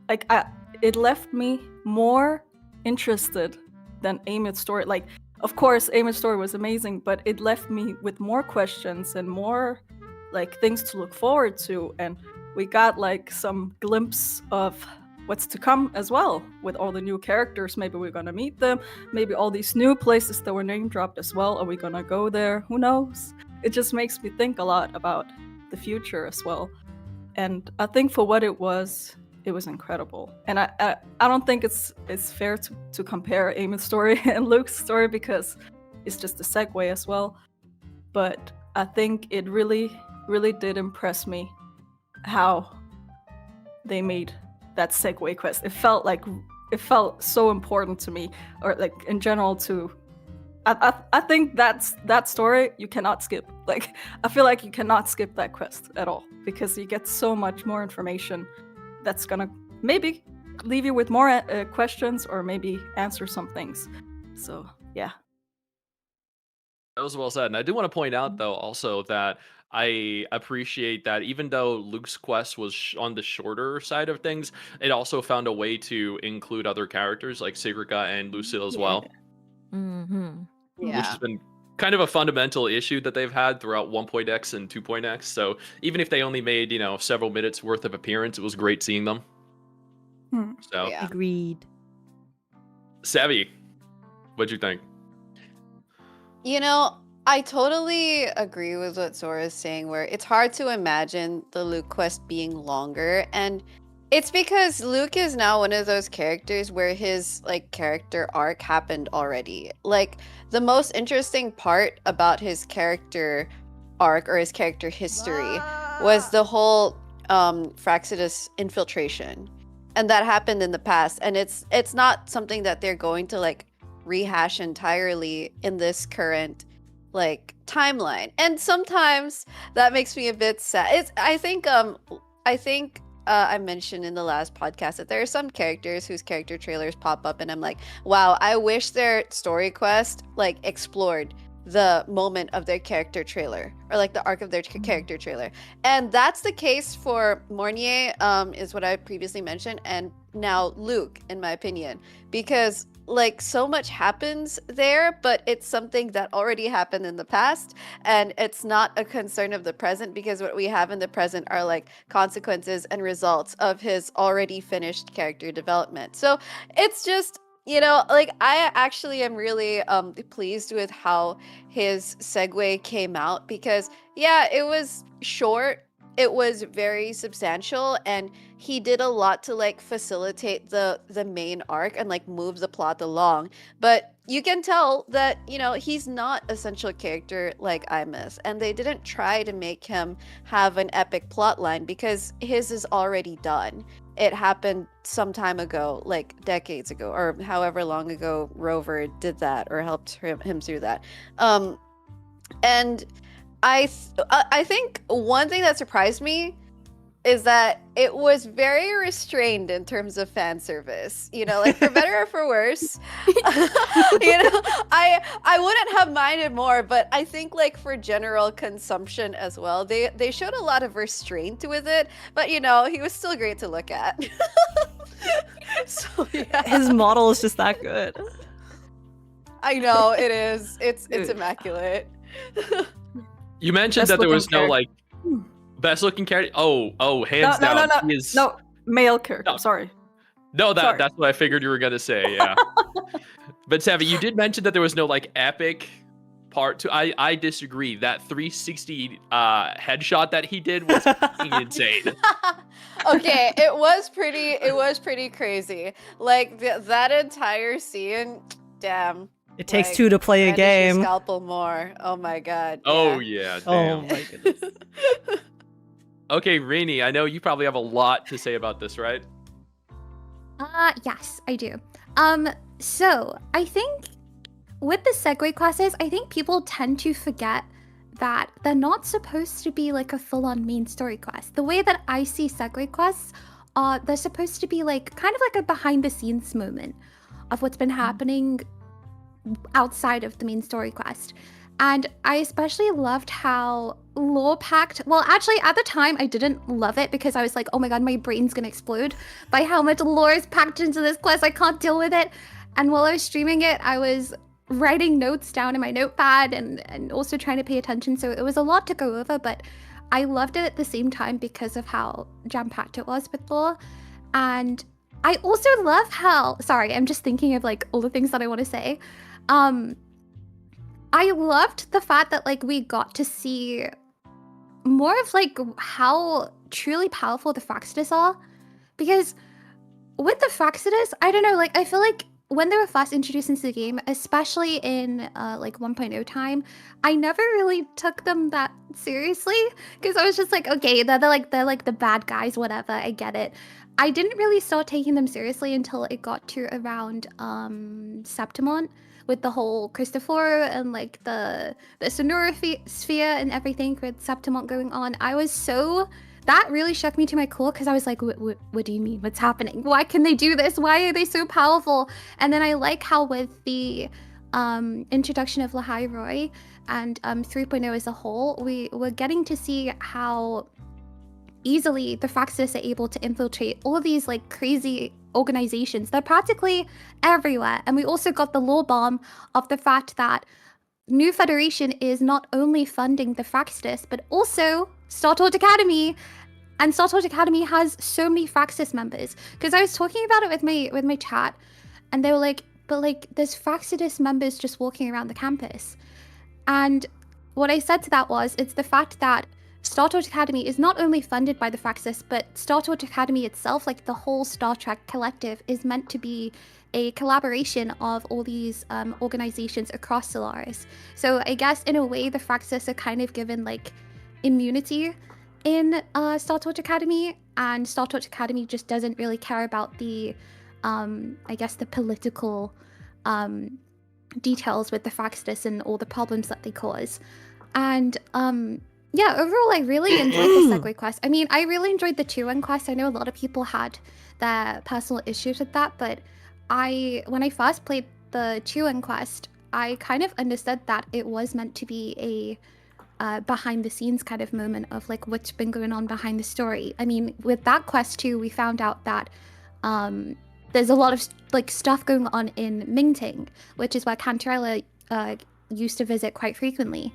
P: it left me more interested than Amit's story. Like, of course, Amit's story was amazing, but it left me with more questions and more like things to look forward to. And we got like some glimpse of what's to come as well with all the new characters. Maybe we're gonna meet them. Maybe all these new places that were name dropped as well. Are we gonna go there? Who knows? It just makes me think a lot about the future as well. And I think for what it was incredible. And I don't think it's fair to compare Eamon's story and Luke's story because it's just a segue as well. But I think it really, really did impress me how they made that segue quest. It felt so important to me, or like in general to. I think that story you cannot skip. Like I feel like you cannot skip that quest at all because you get so much more information that's gonna maybe leave you with more questions or maybe answer some things. So yeah.
I: That was well said. And I do want to point out, though, also that I appreciate that even though Luke's quest was on the shorter side of things, it also found a way to include other characters like Sigrica and Lucille as well.
Q: Mm-hmm.
I: Which has been kind of a fundamental issue that they've had throughout 1.x and 2.x. So even if they only made, several minutes worth of appearance, it was great seeing them. So
B: Agreed.
I: Savvy, what'd you think?
M: I totally agree with what Zora is saying, where it's hard to imagine the Luke quest being longer, and it's because Luke is now one of those characters where his character arc happened already. Like the most interesting part about his character arc or his character history was the whole Fraxidus infiltration, and that happened in the past, and it's not something that they're going to rehash entirely in this current timeline. And sometimes that makes me a bit sad. I think I mentioned in the last podcast that there are some characters whose character trailers pop up and I'm like, wow, I wish their story quest explored the moment of their character trailer or the arc of their character trailer. And that's the case for Mornier, is what I previously mentioned, and now Luke, in my opinion, because so much happens there, but it's something that already happened in the past, and it's not a concern of the present because what we have in the present are consequences and results of his already finished character development. So it's just, I actually am really pleased with how his segue came out because, yeah, it was short. It was very substantial, and he did a lot to facilitate the main arc and move the plot along. But you can tell that he's not a central character like Imus, and they didn't try to make him have an epic plot line because his is already done. It happened some time ago, decades ago, or however long ago Rover did that or helped him through that. And I think one thing that surprised me is that it was very restrained in terms of fan service. For better or for worse. I wouldn't have minded more, but I think for general consumption as well, they showed a lot of restraint with it. But he was still great to look at. So yeah.
B: His model is just that good.
M: I know it is. It's immaculate.
I: You mentioned that there was no best looking character. Oh, hands down.
P: No, male character.
I: No.
P: Sorry.
I: No, that's what I figured you were gonna say. Yeah. But Savvy, you did mention that there was no epic part to. I disagree. That 360 headshot that he did was insane.
M: Okay, it was pretty crazy. That entire scene, damn.
B: It takes two to play a game.
M: Scalpel more. Oh my god.
I: Oh yeah. Damn.
B: Oh my goodness.
I: Okay, Rainy, I know you probably have a lot to say about this, right?
O: Yes, I do. So I think with the segue classes, I think people tend to forget that they're not supposed to be a full-on main story quest. The way that I see segue quests, they're supposed to be kind of a behind-the-scenes moment of what's been happening outside of the main story quest. And I especially loved how lore-packed, well, actually, at the time, I didn't love it because I was like, oh my god, my brain's gonna explode by how much lore is packed into this quest. I can't deal with it. And while I was streaming it, I was writing notes down in my notepad and also trying to pay attention. So it was a lot to go over, but I loved it at the same time because of how jam-packed it was with lore. And I also love how, sorry, I'm just thinking of like all the things that I want to say. I loved the fact that like we got to see more of like how truly powerful the Fractsidus are, because with the Fractsidus, I don't know, like I feel like when they were first introduced into the game, especially in like 1.0 time, I never really took them that seriously because I was just like, okay, they're like the bad guys, whatever, I get it. I didn't really start taking them seriously until it got to around Septimont, with the whole Christopher and like the Sonora sphere and everything with Septimont going on. That really shook me to my core because I was like, what do you mean? What's happening? Why can they do this? Why are they so powerful? And then I like how with the introduction of Lahai Roy and 3.0 as a whole, we're getting to see how easily the Fractsidus are able to infiltrate all of these like crazy organizations. They're practically everywhere. And we also got the lore bomb of the fact that New Federation is not only funding the Fractsidus, but also Star Torch Academy. And Star Torch Academy has so many Fractsidus members. Because I was talking about it with my chat, and they were like, but like there's Fractsidus members just walking around the campus. And what I said to that was, it's the fact that Star Torch Academy is not only funded by the Fractsidus, but Star Torch Academy itself, like the whole Star Trek collective, is meant to be a collaboration of all these organizations across Solaris. So I guess in a way, the Fractsidus are kind of given like immunity in Star Torch Academy, and Star Torch Academy just doesn't really care about the, I guess, the political details with the Fractsidus and all the problems that they cause. And yeah, overall, I really enjoyed the Segway quest. I mean, I really enjoyed the 2-1 quest. I know a lot of people had their personal issues with that, but when I first played the 2-1 quest, I kind of understood that it was meant to be a behind-the-scenes kind of moment of like what's been going on behind the story. I mean, with that quest too, we found out that there's a lot of like stuff going on in Mingting, which is where Cantarella used to visit quite frequently.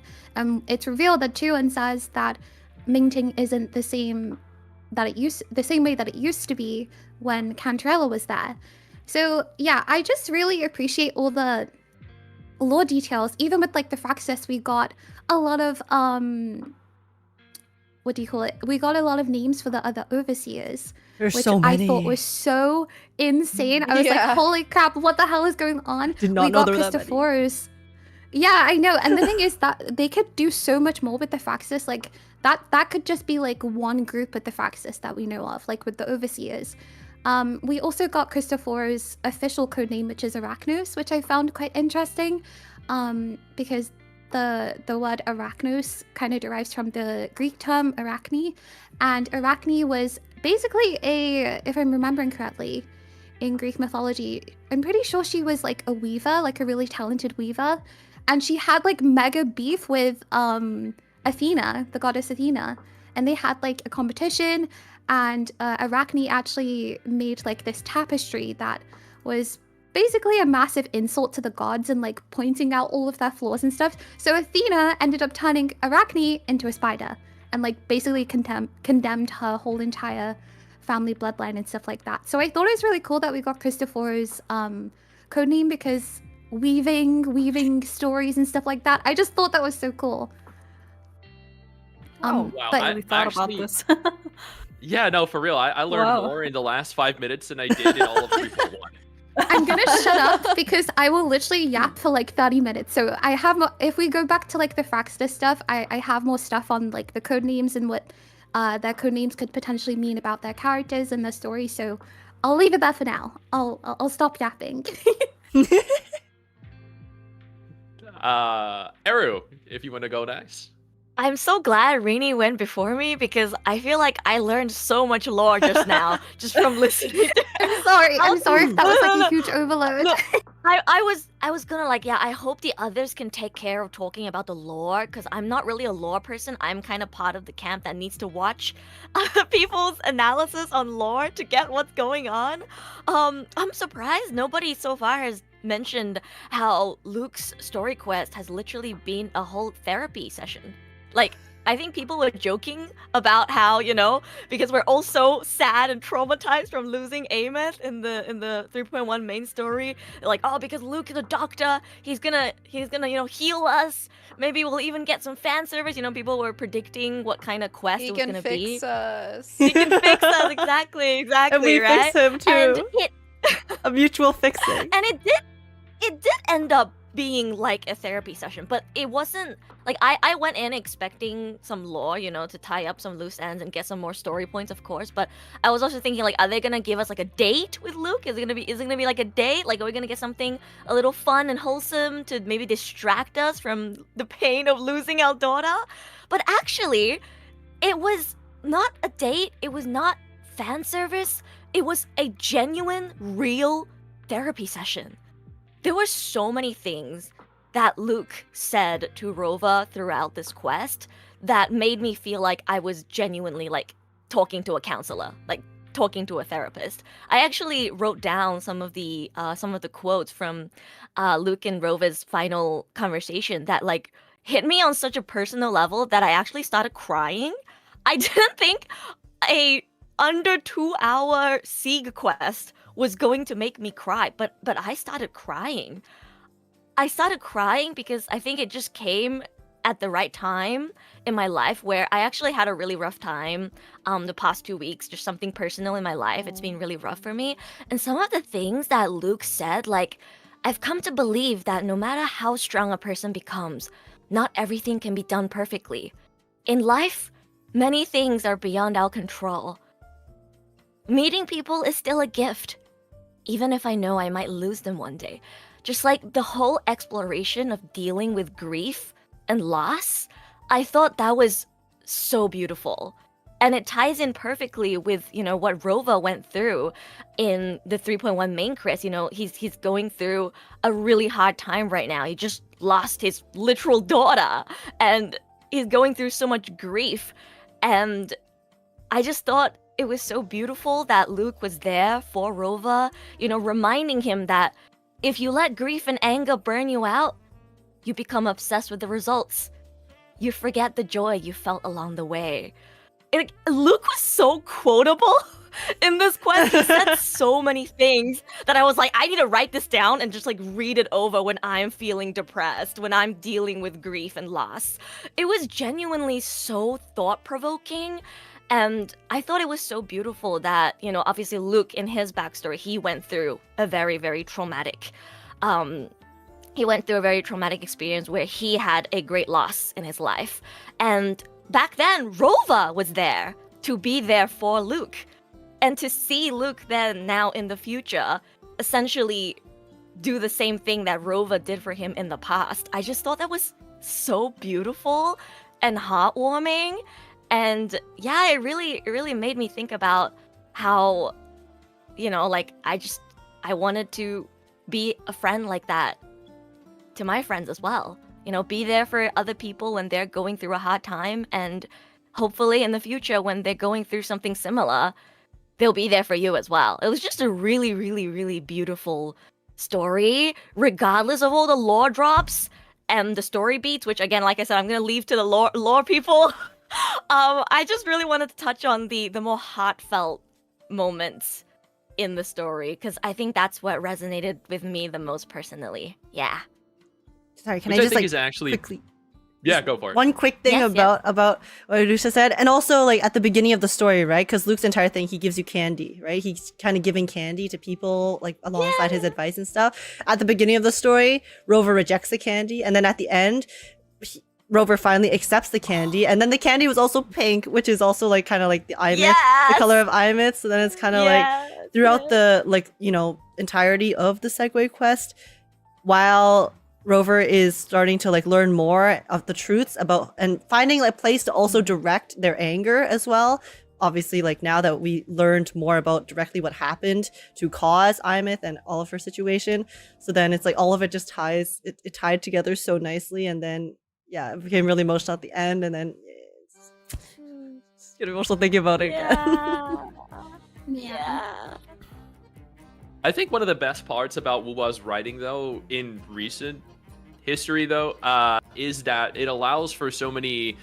O: It's revealed that 2-1 says that Mingting isn't the same way that it used to be when Cantarella was there. So yeah, I just really appreciate all the lore details. Even with like the Fractsidus, we got a lot of what do you call it? We got a lot of names for the other overseers.
B: There's
O: which
B: so many.
O: I thought was so insane. I was like, holy crap, what the hell is going on?
B: Did not know there were that many.
O: Christophorus. Yeah, I know. And the thing is that they could do so much more with the Fractsidus. Like that could just be like one group with the Fractsidus that we know of, like with the overseers. We also got Christopher's official codename, which is Arachnos, which I found quite interesting, because the word Arachnos kind of derives from the Greek term Arachne, and Arachne was basically if I'm remembering correctly, in Greek mythology, I'm pretty sure she was like a weaver, like a really talented weaver, and she had like mega beef with Athena, the goddess Athena, and they had like a competition, and Arachne actually made like this tapestry that was basically a massive insult to the gods and like pointing out all of their flaws and stuff. So Athena ended up turning Arachne into a spider and like basically condemned her whole entire family bloodline and stuff like that. So I thought it was really cool that we got Christopher's codename, because weaving stories and stuff like that, I just thought that was so cool.
I: Wow,
O: but
I: I thought about this. Yeah, no, for real. I learned more in the last 5 minutes than I did in all of 3.1.
O: I'm gonna shut up because I will literally yap for like 30 minutes. So I have more, if we go back to like the Fractsidus stuff, I have more stuff on like the codenames and what their codenames could potentially mean about their characters and their story. So I'll leave it there for now. I'll stop yapping.
I: Eru, if you want to go next.
Q: I'm so glad Rini went before me because I feel like I learned so much lore just now, just from listening.
O: I'm sorry if that was like a huge overload.
Q: No, I was gonna like, yeah, I hope the others can take care of talking about the lore, because I'm not really a lore person. I'm kind of part of the camp that needs to watch people's analysis on lore to get what's going on. I'm surprised nobody so far has mentioned how Luke's story quest has literally been a whole therapy session. Like, I think people were joking about how, because we're all so sad and traumatized from losing Ameth in the 3.1 main story. They're like, oh, because Luuk is a doctor, he's gonna heal us. Maybe we'll even get some fan service. People were predicting what kind of quest it was gonna be.
M: He can fix us.
Q: He can fix us, exactly,
B: And we
Q: right?
B: fix him too.
Q: And
B: A mutual fixing.
Q: and it did end up being like a therapy session, but it wasn't like I went in expecting some lore, to tie up some loose ends and get some more story points, of course. But I was also thinking, like, are they gonna give us like a date with Luuk? Is it gonna be like a date? Like, are we gonna get something a little fun and wholesome to maybe distract us from the pain of losing our daughter? But actually, it was not a date. It was not fan service. It was a genuine, real therapy session. There were so many things that Luuk said to Rova throughout this quest that made me feel like I was genuinely like talking to a counselor, like talking to a therapist. I actually wrote down some of the quotes from Luuk and Rova's final conversation that like hit me on such a personal level that I actually started crying. I didn't think a under 2-hour Sieg quest was going to make me cry, but I started crying. I started crying because I think it just came at the right time in my life where I actually had a really rough time the past 2 weeks, just something personal in my life. It's been really rough for me. And some of the things that Luuk said, like, I've come to believe that no matter how strong a person becomes, not everything can be done perfectly. In life, many things are beyond our control. Meeting people is still a gift, even if I know I might lose them one day. Just like the whole exploration of dealing with grief and loss, I thought that was so beautiful. And it ties in perfectly with, what Rova went through in the 3.1 main quest. He's going through a really hard time right now. He just lost his literal daughter, and he's going through so much grief. And I just thought it was so beautiful that Luuk was there for Rova, reminding him that if you let grief and anger burn you out, you become obsessed with the results. You forget the joy you felt along the way. Luuk was so quotable in this quest. He said so many things that I was like, I need to write this down and just like read it over when I'm feeling depressed, when I'm dealing with grief and loss. It was genuinely so thought-provoking. And I thought it was so beautiful that, obviously Luuk in his backstory, he went through a very, very traumatic, experience where he had a great loss in his life. And back then, Rova was there to be there for Luuk. And to see Luuk then now in the future essentially do the same thing that Rova did for him in the past, I just thought that was so beautiful and heartwarming. And yeah, it really made me think about how, I wanted to be a friend like that to my friends as well. Be there for other people when they're going through a hard time, and hopefully in the future when they're going through something similar, they'll be there for you as well. It was just a really, really, really beautiful story, regardless of all the lore drops and the story beats, which again, like I said, I'm gonna leave to the lore people. I just really wanted to touch on the more heartfelt moments in the story, because I think that's what resonated with me the most personally. Yeah.
B: Sorry, can
I: Which
B: I just
I: think is actually
B: quickly...
I: Yeah, go for it.
B: One quick thing
Q: Yes,
B: about what Adusa said, and also like at the beginning of the story, right? Because Luke's entire thing, he gives you candy, right? He's kind of giving candy to people like alongside his advice and stuff. At the beginning of the story, Rover rejects the candy, and then at the end, Rover finally accepts the candy, and then the candy was also pink, which is also like kind of like the Imeth, the color of Imeth. So then it's kind of like throughout the entirety of the Segway quest, while Rover is starting to like learn more of the truths about and finding a place to also direct their anger as well. Obviously, like now that we learned more about directly what happened to cause Imeth and all of her situation, so then it's like all of it just it tied together so nicely, and then it became really emotional at the end, and then it's get emotional thinking about it again.
I: I think one of the best parts about Wuwa's writing, though, in recent history, though, is that it allows for so many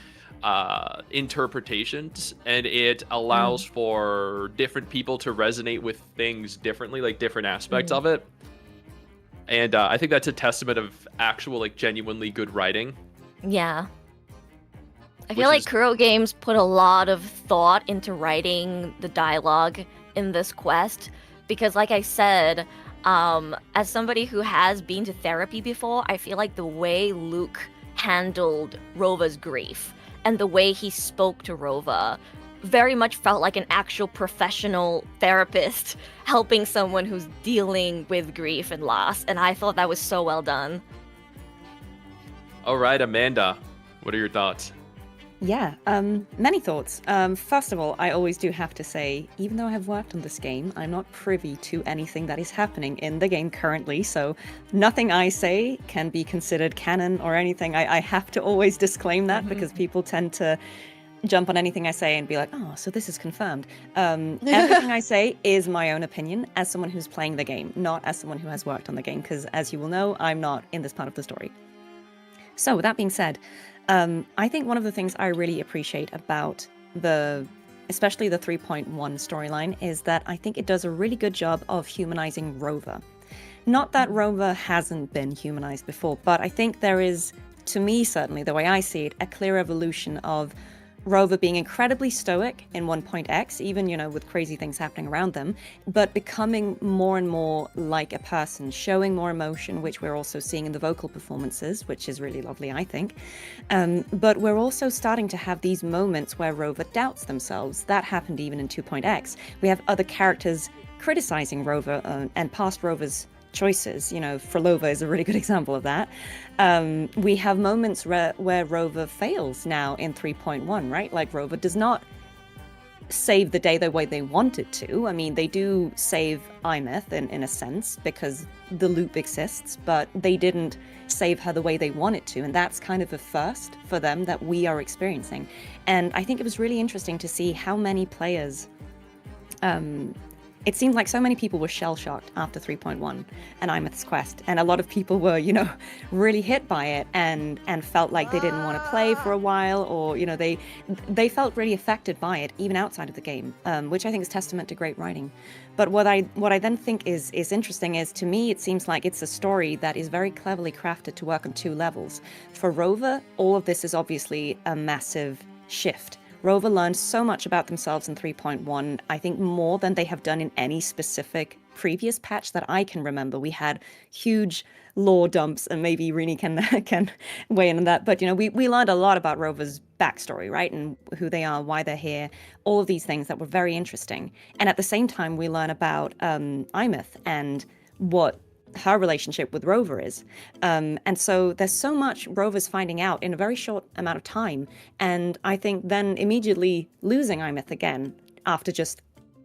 I: interpretations, and it allows for different people to resonate with things differently, like different aspects of it. And I think that's a testament of actual, like, genuinely good writing.
Q: Yeah. I
I: Which
Q: feel like
I: is-
Q: Kuro Games put a lot of thought into writing the dialogue in this quest because, like I said, as somebody who has been to therapy before, I feel like the way Luuk handled Rova's grief and the way he spoke to Rova very much felt like an actual professional therapist helping someone who's dealing with grief and loss, and I thought that was so well done.
I: All right, Amanda, what are your thoughts?
N: Yeah, many thoughts. First of all, I always do have to say, even though I have worked on this game, I'm not privy to anything that is happening in the game currently, so nothing I say can be considered canon or anything. I have to always disclaim that because people tend to jump on anything I say and be like, oh, so this is confirmed. Everything I say is my own opinion as someone who's playing the game, not as someone who has worked on the game, because as you will know, I'm not in this part of the story. So with that being said, I think one of the things I really appreciate about especially the 3.1 storyline is that I think it does a really good job of humanizing Rova. Not that Rova hasn't been humanized before, but I think there is, to me certainly, the way I see it, a clear evolution of Rova being incredibly stoic in 1.x, even, with crazy things happening around them, but becoming more and more like a person, showing more emotion, which we're also seeing in the vocal performances, which is really lovely, I think. But we're also starting to have these moments where Rova doubts themselves. That happened even in 2.x. We have other characters criticizing Rova and past Rova's choices. Frolova is a really good example of that. We have moments where Rova fails now in 3.1, right? Like Rova does not save the day the way they wanted to. I mean, they do save Imeth in a sense because the loop exists, but they didn't save her the way they wanted to, and that's kind of a first for them that we are experiencing. And I think it was really interesting to see how many players it seemed like so many people were shell-shocked after 3.1 and Imeth's quest, and a lot of people were, really hit by it and felt like they didn't want to play for a while, or, they felt really affected by it, even outside of the game, which I think is testament to great writing. But what I then think is interesting is, to me, it seems like it's a story that is very cleverly crafted to work on two levels. For Rova, all of this is obviously a massive shift. Rova learned so much about themselves in 3.1, I think more than they have done in any specific previous patch that I can remember. We had huge lore dumps, and maybe Rini can weigh in on that, but we learned a lot about Rova's backstory, right, and who they are, why they're here, all of these things that were very interesting. And at the same time, we learn about Imeth and what her relationship with Rova is. And so there's so much Rova's finding out in a very short amount of time. And I think then immediately losing Imeth again after just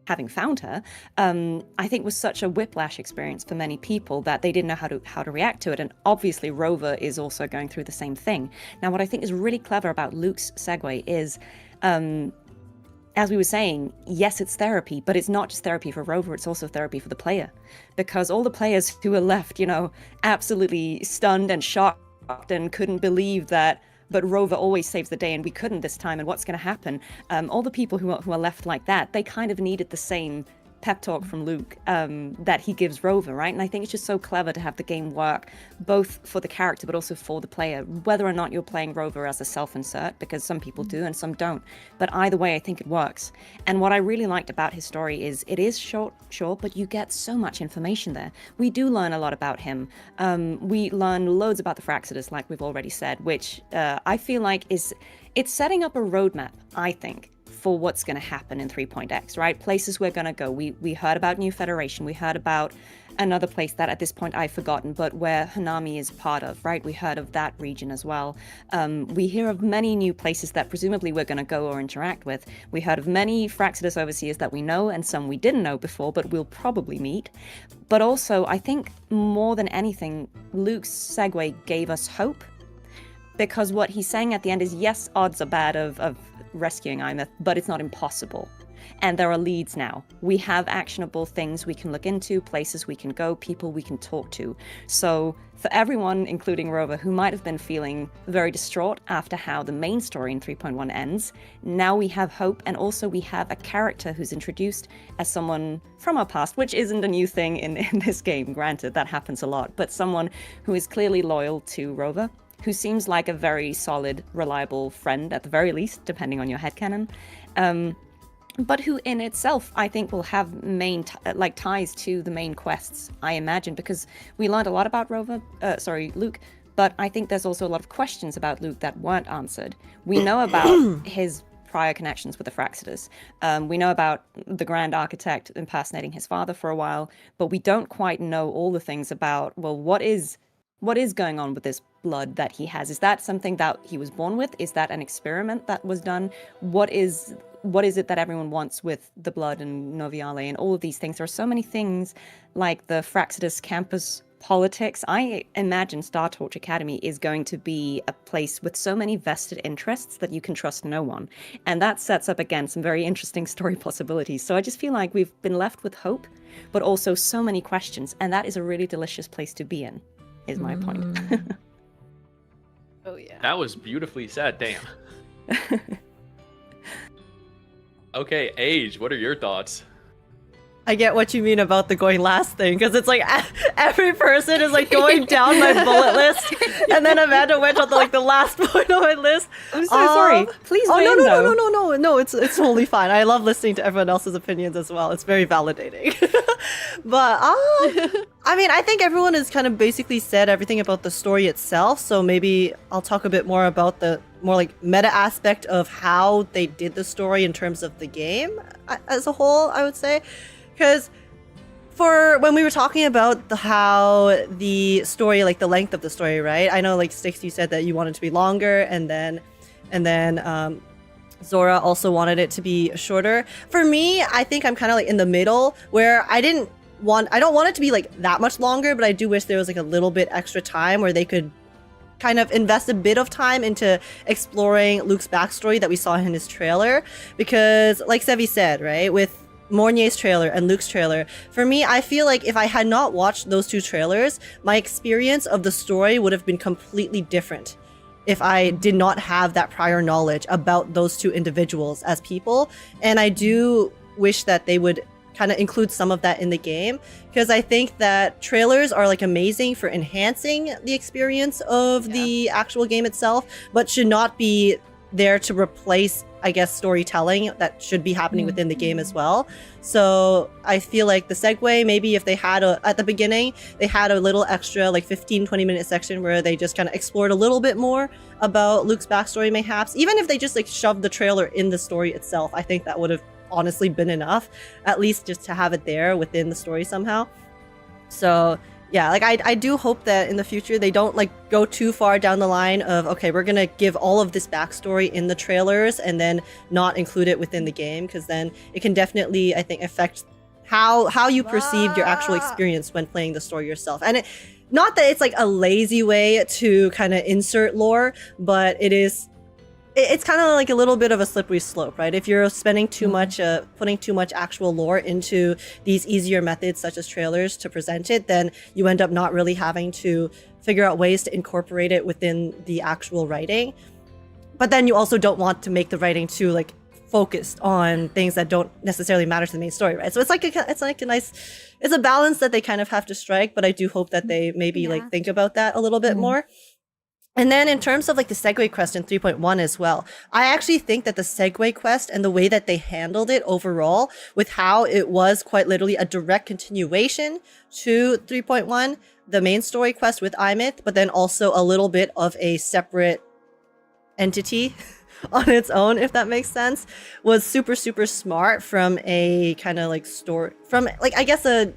N: having found her, I think was such a whiplash experience for many people that they didn't know how to react to it. And obviously Rova is also going through the same thing. Now, what I think is really clever about Luke's segue is, as we were saying, yes, it's therapy, but it's not just therapy for Rova, it's also therapy for the player. Because all the players who were left, absolutely stunned and shocked and couldn't believe that, but Rova always saves the day and we couldn't this time, and what's going to happen? All the people who are left like that, they kind of needed the same pep talk from Luuk that he gives Rova, right? And I think it's just so clever to have the game work both for the character but also for the player, whether or not you're playing Rova as a self-insert, because some people do and some don't. But either way, I think it works. And what I really liked about his story is it is short, sure, but you get so much information there. We do learn a lot about him. We learn loads about the Fraxidus, like we've already said, which I feel like it's setting up a roadmap, I think, for what's going to happen in 3.x, right? Places we're going to go. We heard about New Federation. We heard about another place that at this point I've forgotten, but where Hanami is part of, right? We heard of that region as well. We hear of many new places that presumably we're going to go or interact with. We heard of many Fraxidus overseers that we know and some we didn't know before, but we'll probably meet. But also, I think more than anything, Luke's segue gave us hope, because what he's saying at the end is, yes, odds are bad of rescuing Imeth, but it's not impossible. And there are leads now. We have actionable things we can look into, places we can go, people we can talk to. So for everyone, including Rover, who might have been feeling very distraught after how the main story in 3.1 ends, now we have hope, and also we have a character who's introduced as someone from our past, which isn't a new thing in this game, granted, that happens a lot, but someone who is clearly loyal to Rover, who seems like a very solid, reliable friend, at the very least, depending on your headcanon. But who in itself, I think, will have ties to the main quests, I imagine, because we learned a lot about Luuk, but I think there's also a lot of questions about Luuk that weren't answered. We know about his prior connections with the Fraxidus. We know about the Grand Architect impersonating his father for a while, but we don't quite know all the things about, well, what is going on with this blood that he has? Is that something that he was born with? Is that an experiment that was done? What is it that everyone wants with the blood and Noviale and all of these things? There are so many things like the Fraxidus campus politics. I imagine Star Torch Academy is going to be a place with so many vested interests that you can trust no one. And that sets up, again, some very interesting story possibilities. So I just feel like we've been left with hope, but also so many questions. And that is a really delicious place to be in, is my point.
M: Oh, yeah.
I: That was beautifully said. Damn. Okay, Age, what are your thoughts?
B: I get what you mean about the going last thing, because it's like every person is like going down my bullet list, and then Amanda went on the last point on my list.
N: I'm so sorry. Please win,
B: no, it's totally fine. I love listening to everyone else's opinions as well. It's very validating. But I mean, I think everyone has kind of basically said everything about the story itself, so maybe I'll talk a bit more about the more like meta aspect of how they did the story in terms of the game as a whole, I would say. Because for when we were talking about how the story, like the length of the story, right? I know like Styx, you said that you wanted it to be longer, and then Zora also wanted it to be shorter. For me, I think I'm kind of like in the middle, where I don't want it to be like that much longer, but I do wish there was like a little bit extra time where they could kind of invest a bit of time into exploring Luke's backstory that we saw in his trailer. Because like Sevi said, right, with Mornier's trailer and Luke's trailer, for me, I feel like if I had not watched those two trailers, my experience of the story would have been completely different if I did not have that prior knowledge about those two individuals as people. And I do wish that they would kind of include some of that in the game, because I think that trailers are like amazing for enhancing the experience of the actual game itself, but should not be there to replace, I guess, storytelling that should be happening within the game as well. So I feel like the segue, maybe if they had at the beginning, they had a little extra like 15-20 minute section where they just kind of explored a little bit more about Luke's backstory, mayhaps. Even if they just like shoved the trailer in the story itself, I think that would have honestly been enough, at least just to have it there within the story somehow. So yeah, like I do hope that in the future they don't like go too far down the line of, okay, we're gonna give all of this backstory in the trailers and then not include it within the game, because then it can definitely, I think, affect how you perceived your actual experience when playing the story yourself. And not that it's like a lazy way to kind of insert lore, but it's kind of like a little bit of a slippery slope, right? If you're spending too much, putting too much actual lore into these easier methods such as trailers to present it, then you end up not really having to figure out ways to incorporate it within the actual writing. But then you also don't want to make the writing too like focused on things that don't necessarily matter to the main story, right? So it's a balance that they kind of have to strike, but I do hope that they maybe like think about that a little bit more. And then in terms of like the segue quest in 3.1 as well, I actually think that the segue quest and the way that they handled it overall, with how it was quite literally a direct continuation to 3.1, the main story quest with Imyth, but then also a little bit of a separate entity on its own, if that makes sense, was super, super smart from a kind of like story, from like, I guess a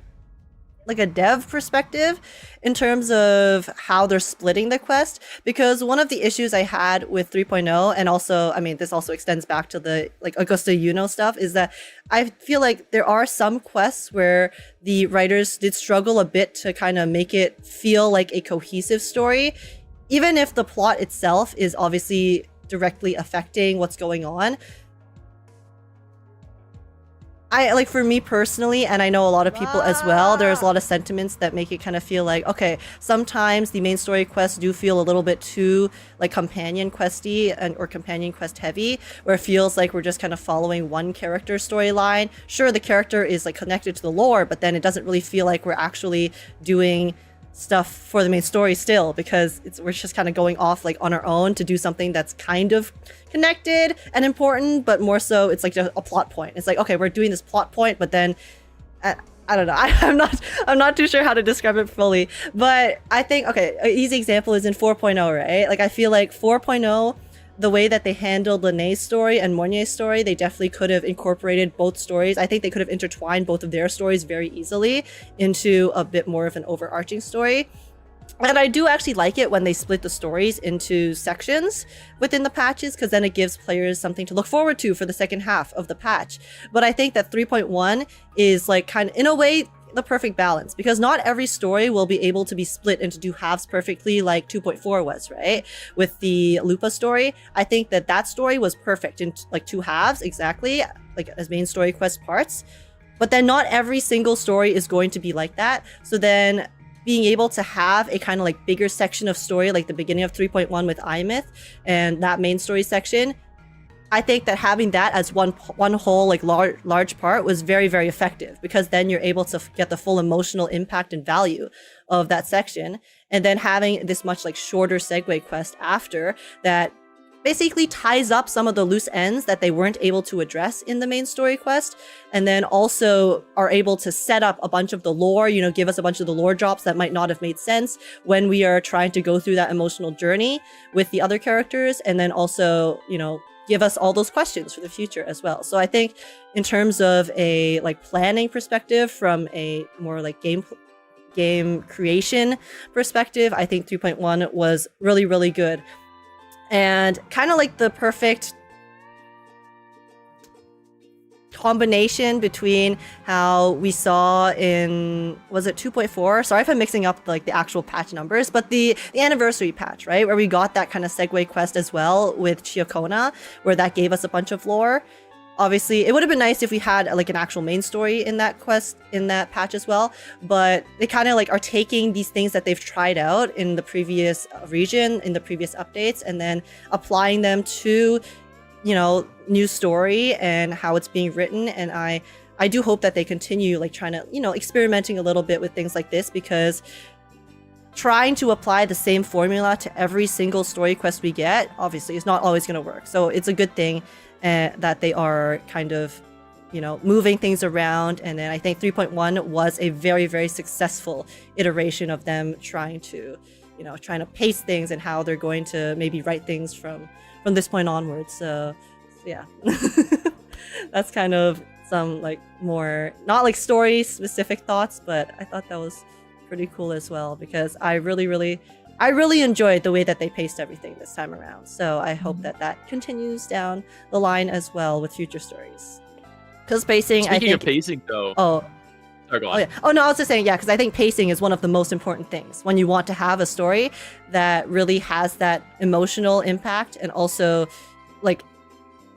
B: dev perspective in terms of how they're splitting the quest. Because one of the issues I had with 3.0, and also, I mean, this also extends back to the like Augusta Yuno stuff, is that I feel like there are some quests where the writers did struggle a bit to kind of make it feel like a cohesive story, even if the plot itself is obviously directly affecting what's going on. I like, for me personally, and I know a lot of people as well, there's a lot of sentiments that make it kind of feel like, okay, sometimes the main story quests do feel a little bit too like companion questy or companion quest heavy, where it feels like we're just kind of following one character storyline. Sure, the character is like connected to the lore, but then it doesn't really feel like we're actually doing stuff for the main story still, because we're just kind of going off like on our own to do something that's kind of connected and important, but more so it's like just a plot point. It's like, okay, we're doing this plot point, but then I don't know. I'm not too sure how to describe it fully, but I think, okay, an easy example is in 4.0, right? Like I feel like 4.0, the way that they handled Lene's story and Mornier's story, they definitely could have incorporated both stories. I think they could have intertwined both of their stories very easily into a bit more of an overarching story. And I do actually like it when they split the stories into sections within the patches, because then it gives players something to look forward to for the second half of the patch. But I think that 3.1 is like kind of, in a way, the perfect balance, because not every story will be able to be split into two halves perfectly like 2.4 was, right? With the Lupa story, I think that story was perfect in like two halves exactly, like as main story quest parts. But then not every single story is going to be like that. So then being able to have a kind of like bigger section of story, like the beginning of 3.1 with iMyth and that main story section, I think that having that as one whole like large part was very, very effective, because then you're able to get the full emotional impact and value of that section. And then having this much like shorter segue quest after that basically ties up some of the loose ends that they weren't able to address in the main story quest, and then also are able to set up a bunch of the lore, you know, give us a bunch of the lore drops that might not have made sense when we are trying to go through that emotional journey with the other characters, and then also, you know, give us all those questions for the future as well. So I think in terms of a like planning perspective, from a more like game creation perspective, I think 3.1 was really, really good. And kind of like the perfect combination between how we saw in, was it 2.4? Sorry if I'm mixing up like the actual patch numbers, but the anniversary patch, right? Where we got that kind of segue quest as well with Chiokona, where that gave us a bunch of lore. Obviously, it would have been nice if we had like an actual main story in that quest, in that patch as well, but they kind of like are taking these things that they've tried out in the previous region, in the previous updates, and then applying them to, you know, new story and how it's being written. And I do hope that they continue like trying to, you know, experimenting a little bit with things like this, because trying to apply the same formula to every single story quest we get, obviously, is not always going to work. So it's a good thing that they are kind of, you know, moving things around. And then I think 3.1 was a very, very successful iteration of them trying to, you know, trying to pace things and how they're going to maybe write things from this point onwards. So yeah, that's kind of some like more, not like story specific thoughts, but I thought that was pretty cool as well, because I really enjoyed the way that they paced everything this time around. So I hope that continues down the line as well with future stories. Because pacing,
I: Speaking
B: I think...
I: of pacing, though...
B: Oh.
I: Sorry, go on.
B: Oh, yeah. Oh, no, I was just saying, yeah, because I think pacing is one of the most important things when you want to have a story that really has that emotional impact and also, like,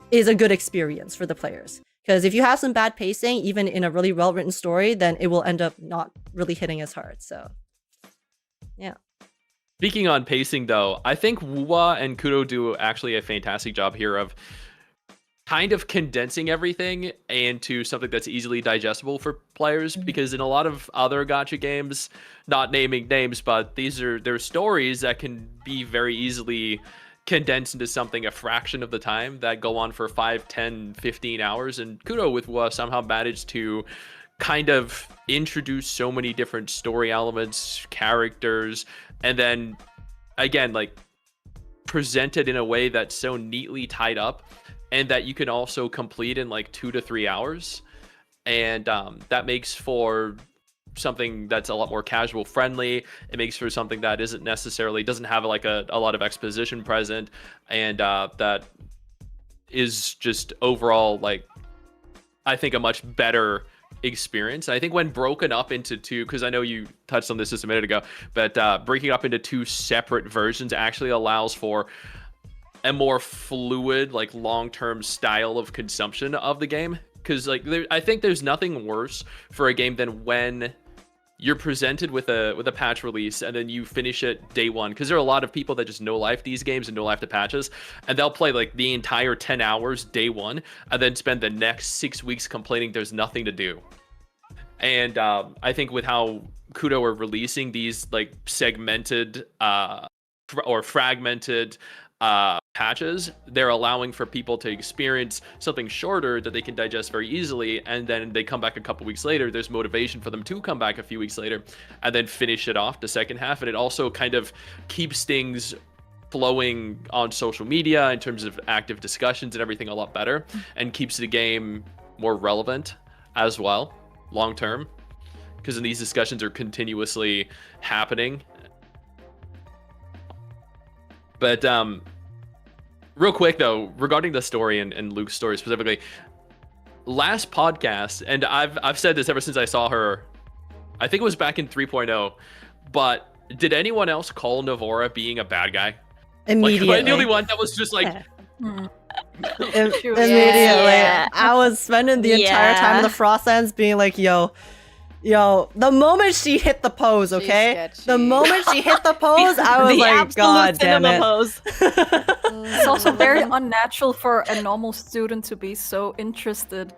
B: is a good experience for the players. Because if you have some bad pacing, even in a really well-written story, then it will end up not really hitting as hard. So, yeah.
I: Speaking on pacing, though, I think Wuwa and Kudo do actually a fantastic job here of kind of condensing everything into something that's easily digestible for players, because in a lot of other gacha games, not naming names, but they're stories that can be very easily condensed into something a fraction of the time that go on for 5, 10, 15 hours. And Kudo with Wuwa somehow managed to kind of introduce so many different story elements, characters, and then again, like, present it in a way that's so neatly tied up and that you can also complete in like 2 to 3 hours. And that makes for something that's a lot more casual friendly. It makes for something that isn't necessarily, doesn't have like a lot of exposition present, and that is just overall, like, I think a much better experience. I think when broken up into two, because I know you touched on this just a minute ago, but breaking up into two separate versions actually allows for a more fluid, like, long-term style of consumption of the game. because like I think there's nothing worse for a game than when you're presented with a patch release and then you finish it day one, because there are a lot of people that just no life these games and no life the patches, and they'll play like the entire 10 hours day one and then spend the next 6 weeks complaining there's nothing to do. And I think with how Kudo are releasing these like segmented or fragmented patches, they're allowing for people to experience something shorter that they can digest very easily, and then they come back a couple weeks later. There's motivation for them to come back a few weeks later and then finish it off the second half. And it also kind of keeps things flowing on social media in terms of active discussions and everything a lot better, and keeps the game more relevant as well long term, because these discussions are continuously happening. But real quick though, regarding the story and Luke's story specifically, last podcast, and I've said this ever since I saw her, I think it was back in 3.0, but did anyone else call Navora being a bad guy?
B: Immediately.
I: Like, am I the only one that was just like...
B: Immediately.
Q: Yeah.
B: I was spending the entire time in the Frostlands being like, yo, the moment she hit the pose, okay? The moment she hit the pose, I was like, God damn it.
P: Pose. It's also very unnatural for a normal student to be so interested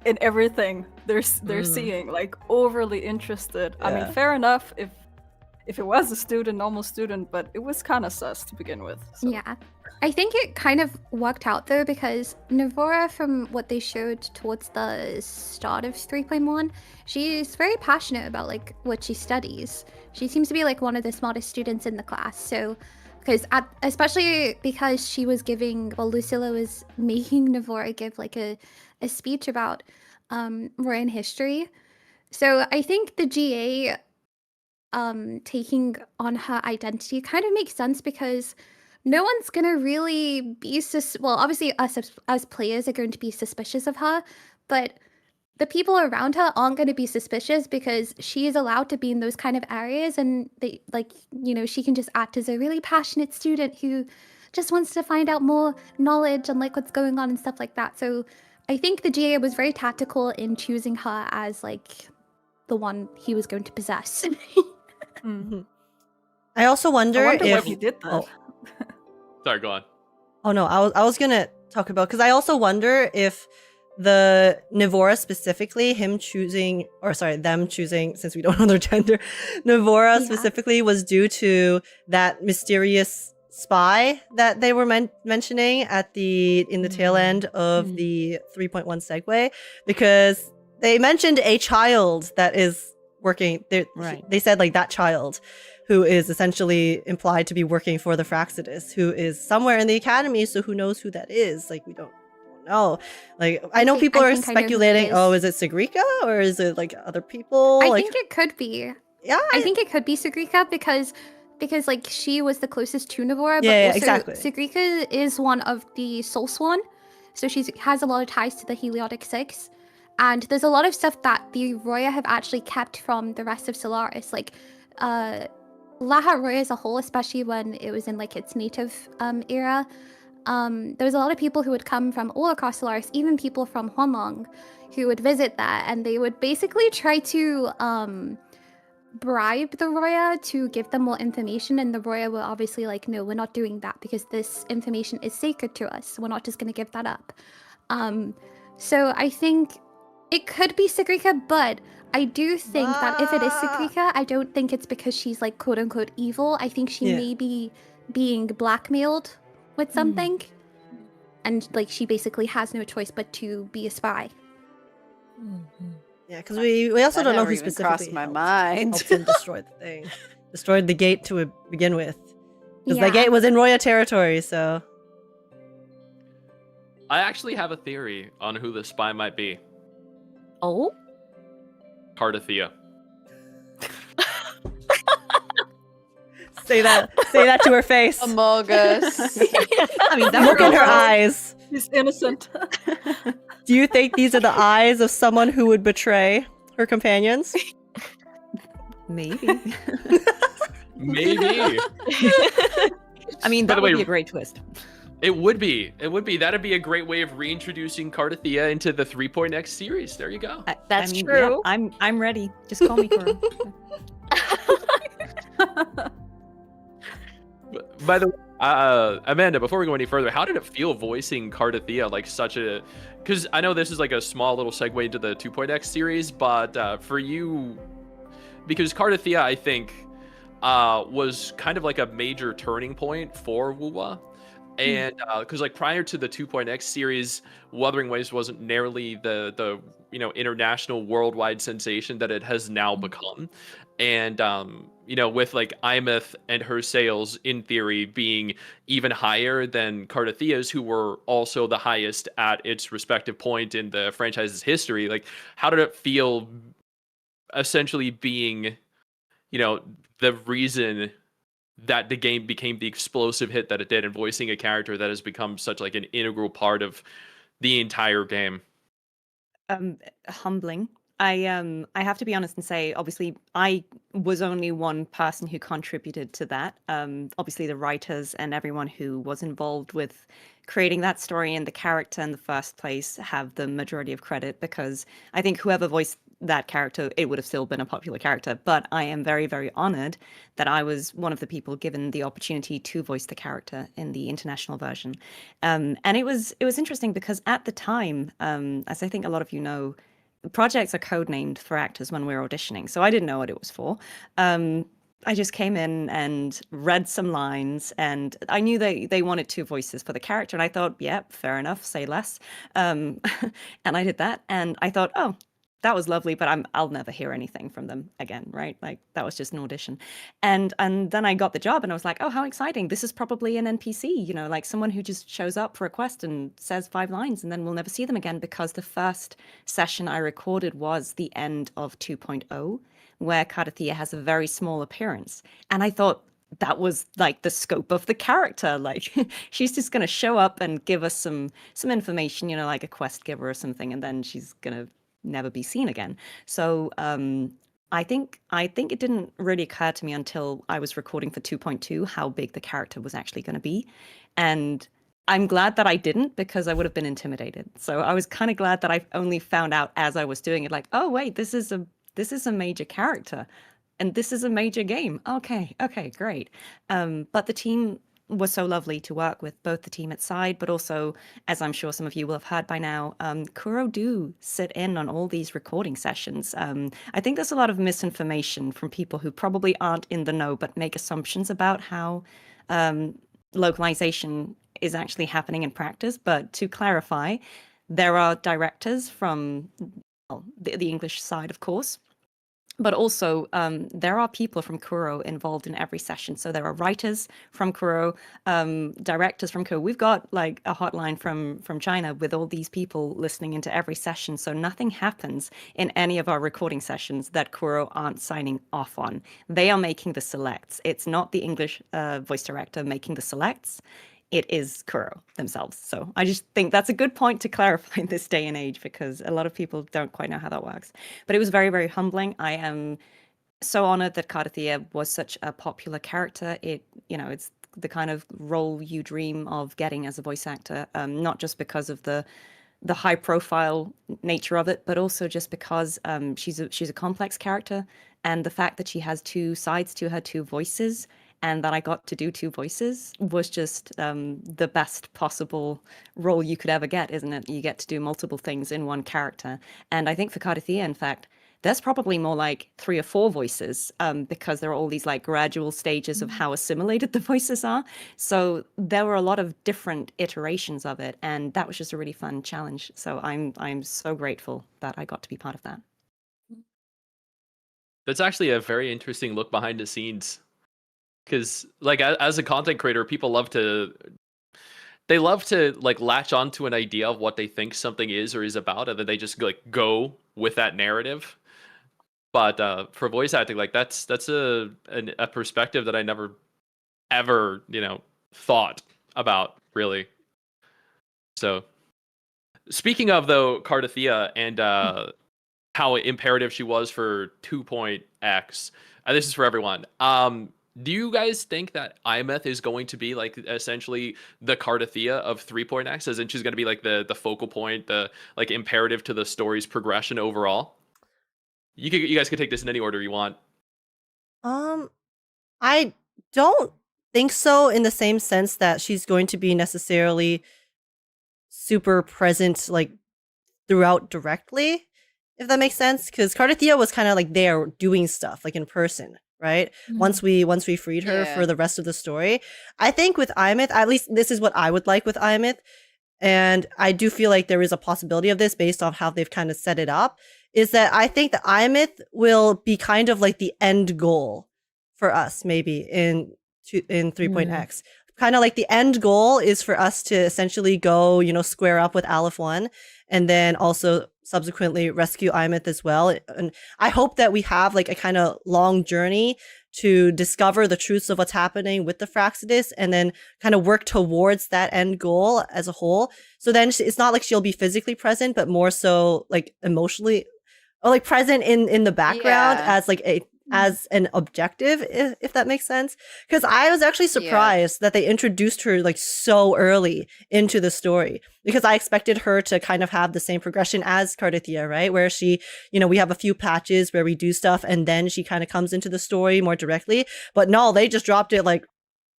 P: in everything they're seeing, like overly interested. I mean, fair enough if it was a normal student, but it was kind of sus to begin with. So.
O: Yeah. I think it kind of worked out though, because Navora, from what they showed towards the start of 3.1, she's very passionate about like what she studies. She seems to be like one of the smartest students in the class. So, especially because she was Lucilla was making Navora give like a speech about Royan history. So I think the GA taking on her identity kind of makes sense, because no one's gonna really be obviously us as players are going to be suspicious of her, but the people around her aren't going to be suspicious because she is allowed to be in those kind of areas, and they she can just act as a really passionate student who just wants to find out more knowledge and like what's going on and stuff like that. So I think the GA was very tactical in choosing her as like the one he was going to possess.
B: Mm-hmm. I also wonder if
P: why he did that.
I: Sorry, go on.
B: Oh no, I was gonna talk about, because I also wonder if the Navora specifically, them choosing, since we don't know their gender, Navora specifically was due to that mysterious spy that they were mentioning in the tail end of the 3.1 segue, because they mentioned a child that is working. They said like that child, who is essentially implied to be working for the Fraxidus, who is somewhere in the academy, so who knows who that is? Like, we don't know. Like, I know people are speculating, oh, is it Sigrika, or is it like other people?
O: I think it could be. Yeah. I think it could be Sigrika because like she was the closest to Navora, but also
B: exactly.
O: Sigrika is one of the Soul Swan, so she has a lot of ties to the Heliotic Six, and there's a lot of stuff that the Roya have actually kept from the rest of Solaris, like Lahat Roya as a whole, especially when it was in like its native era. There was a lot of people who would come from all across Solaris, even people from Huanglong, who would visit that, and they would basically try to bribe the Roya to give them more information, and the Roya were obviously like, no, we're not doing that because this information is sacred to us. We're not just going to give that up. So I think it could be Sigrika, but I do think that if it is Sigrika, I don't think it's because she's like quote unquote evil. I think she may be being blackmailed with something, and like she basically has no choice but to be a spy.
B: Yeah, because we also don't know who specifically
M: crossed my mind.
B: helped him destroy the thing. Destroyed the gate to begin with. Because the gate was in Roya territory, so...
I: I actually have a theory on who the spy might be.
Q: Oh?
I: Cardathea.
B: Say that to her face.
M: Amogus.
B: I mean, look in her eyes.
P: She's innocent.
B: Do you think these are the eyes of someone who would betray her companions?
N: Maybe.
I: Maybe.
N: I mean, that would be a great twist.
I: It would be. It would be. That'd be a great way of reintroducing Cardathia into the 3.x series. There you go.
Q: That's
N: Yeah,
Q: true.
N: I'm ready. Just call me Kuro.
I: By the way, Amanda, before we go any further, how did it feel voicing Cardathia like such a? Because I know this is like a small little segue into the 2.x series, but for you, because Cardathia, I think, was kind of like a major turning point for Wuwa. And because like prior to the 2.x series, Wuthering Waves wasn't nearly the international worldwide sensation that it has now become. And with like Imeth and her sales in theory being even higher than Cardathia's, who were also the highest at its respective point in the franchise's history, like how did it feel essentially being the reason that the game became the explosive hit that it did, and voicing a character that has become such like an integral part of the entire game?
N: Humbling. I have to be honest and say, obviously, I was only one person who contributed to that. Obviously, the writers and everyone who was involved with creating that story and the character in the first place have the majority of credit, because I think whoever voiced that character, it would have still been a popular character. But I am very, very honored that I was one of the people given the opportunity to voice the character in the international version. And it was interesting because at the time, as I think a lot of you know, projects are codenamed for actors when we're auditioning. So I didn't know what it was for. I just came in and read some lines, and I knew they wanted two voices for the character. And I thought, yeah, fair enough, say less. And I did that. And I thought, oh, that was lovely, but I'll never hear anything from them again, right? Like that was just an audition. And then I got the job and I was like, oh, how exciting. This is probably an NPC, like someone who just shows up for a quest and says 5 lines and then we'll never see them again, because the first session I recorded was the end of 2.0, where Cardathia has a very small appearance. And I thought that was like the scope of the character. Like she's just going to show up and give us some information, like a quest giver or something. And then she's going to never be seen again. So I think it didn't really occur to me until I was recording for 2.2 how big the character was actually going to be. And I'm glad that I didn't, because I would have been intimidated. So I was kind of glad that I only found out as I was doing it, like, oh wait, this is a major character and this is a major game. Okay, great. But the team was so lovely to work with, both the team at Side, but also, as I'm sure some of you will have heard by now, Kuro do sit in on all these recording sessions. I think there's a lot of misinformation from people who probably aren't in the know, but make assumptions about how localization is actually happening in practice. But to clarify, there are directors from the English side, of course, but also there are people from Kuro involved in every session. So there are writers from Kuro, directors from Kuro. We've got like a hotline from China with all these people listening into every session. So nothing happens in any of our recording sessions that Kuro aren't signing off on. They are making the selects. It's not the English voice director making the selects. It is Kuro themselves. So I just think that's a good point to clarify in this day and age, because a lot of people don't quite know how that works. But it was very, very humbling. I am so honored that Cardathia was such a popular character. It's the kind of role you dream of getting as a voice actor, not just because of the high profile nature of it, but also just because she's a complex character, and the fact that she has 2 sides to her, 2 voices, and that I got to do 2 voices was just the best possible role you could ever get, isn't it? You get to do multiple things in one character. And I think for Cardathia, in fact, there's probably more like 3 or 4 voices, because there are all these like gradual stages of how assimilated the voices are. So there were a lot of different iterations of it, and that was just a really fun challenge. So I'm so grateful that I got to be part of that.
I: That's actually a very interesting look behind the scenes. Because like as a content creator, people love to like latch onto an idea of what they think something is or is about, and then they just like go with that narrative. But for voice acting, like that's a perspective that I never ever thought about, really. So speaking of though Cardathia and how imperative she was for 2.x, and this is for everyone. Do you guys think that Imeth is going to be like essentially the Cardathia of 3.x, as in she's going to be like the focal point, the like imperative to the story's progression overall? You guys can take this in any order you want.
B: I don't think so in the same sense that she's going to be necessarily super present like throughout directly, if that makes sense. Because Cardathia was kind of like there doing stuff like in person, right? Once we freed her for the rest of the story. I think with Imeth, at least this is what I would like with Imeth, and I do feel like there is a possibility of this based on how they've kind of set it up, is that I think that Imeth will be kind of like the end goal for us, maybe in 3.x. Kind of like the end goal is for us to essentially go, square up with Aleph 1, and then also subsequently rescue Imeth as well. And I hope that we have like a kind of long journey to discover the truths of what's happening with the Fraxidus and then kind of work towards that end goal as a whole. So then it's not like she'll be physically present, but more so like emotionally or like present in the background as like as an objective, if that makes sense. Because I was actually surprised that they introduced her like so early into the story, because I expected her to kind of have the same progression as Cardathia, right? Where she, we have a few patches where we do stuff and then she kind of comes into the story more directly. But no, they just dropped it like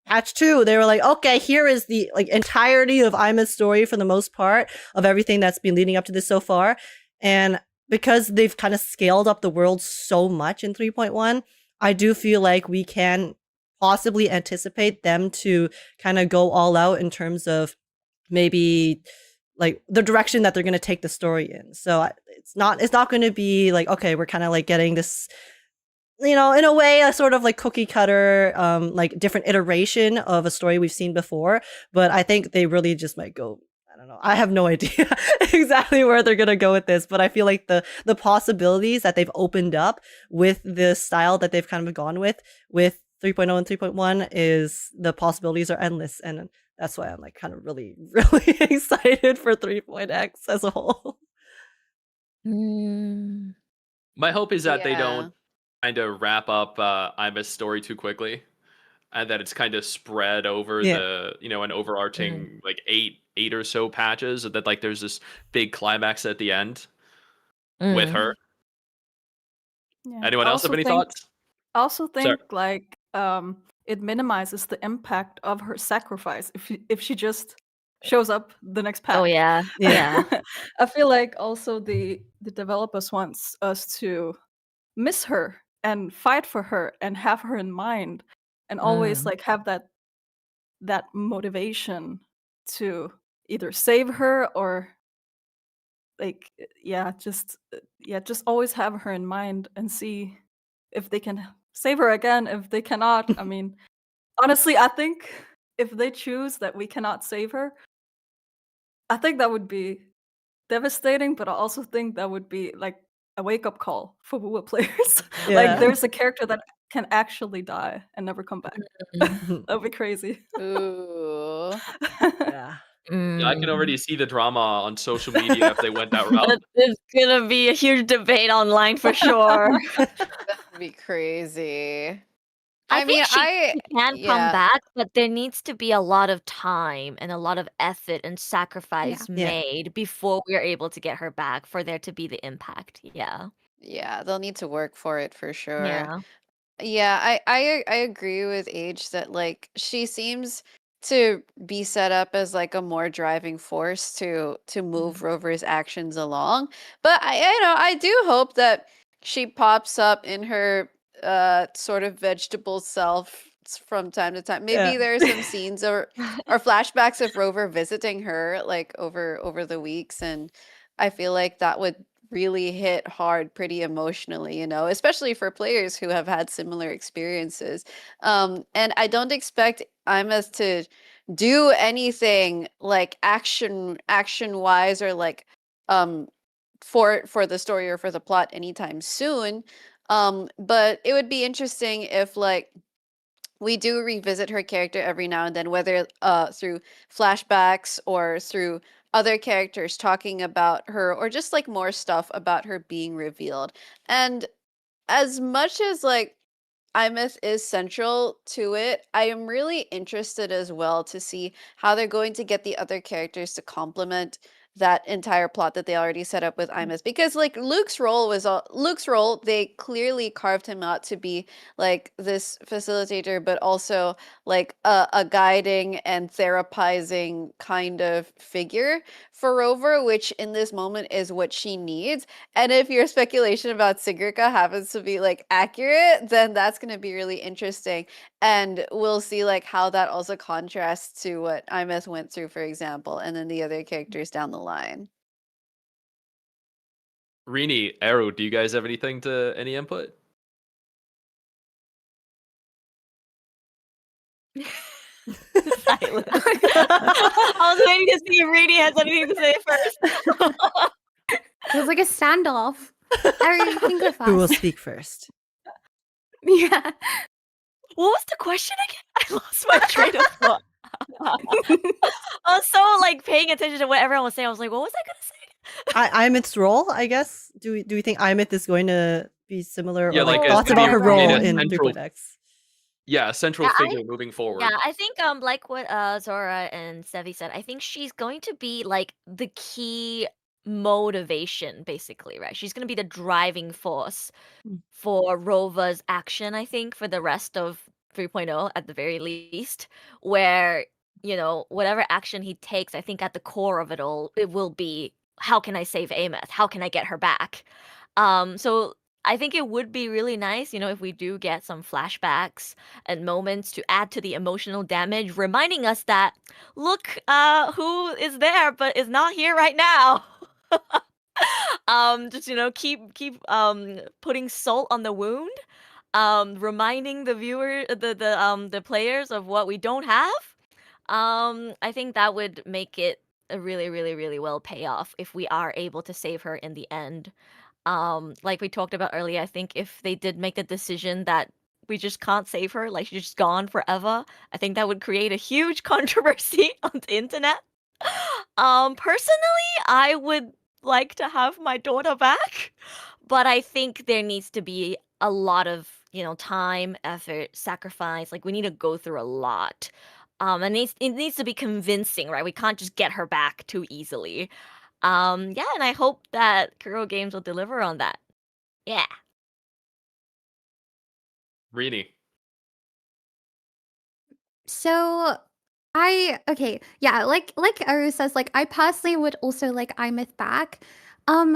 B: patch 2. They were like, okay, here is the like entirety of Imeth's story for the most part of everything that's been leading up to this so far. And because they've kind of scaled up the world so much in 3.1, I do feel like we can possibly anticipate them to kind of go all out in terms of maybe like the direction that they're going to take the story in. So it's not going to be like, okay, we're kind of like getting this, in a way, a sort of like cookie cutter, like different iteration of a story we've seen before. But I think they really just might go, I don't know. I have no idea exactly where they're going to go with this, but I feel like the possibilities that they've opened up with the style that they've kind of gone with 3.0 and 3.1 is the possibilities are endless. And that's why I'm like kind of really, really excited for 3.x as a whole.
I: My hope is that they don't kind of wrap up Imeth's story too quickly, and that it's kind of spread over the, an overarching like eight or so patches, that like there's this big climax at the end with her. Anyone else have any thoughts?
P: I also think like it minimizes the impact of her sacrifice if she just shows up the next patch.
Q: Oh yeah.
P: I feel like also the developers wants us to miss her and fight for her and have her in mind and always like have that motivation to either save her or like just always have her in mind and see if they can save her again. If they cannot, I mean, honestly, I think if they choose that we cannot save her, I think that would be devastating, but I also think that would be like a wake-up call for Wuwa players. Like there's a character that can actually die and never come back. That would be crazy.
M: Ooh.
B: Yeah.
I: Yeah, I can already see the drama on social media if they went that route.
Q: There's gonna be a huge debate online for sure.
M: That'd be crazy.
Q: I mean, she can come back, but there needs to be a lot of time and a lot of effort and sacrifice made before we're able to get her back for there to be the impact. Yeah.
M: Yeah, they'll need to work for it for sure.
Q: Yeah.
M: Yeah, I agree with Age that like she seems to be set up as like a more driving force to move Rover's actions along. But I do hope that she pops up in her sort of vegetable self from time to time. Maybe there's some scenes or flashbacks of Rover visiting her like over the weeks, and I feel like that would really hit hard pretty emotionally, especially for players who have had similar experiences. And I don't expect Imeth to do anything like action wise or like for the story or for the plot anytime soon. But it would be interesting if like we do revisit her character every now and then, whether through flashbacks or through other characters talking about her or just like more stuff about her being revealed. And as much as like Imeth is central to it. I am really interested as well to see how they're going to get the other characters to complement that entire plot that they already set up with Imeth, because like Luke's role they clearly carved him out to be like this facilitator, but also like a guiding and therapizing kind of figure for Rover, which in this moment is what she needs. And if your speculation about Sigurka happens to be like accurate, then that's going to be really interesting. And we'll see like how that also contrasts to what Imeth went through, for example, and then the other characters down the line.
I: Rini, Arrow, do you guys have any input?
Q: Silence. I was waiting to see if Rini has anything to say first.
O: It was like a standoff. Aria, you can go fast.
B: Who will speak first?
O: Yeah.
Q: What was the question again? I lost my train of thought. I was so like paying attention to what everyone was saying. I was like, what was I gonna say?
B: Imeth's role, I guess. Do we think Imeth is going to be similar?
I: Yeah,
B: or like
I: like,
B: thoughts
I: it's gonna
B: about
I: be
B: her
I: a
B: role
I: main
B: in
I: central-
B: 3.x?
I: Yeah, a central
Q: Yeah,
I: figure moving forward.
Q: Yeah, I think like what Zora and Sevi said, I think she's going to be like the key motivation, basically, right? She's going to be the driving force for Rova's action, I think, for the rest of 3.0 at the very least, where, you know, whatever action he takes, I think at the core of it all, it will be, how can I save Ameth? How can I get her back? So I think it would be really nice, you know, if we do get some flashbacks and moments to add to the emotional damage, reminding us that, look, who is there but is not here right now. Just, you know, keep putting salt on the wound, reminding the viewer, the players of what we don't have. I think that would make it a really, really, really well pay off if we are able to save her in the end. Like we talked about earlier, I think if they did make the decision that we just can't save her, like she's just gone forever, I think that would create a huge controversy on the internet. Personally, I would like to have my daughter back, but I think there needs to be a lot of, you know, time, effort, sacrifice. Like we need to go through a lot. And it needs to be convincing, right? We can't just get her back too easily. Yeah, and I hope that Kuro Games will deliver on that. Yeah.
I: Rini.
O: So yeah, like Aru says, like I personally would also like Imeth back. As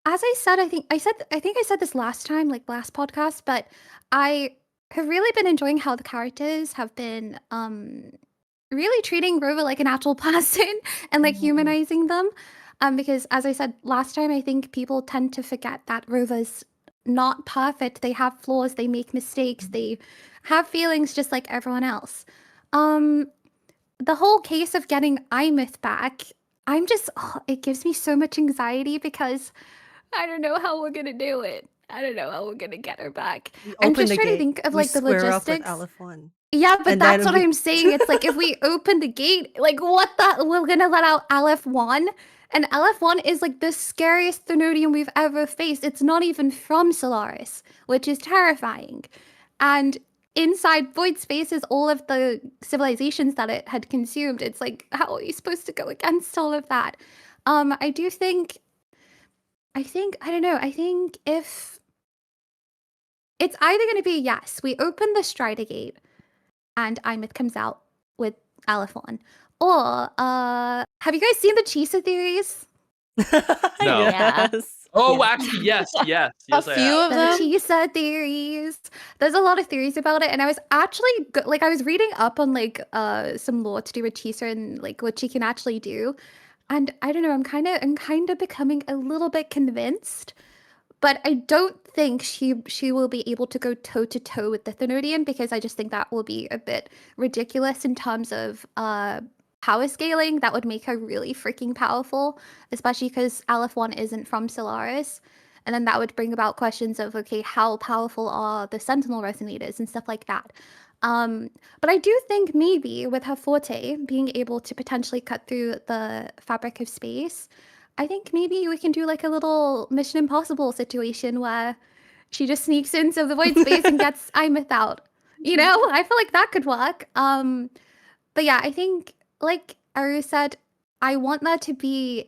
O: I said, I think I said this last time, like last podcast, but I have really been enjoying how the characters have been really treating Rova like an actual person and like humanizing them. Because as I said last time, I think people tend to forget that Rova's not perfect. They have flaws, they make mistakes, they have feelings just like everyone else. The whole case of getting Imeth back, it gives me so much anxiety because I don't know how we're gonna do it. I don't know how we're gonna get her back. I'm just trying to think of like the logistics. Yeah, but that's what I'm saying. It's like if we open the gate, like we're gonna let out LF1, and LF1 is like the scariest Thenodian we've ever faced. It's not even from Solaris, which is terrifying. And inside Void Space is all of the civilizations that it had consumed. It's like, how are you supposed to go against all of that? I think if it's either going to be, yes, we open the Strider Gate and Imeth comes out with Alifon, or have you guys seen the Chisa theories?
I: No.
B: Yes.
I: Oh, actually, yes.
M: A few of
O: The
M: them.
O: Chisa theories. There's a lot of theories about it, and I was actually I was reading up on like some lore to do with Chisa and like what she can actually do, and I don't know. I'm kind of becoming a little bit convinced, but I don't think she will be able to go toe to toe with the Thenodian, because I just think that will be a bit ridiculous in terms of power scaling. That would make her really freaking powerful, especially because Alif-1 isn't from Solaris. And then that would bring about questions of, okay, how powerful are the Sentinel Resonators and stuff like that. But I do think maybe with her forte being able to potentially cut through the fabric of space, I think maybe we can do like a little Mission Impossible situation where she just sneaks into the void space and gets Imeth out. You know, I feel like that could work. But yeah, I think like Aru said, I want that to be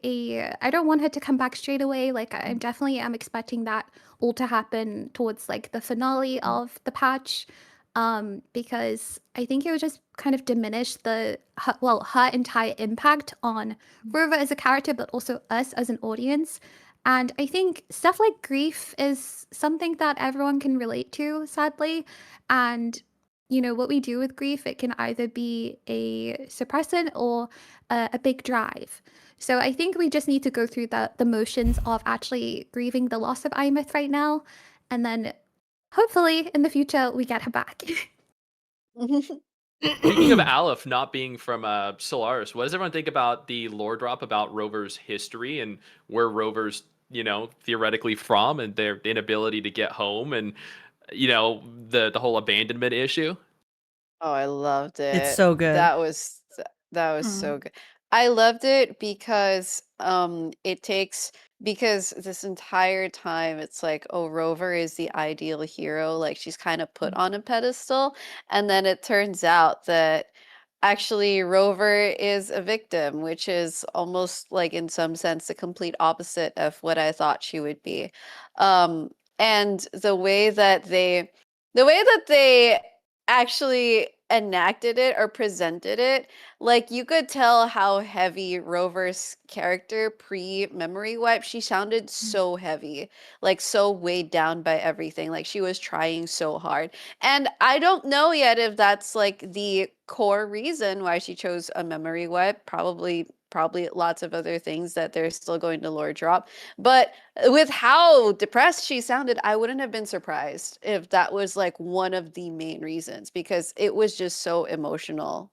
O: I don't want her to come back straight away. Like I definitely am expecting that all to happen towards like the finale of the patch. Because I think it would just kind of diminish her entire impact on Rover as a character, but also us as an audience. And I think stuff like grief is something that everyone can relate to, sadly. And what we do with grief, it can either be a suppressant or a big drive. So I think we just need to go through the motions of actually grieving the loss of Imeth right now, and then hopefully in the future we get her back.
I: Speaking of Aleph not being from Solaris, what does everyone think about the lore drop about Rover's history and where Rover's, theoretically from, and their inability to get home, and the whole abandonment issue?
M: Oh, I loved it.
B: It's so good.
M: That was so good. I loved it because because this entire time it's like, oh, Rover is the ideal hero, like she's kind of put on a pedestal, and then it turns out that actually Rover is a victim, which is almost like in some sense the complete opposite of what I thought she would be. And the way that they actually enacted it or presented it, like you could tell how heavy Rover's character pre-memory wipe, she sounded so heavy, like so weighed down by everything, like she was trying so hard. And I don't know yet if that's like the core reason why she chose a memory wipe. Probably lots of other things that they're still going to lore drop. But with how depressed she sounded, I wouldn't have been surprised if that was like one of the main reasons, because it was just so emotional.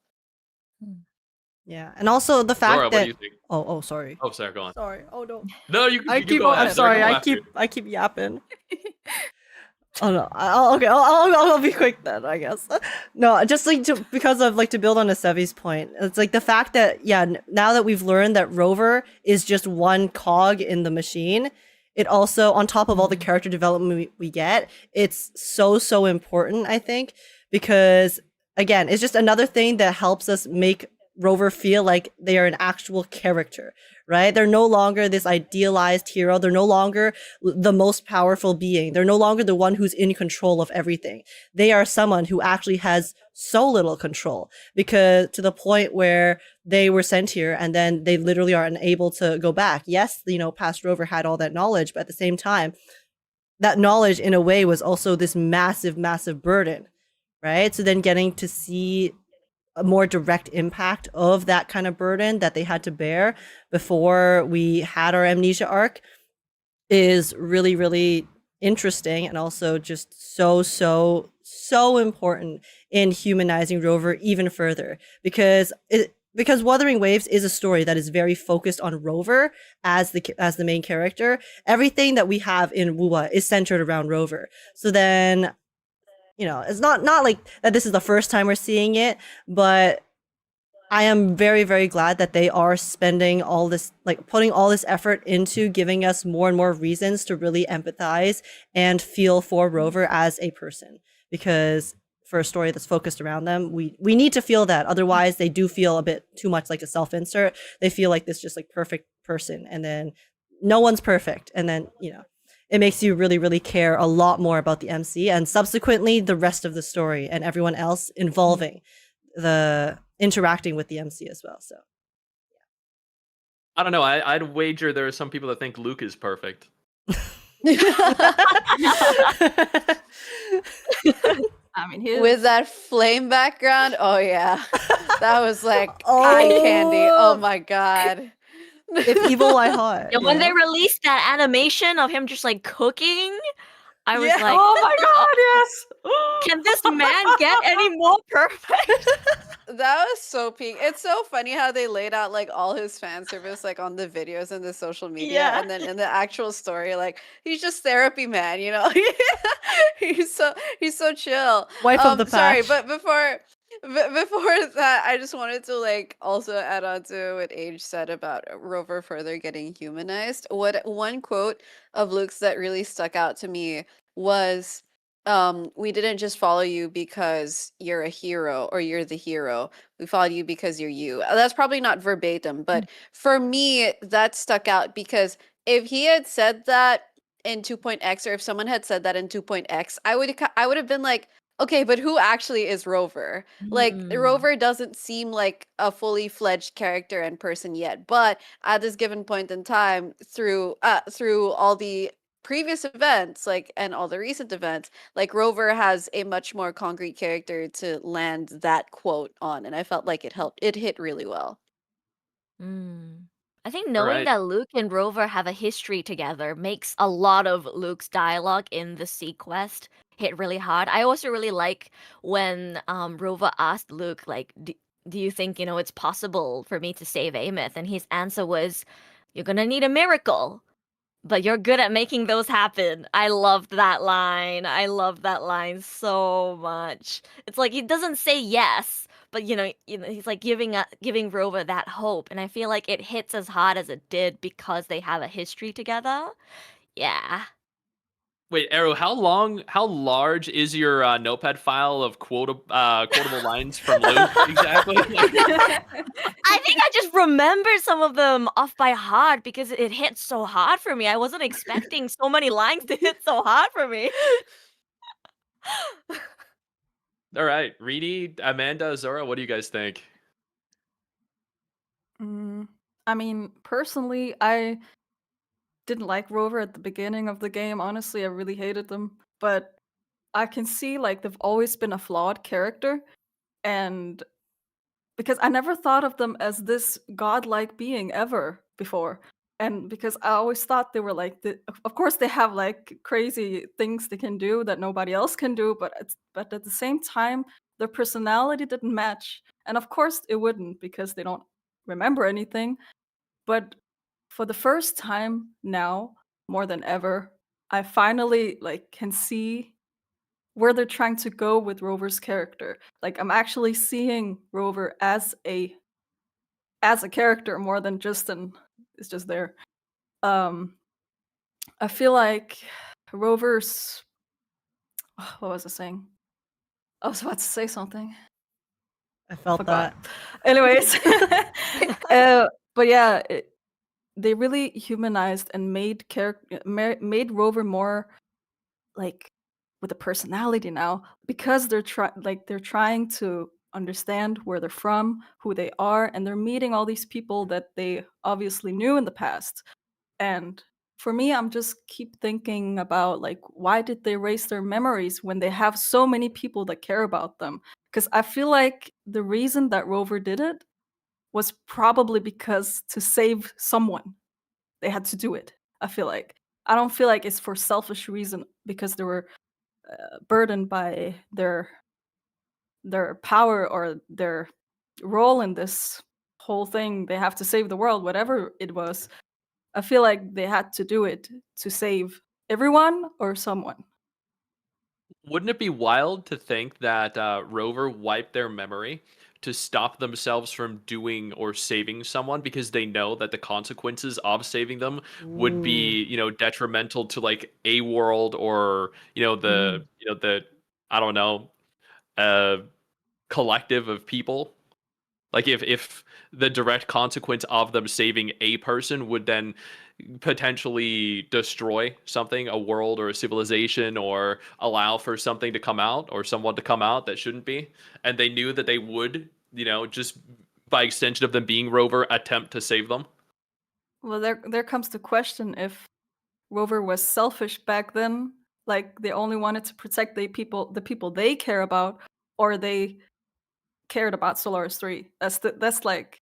B: Yeah, and also the fact
I: Laura, what
B: that
I: do you think?
B: oh sorry.
I: Oh, sorry, go on.
B: Sorry. Oh no.
I: No, you
B: I
I: you
B: keep.
I: go ahead.
B: I'm sorry.
I: Go
B: I
I: after
B: keep yapping. Oh no. I'll be quick then, I guess. No, just like because of like to build on Asevi's point. It's like the fact that now that we've learned that Rover is just one cog in the machine, it also, on top of all the character development we get, it's so important, I think, because again, it's just another thing that helps us make Rover feel like they are an actual character, right? They're no longer this idealized hero. They're no longer the most powerful being. They're no longer the one who's in control of everything. They are someone who actually has so little control, because to the point where they were sent here and then they literally are unable to go back. Yes, past Rover had all that knowledge, but at the same time, that knowledge in a way was also this massive burden, right? So then getting to see a more direct impact of that kind of burden that they had to bear before we had our amnesia arc is really interesting, and also just so important in humanizing Rover even further, because Wuthering Waves is a story that is very focused on Rover as the main character. Everything that we have in Wuwa is centered around Rover. So then it's not like that this is the first time we're seeing it, but I am very glad that they are spending all this, like putting all this effort into giving us more and more reasons to really empathize and feel for Rover as a person. Because for a story that's focused around them, we need to feel that. Otherwise, they do feel a bit too much like a self-insert. They feel like this just like perfect person, and then no one's perfect. And then, it makes you really care a lot more about the MC and subsequently the rest of the story and everyone else involving the interacting with the MC as well. So
I: I don't know. I'd wager there are some people that think Luuk is perfect.
P: I mean,
M: with that flame background, oh yeah, that was like eye candy. Oh my god.
B: If evil, why hot?
Q: And when they released that animation of him just like cooking, I was like,
P: oh my god, yes.
Q: Can this man get any more perfect?
M: That was so peak. It's so funny how they laid out like all his fan service like on the videos and the social media, and then in the actual story, like he's just therapy man, he's so chill.
B: Wife of the
M: Sorry,
B: patch.
M: but Before that, I just wanted to like also add on to what Age said about Rover further getting humanized. What one quote of Luke's that really stuck out to me was, "We didn't just follow you because you're a hero or you're the hero. We followed you because you're you." That's probably not verbatim, but for me, that stuck out because if he had said that in 2.x, or if someone had said that in 2.x, I would have been like, okay, but who actually is Rover? Like, Rover doesn't seem like a fully fledged character and person yet, but at this given point in time, through all the previous events, like, and all the recent events, like, Rover has a much more concrete character to land that quote on, and I felt like it hit really well.
Q: I think
I: All
Q: knowing
I: right.
Q: that Luke and Rover have a history together makes a lot of Luke's dialogue in the Sequest hit really hard. I also really like when Rover asked Luke, like, do you think, it's possible for me to save Amith? And his answer was, you're gonna need a miracle, but you're good at making those happen. I loved that line. I love that line so much. It's like he doesn't say yes, but he's like giving Rover that hope, and I feel like it hits as hard as it did because they have a history together. Yeah.
I: Wait, Arrow, how large is your notepad file of quotable lines from Luke exactly?
Q: I think I just remember some of them off by heart because it hit so hard for me. I wasn't expecting so many lines to hit so hard for me.
I: All right, Reedy, Amanda, Zora, what do you guys think?
P: I mean, personally, I didn't like Rover at the beginning of the game. Honestly, I really hated them. But I can see like they've always been a flawed character, and because I never thought of them as this godlike being ever before. And because I always thought they were like of course they have like crazy things they can do that nobody else can do, but at the same time their personality didn't match. And of course it wouldn't because they don't remember anything. But for the first time now, more than ever, I finally like can see where they're trying to go with Rover's character. Like I'm actually seeing Rover as a character more than just it's just there. Um I feel like Rover's what was I saying? I was about to say something.
B: I felt
P: Forgot.
B: that.
P: Anyways, but yeah, they really humanized and made Rover more like with a personality now because they're trying to understand where they're from, who they are, and they're meeting all these people that they obviously knew in the past. And for me, I'm just keep thinking about like why did they erase their memories when they have so many people that care about them? Because I feel like the reason that Rover did it was probably because to save someone, they had to do it. I feel like I don't feel like it's for selfish reason because they were burdened by their power or their role in this whole thing. They have to save the world, whatever it was. I feel like they had to do it to save everyone or someone.
I: Wouldn't it be wild to think that Rover wiped their memory to stop themselves from doing or saving someone because they know that the consequences of saving them would be, detrimental to like a world or, the I don't know, uh collective of people? Like if the direct consequence of them saving a person would then potentially destroy something, a world or a civilization, or allow for something to come out or someone to come out that shouldn't be, and they knew that they would, just by extension of them being Rover, attempt to save them.
P: Well, there comes the question if Rover was selfish back then, like they only wanted to protect the people they care about, or they cared about Solaris 3. That's like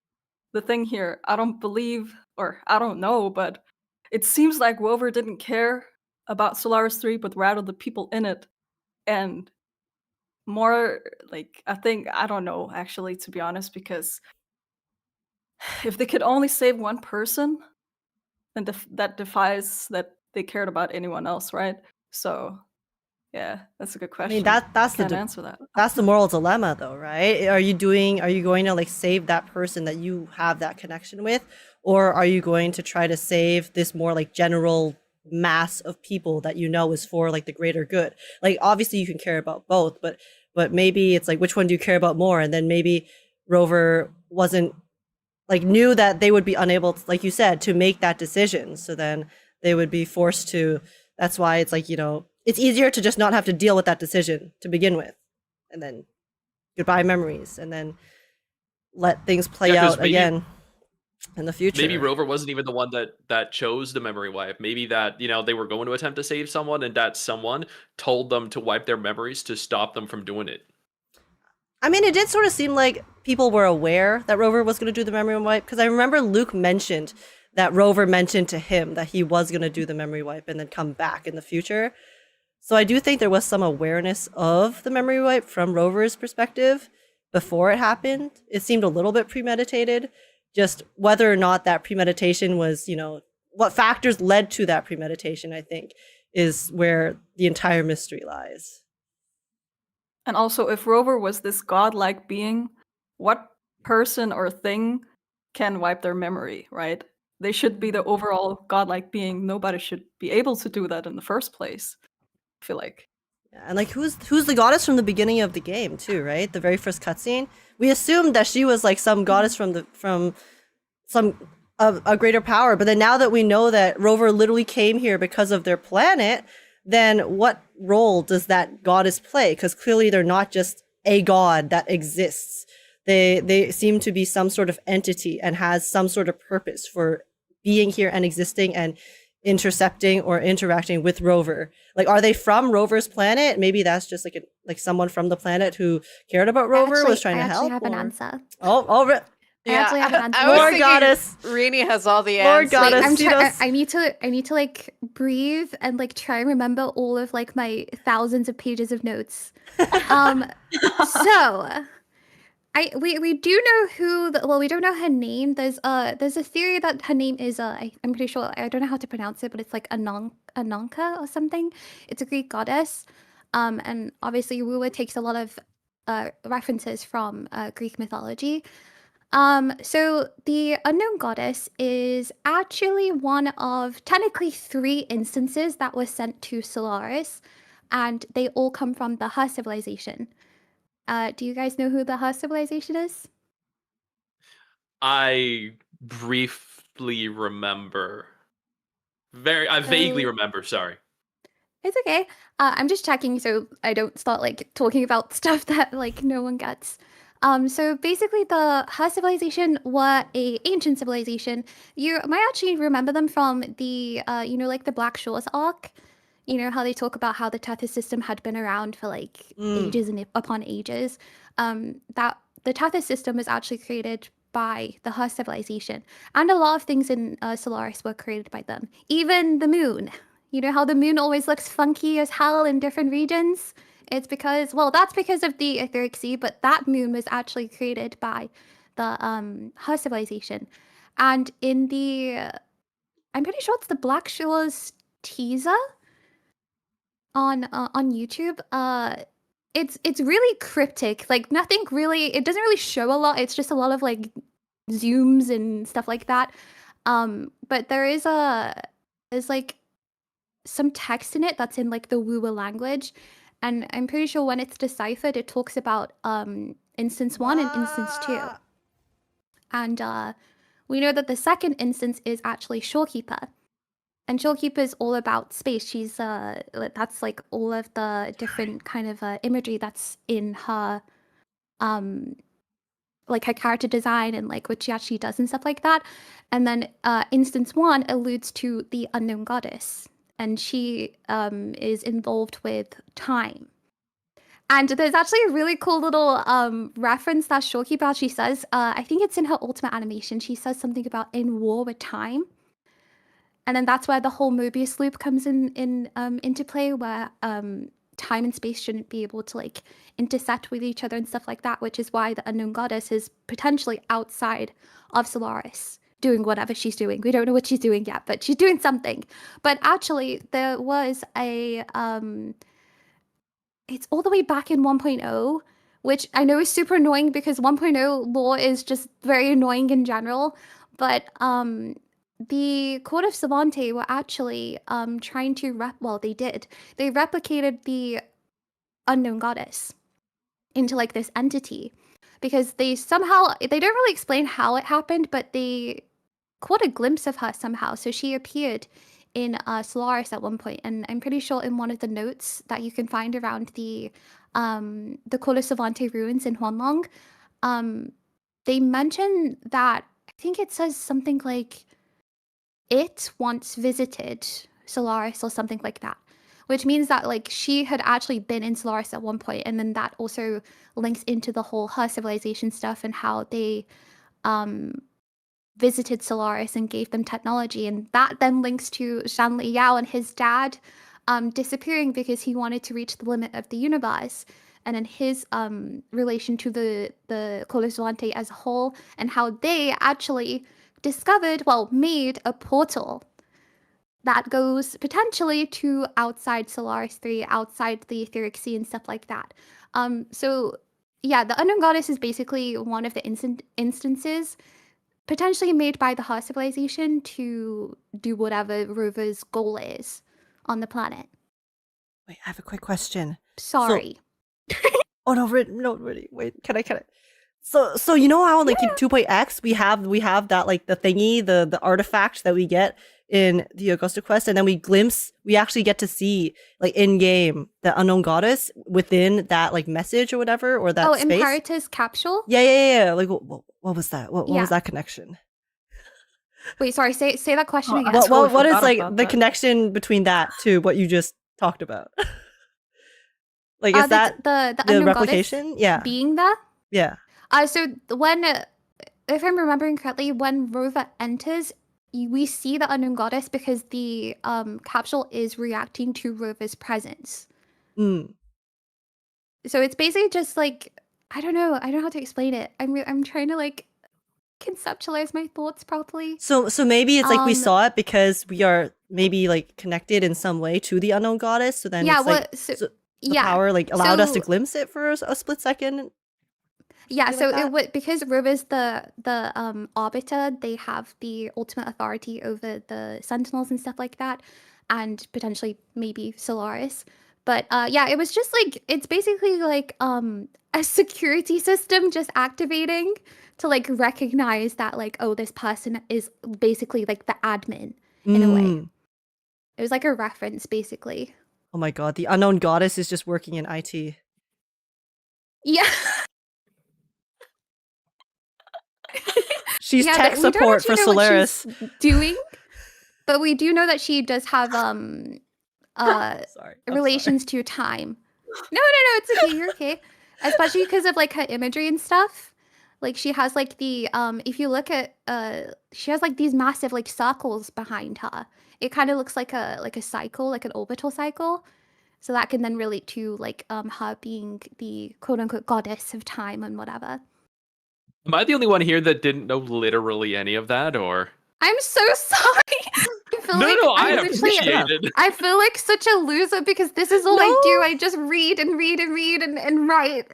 P: the thing here. I don't believe, or I don't know, but it seems like Rover didn't care about Solaris 3, but rather the people in it. And more like I don't know actually, to be honest, because if they could only save one person, then that defies that they cared about anyone else, right? So Yeah, that's a good
B: I
P: question.
B: mean, that's
P: Can't
B: the
P: answer that.
B: that's the moral dilemma, though, right? Are you going to like save that person that you have that connection with, or are you going to try to save this more like general mass of people that you know is for like the greater good? Like, obviously, you can care about both, but maybe it's like, which one do you care about more? And then maybe Rover wasn't like knew that they would be unable to, like you said, to make that decision. So then they would be forced to. That's why it's like, it's easier to just not have to deal with that decision to begin with, and then goodbye memories, and then let things play
I: 'cause
B: out
I: maybe-
B: again in the future.
I: Maybe Rover wasn't even the one that chose the memory wipe. Maybe that, they were going to attempt to save someone, and that someone told them to wipe their memories to stop them from doing it.
B: I mean, it did sort of seem like people were aware that Rover was going to do the memory wipe, because I remember Luuk mentioned that Rover mentioned to him that he was going to do the memory wipe and then come back in the future. So I do think there was some awareness of the memory wipe from Rover's perspective before it happened. It seemed a little bit premeditated. Just whether or not that premeditation was, what factors led to that premeditation, I think, is where the entire mystery lies.
P: And also, if Rover was this godlike being, what person or thing can wipe their memory, right? They should be the overall godlike being. Nobody should be able to do that in the first place, I feel like.
B: Yeah, and like, who's the goddess from the beginning of the game too, right? The very first cutscene, we assumed that she was like some goddess from some a greater power, but then now that we know that Rover literally came here because of their planet, then what role does that goddess play? Because clearly they're not just a god that exists. They seem to be some sort of entity and has some sort of purpose for being here and existing and intercepting or interacting with Rover. Like, are they from Rover's planet? Maybe that's just like someone from the planet who cared about Rover, was trying to help.
O: I actually have an
B: or-
O: answer.
B: Oh,
O: I actually have an answer.
M: I was
B: Lord
M: thinking
B: goddess.
M: Rini has all the
B: Lord
M: answers.
B: goddess.
O: I'm
B: she does-
O: I need to like breathe and like try and remember all of like my thousands of pages of notes. So we do know who we don't know her name. There's a theory that her name is I'm pretty sure, I don't know how to pronounce it, but it's like Ananka or something. It's a Greek goddess. And obviously Wuwa takes a lot of references from Greek mythology. So the unknown goddess is actually one of technically 3 instances that was sent to Solaris, and they all come from the Her civilization. Do you guys know who the Her civilization is?
I: I briefly remember. I vaguely remember, sorry.
O: It's okay. I'm just checking so I don't start like talking about stuff that like no one gets. So basically the Her civilization were a ancient civilization. You might actually remember them from the like the Black Shores arc. You know how they talk about how the Tethys system had been around for like ages and upon ages. That the Tethys system was actually created by the Her civilization, and a lot of things in Solaris were created by them. Even the moon. You know how the moon always looks funky as hell in different regions? It's because, well, that's because of the Etheric Sea, but that moon was actually created by the Her civilization. And in the, I'm pretty sure it's the Black Shores teaser on YouTube. It's really cryptic. Like nothing really. It doesn't really show a lot. It's just a lot of like zooms and stuff like that. But there's like some text in it that's in like the Wuwa language, and I'm pretty sure when it's deciphered, it talks about instance 1 and instance 2. And we know that the second instance is actually Shorekeeper. And Shorekeeper is all about space. She's that's like all of the different kind of imagery that's in her like her character design and like what she actually does and stuff like that. And then instance 1 alludes to the unknown goddess, and she is involved with time. And there's actually a really cool little reference that Shorekeeper actually says. I think it's in her ultimate animation. She says something about in war with time. And then that's where the whole Mobius loop comes into play, where time and space shouldn't be able to like intersect with each other and stuff like that, which is why the unknown goddess is potentially outside of Solaris doing whatever she's doing. We don't know what she's doing yet, but she's doing something. But actually there was a it's all the way back in 1.0, which I know is super annoying because 1.0 lore is just very annoying in general. But the Court of Savante were actually trying to they did. They replicated the unknown goddess into like this entity because they don't really explain how it happened, but they caught a glimpse of her somehow. So she appeared in Solaris at one point, and I'm pretty sure in one of the notes that you can find around the Court of Savante ruins in Huanlong, they mention that I think it says something like it once visited Solaris or something like that, which means that like she had actually been in Solaris at one point, and then that also links into the whole her civilization stuff and how they visited Solaris and gave them technology, and that then links to Shanli Yao and his dad disappearing because he wanted to reach the limit of the universe, and then his relation to the Court of Savante as a whole, and how they actually made a portal that goes potentially to outside Solaris 3, outside the Etheric Sea and stuff like that. So yeah, the Unknown Goddess is basically one of the instances potentially made by the Her civilization to do whatever Rover's goal is on the planet.
B: Wait, I have a quick question.
O: Sorry.
B: Oh no, really. Wait, can I? So you know how in like 2.x we have that like the thingy, the artifact that we get in the Augusta quest, and then we actually get to see like in game the Unknown Goddess within that like message or whatever, or that space.
O: Imperator's capsule?
B: Yeah. Like what was that? What was that connection?
O: Wait, sorry, say that question again.
B: What is like the connection between that to what you just talked about? Like is that the replication? Yeah.
O: Being there?
B: Yeah.
O: So when, if I'm remembering correctly, when Rover enters, we see the Unknown Goddess because the capsule is reacting to Rover's presence.
B: Mm.
O: So it's basically just like, I don't know how to explain it. I'm trying to like conceptualize my thoughts properly.
B: So maybe it's like we saw it because we are maybe like connected in some way to the Unknown Goddess. So then the power like allowed us to glimpse it for a split second.
O: Yeah, so it would, because Rover's the arbiter, they have the ultimate authority over the Sentinels and stuff like that, and potentially maybe Solaris. But yeah, it was just like, it's basically like a security system just activating to like recognize that like, oh, this person is basically like the admin in a way. It was like a reference basically.
B: Oh my god, the Unknown Goddess is just working in IT.
O: Yeah.
B: She's tech support for Solaris.
O: Doing, but we do know that she does have relations to time. No, it's okay. You're okay. Especially because of like her imagery and stuff. Like she has like the if you look at she has like these massive like circles behind her. It kind of looks like a cycle, like an orbital cycle. So that can then relate to like her being the quote unquote goddess of time and whatever.
I: Am I the only one here that didn't know literally any of that, or?
O: I'm so sorry.
I: I appreciate it.
O: I feel like such a loser because this is all I do. I just read and write.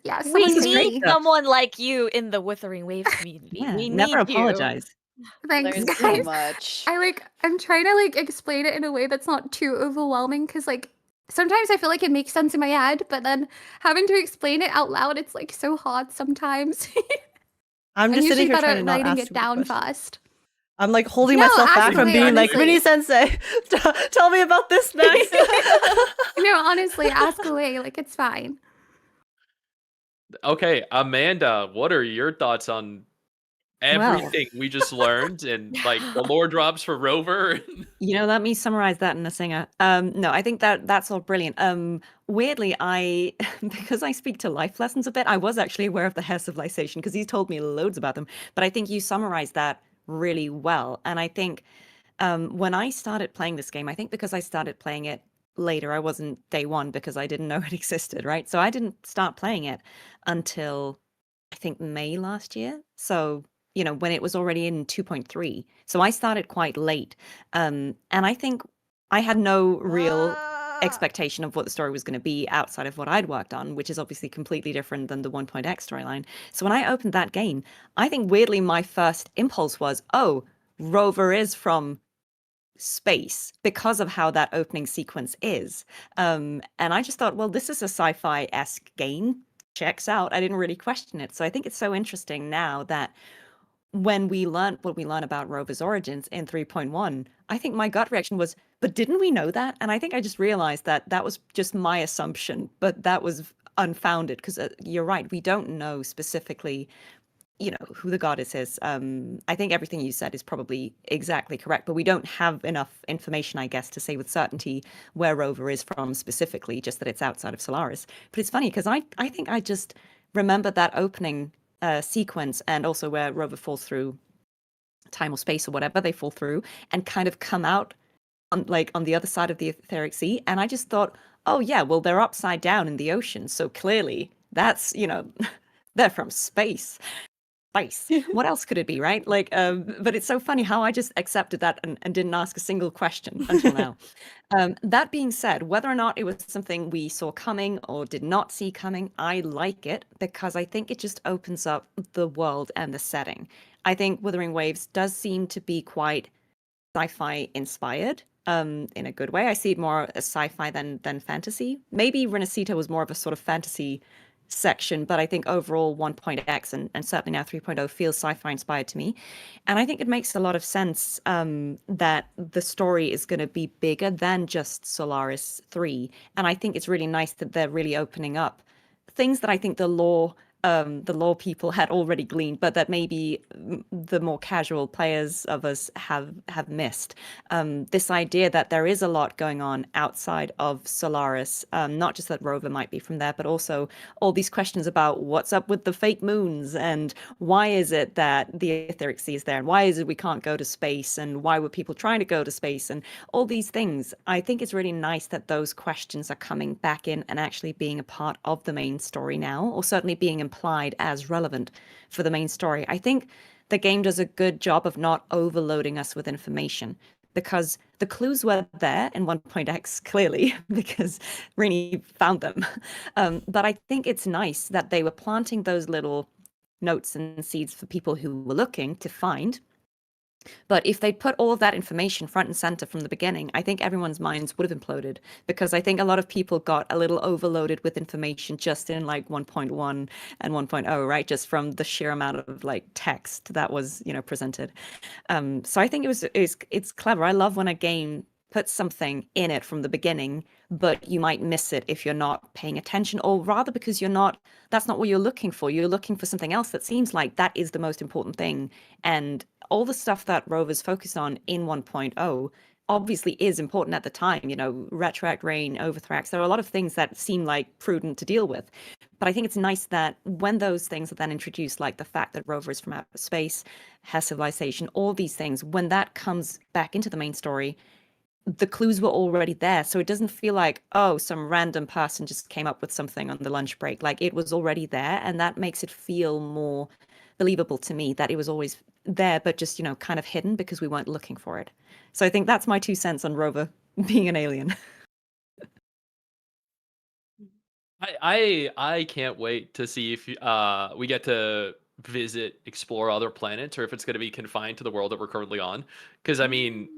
O: Yeah.
Q: We need someone like you in the Wuthering Waves community.
N: Yeah,
Q: we
N: never
Q: need
N: apologize.
O: Thanks,
M: Learn
O: guys.
M: so much.
O: I'm trying to like explain it in a way that's not too overwhelming because like sometimes I feel like it makes sense in my head, but then having to explain it out loud, it's like so hard sometimes.
B: I'm just sitting here trying to not
O: writing
B: ask
O: it down fast.
B: I'm like holding myself back from being like, Rini Sensei, tell me about this next.
O: No, honestly, ask away. Like, it's fine.
I: Okay, Amanda, what are your thoughts on everything we just learned and like the lore drops for Rover?
N: Let me summarize that in a singer. No, I think that's all brilliant. Weirdly, because I speak to life lessons a bit, I was actually aware of the hair civilization because he's told me loads about them. But I think you summarized that really well. And I think when I started playing this game, I think because I started playing it later, I wasn't day one because I didn't know it existed, right? So I didn't start playing it until I think May last year. So when it was already in 2.3. So I started quite late. And I think I had no real... expectation of what the story was going to be outside of what I'd worked on, which is obviously completely different than the 1.x storyline. So when I opened that game, I think weirdly my first impulse was, oh, Rover is from space because of how that opening sequence is. And I just thought, well, this is a sci-fi-esque game. Checks out. I didn't really question it. So I think it's so interesting now that when we learn what we learn about Rover's origins in 3.1, I think my gut reaction was, but didn't we know that? And I think I just realized that that was just my assumption, but that was unfounded because you're right. We don't know specifically, who the goddess is. I think everything you said is probably exactly correct, but we don't have enough information, I guess, to say with certainty where Rover is from specifically, just that it's outside of Solaris. But it's funny because I think I just remember that opening sequence and also where Rover falls through time or space or whatever they fall through and kind of come out on the other side of the etheric sea. And I just thought, oh yeah, well, they're upside down in the ocean. So clearly that's, they're from space. What else could it be, right? But it's so funny how I just accepted that and didn't ask a single question until now. That being said, whether or not it was something we saw coming or did not see coming, I like it because I think it just opens up the world and the setting. I think Wuthering Waves does seem to be quite sci-fi inspired, in a good way. I see it more as sci-fi than fantasy. Maybe Renacita was more of a sort of fantasy section, but I think overall 1.x and certainly now 3.0 feels sci-fi inspired to me. And I think it makes a lot of sense that the story is going to be bigger than just Solaris 3. And I think it's really nice that they're really opening up things that I think the lore people had already gleaned, but that maybe the more casual players of us have missed. This idea that there is a lot going on outside of Solaris, not just that Rover might be from there, but also all these questions about what's up with the fake moons and why is it that the etheric sea is there and why is it we can't go to space and why were people trying to go to space and all these things. I think it's really nice that those questions are coming back in and actually being a part of the main story now, or certainly being implied as relevant for the main story. I think the game does a good job of not overloading us with information because the clues were there in 1.x clearly because Rini found them. But I think it's nice that they were planting those little notes and seeds for people who were looking to find. But if they put all of that information front and center from the beginning, I think everyone's minds would have imploded because I think a lot of people got a little overloaded with information just in 1.1 and 1.0, right? Just from the sheer amount of text that was, presented. So I think it's clever. I love when a game puts something in it from the beginning, but you might miss it if you're not paying attention, or rather because that's not what you're looking for. You're looking for something else that seems like that is the most important thing. And all the stuff that Rover's focused on in 1.0 obviously is important at the time, Retroact, Rain, Overthrax. There are a lot of things that seem like prudent to deal with. But I think it's nice that when those things are then introduced, like the fact that Rover is from outer space, has civilization, all these things, when that comes back into the main story, the clues were already there. So it doesn't feel like, oh, some random person just came up with something on the lunch break. It was already there. And that makes it feel more believable to me that it was always there, but just, kind of hidden because we weren't looking for it. So I think that's my 2 cents on Rover being an alien.
I: I can't wait to see if we get to explore other planets, or if it's going to be confined to the world that we're currently on. Because I mean,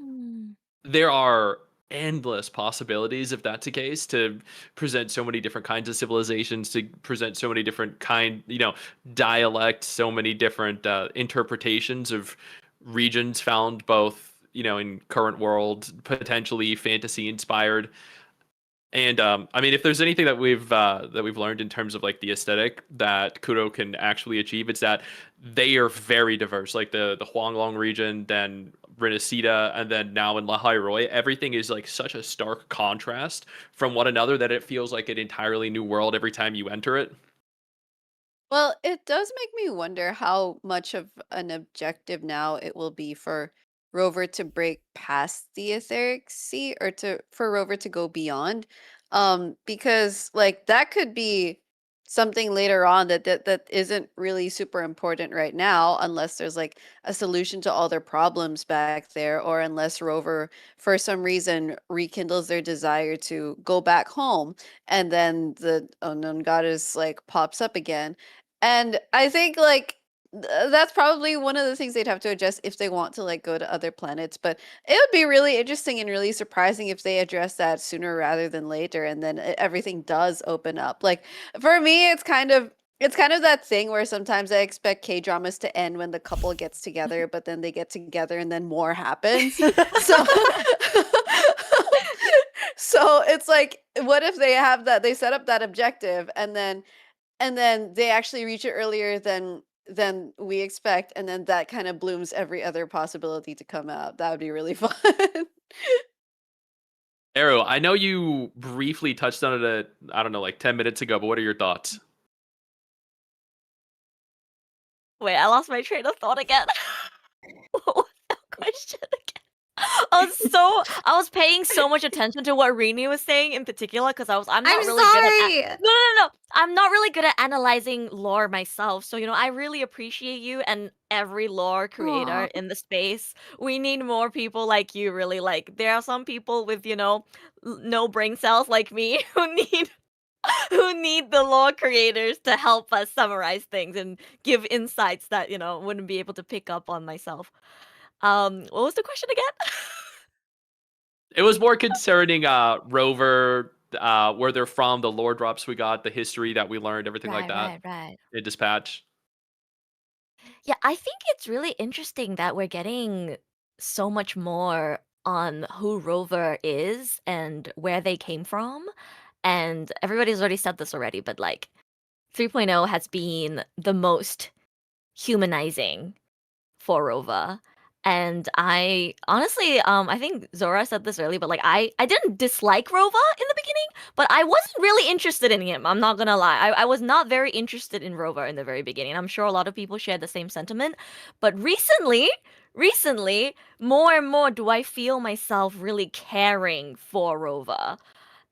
I: there are endless possibilities if that's the case, to present so many different kinds of civilizations, to present so many different dialects, so many different interpretations of regions found both in current world, potentially fantasy inspired. And I mean, if there's anything that we've learned in terms of the aesthetic that Kuro can actually achieve, it's that they are very diverse. The Huanglong region, then Renacita, and then now in Lahairoi, everything is such a stark contrast from one another that it feels like an entirely new world every time you enter it.
M: Well, it does make me wonder how much of an objective now it will be for Rover to break past the etheric sea, or for Rover to go beyond. Because that could be something later on that isn't really super important right now, unless there's like a solution to all their problems back there, or unless Rover for some reason rekindles their desire to go back home, and then the unknown goddess like pops up again. And I think like that's probably one of the things they'd have to adjust if they want to like go to other planets. But it would be really interesting and really surprising if they address that sooner rather than later, and then everything does open up. Like for me, it's kind of that thing where sometimes I expect K dramas to end when the couple gets together, but then they get together and then more happens. So so it's like, what if they have that, they set up that objective, and then they actually reach it earlier than we expect, and then that kind of blooms every other possibility to come out. That would be really fun.
I: Arrow, I know you briefly touched on it, I don't know, like 10 minutes ago, but what are your thoughts?
Q: Wait, I lost my train of thought again. What was that question again? I was paying so much attention to what Rini was saying in particular, because I'm not really good at no. I'm not really good at analyzing lore myself. So, I really appreciate you and every lore creator in the space. We need more people like you, really. Like, there are some people with, no brain cells like me who need the lore creators to help us summarize things and give insights that, wouldn't be able to pick up on myself. What was the question again?
I: It was more concerning Rover, where they're from, the lore drops we got, the history that we learned, everything like that.
Q: Right.
I: In Dispatch.
Q: Yeah, I think it's really interesting that we're getting so much more on who Rover is and where they came from. And everybody's already said this already, but like 3.0 has been the most humanizing for Rover. And I honestly, I think Zora said this earlier, but like I didn't dislike Rover in the beginning, but I wasn't really interested in him. I'm not gonna lie. I was not very interested in Rover in the very beginning. I'm sure a lot of people share the same sentiment. But recently, more and more do I feel myself really caring for Rover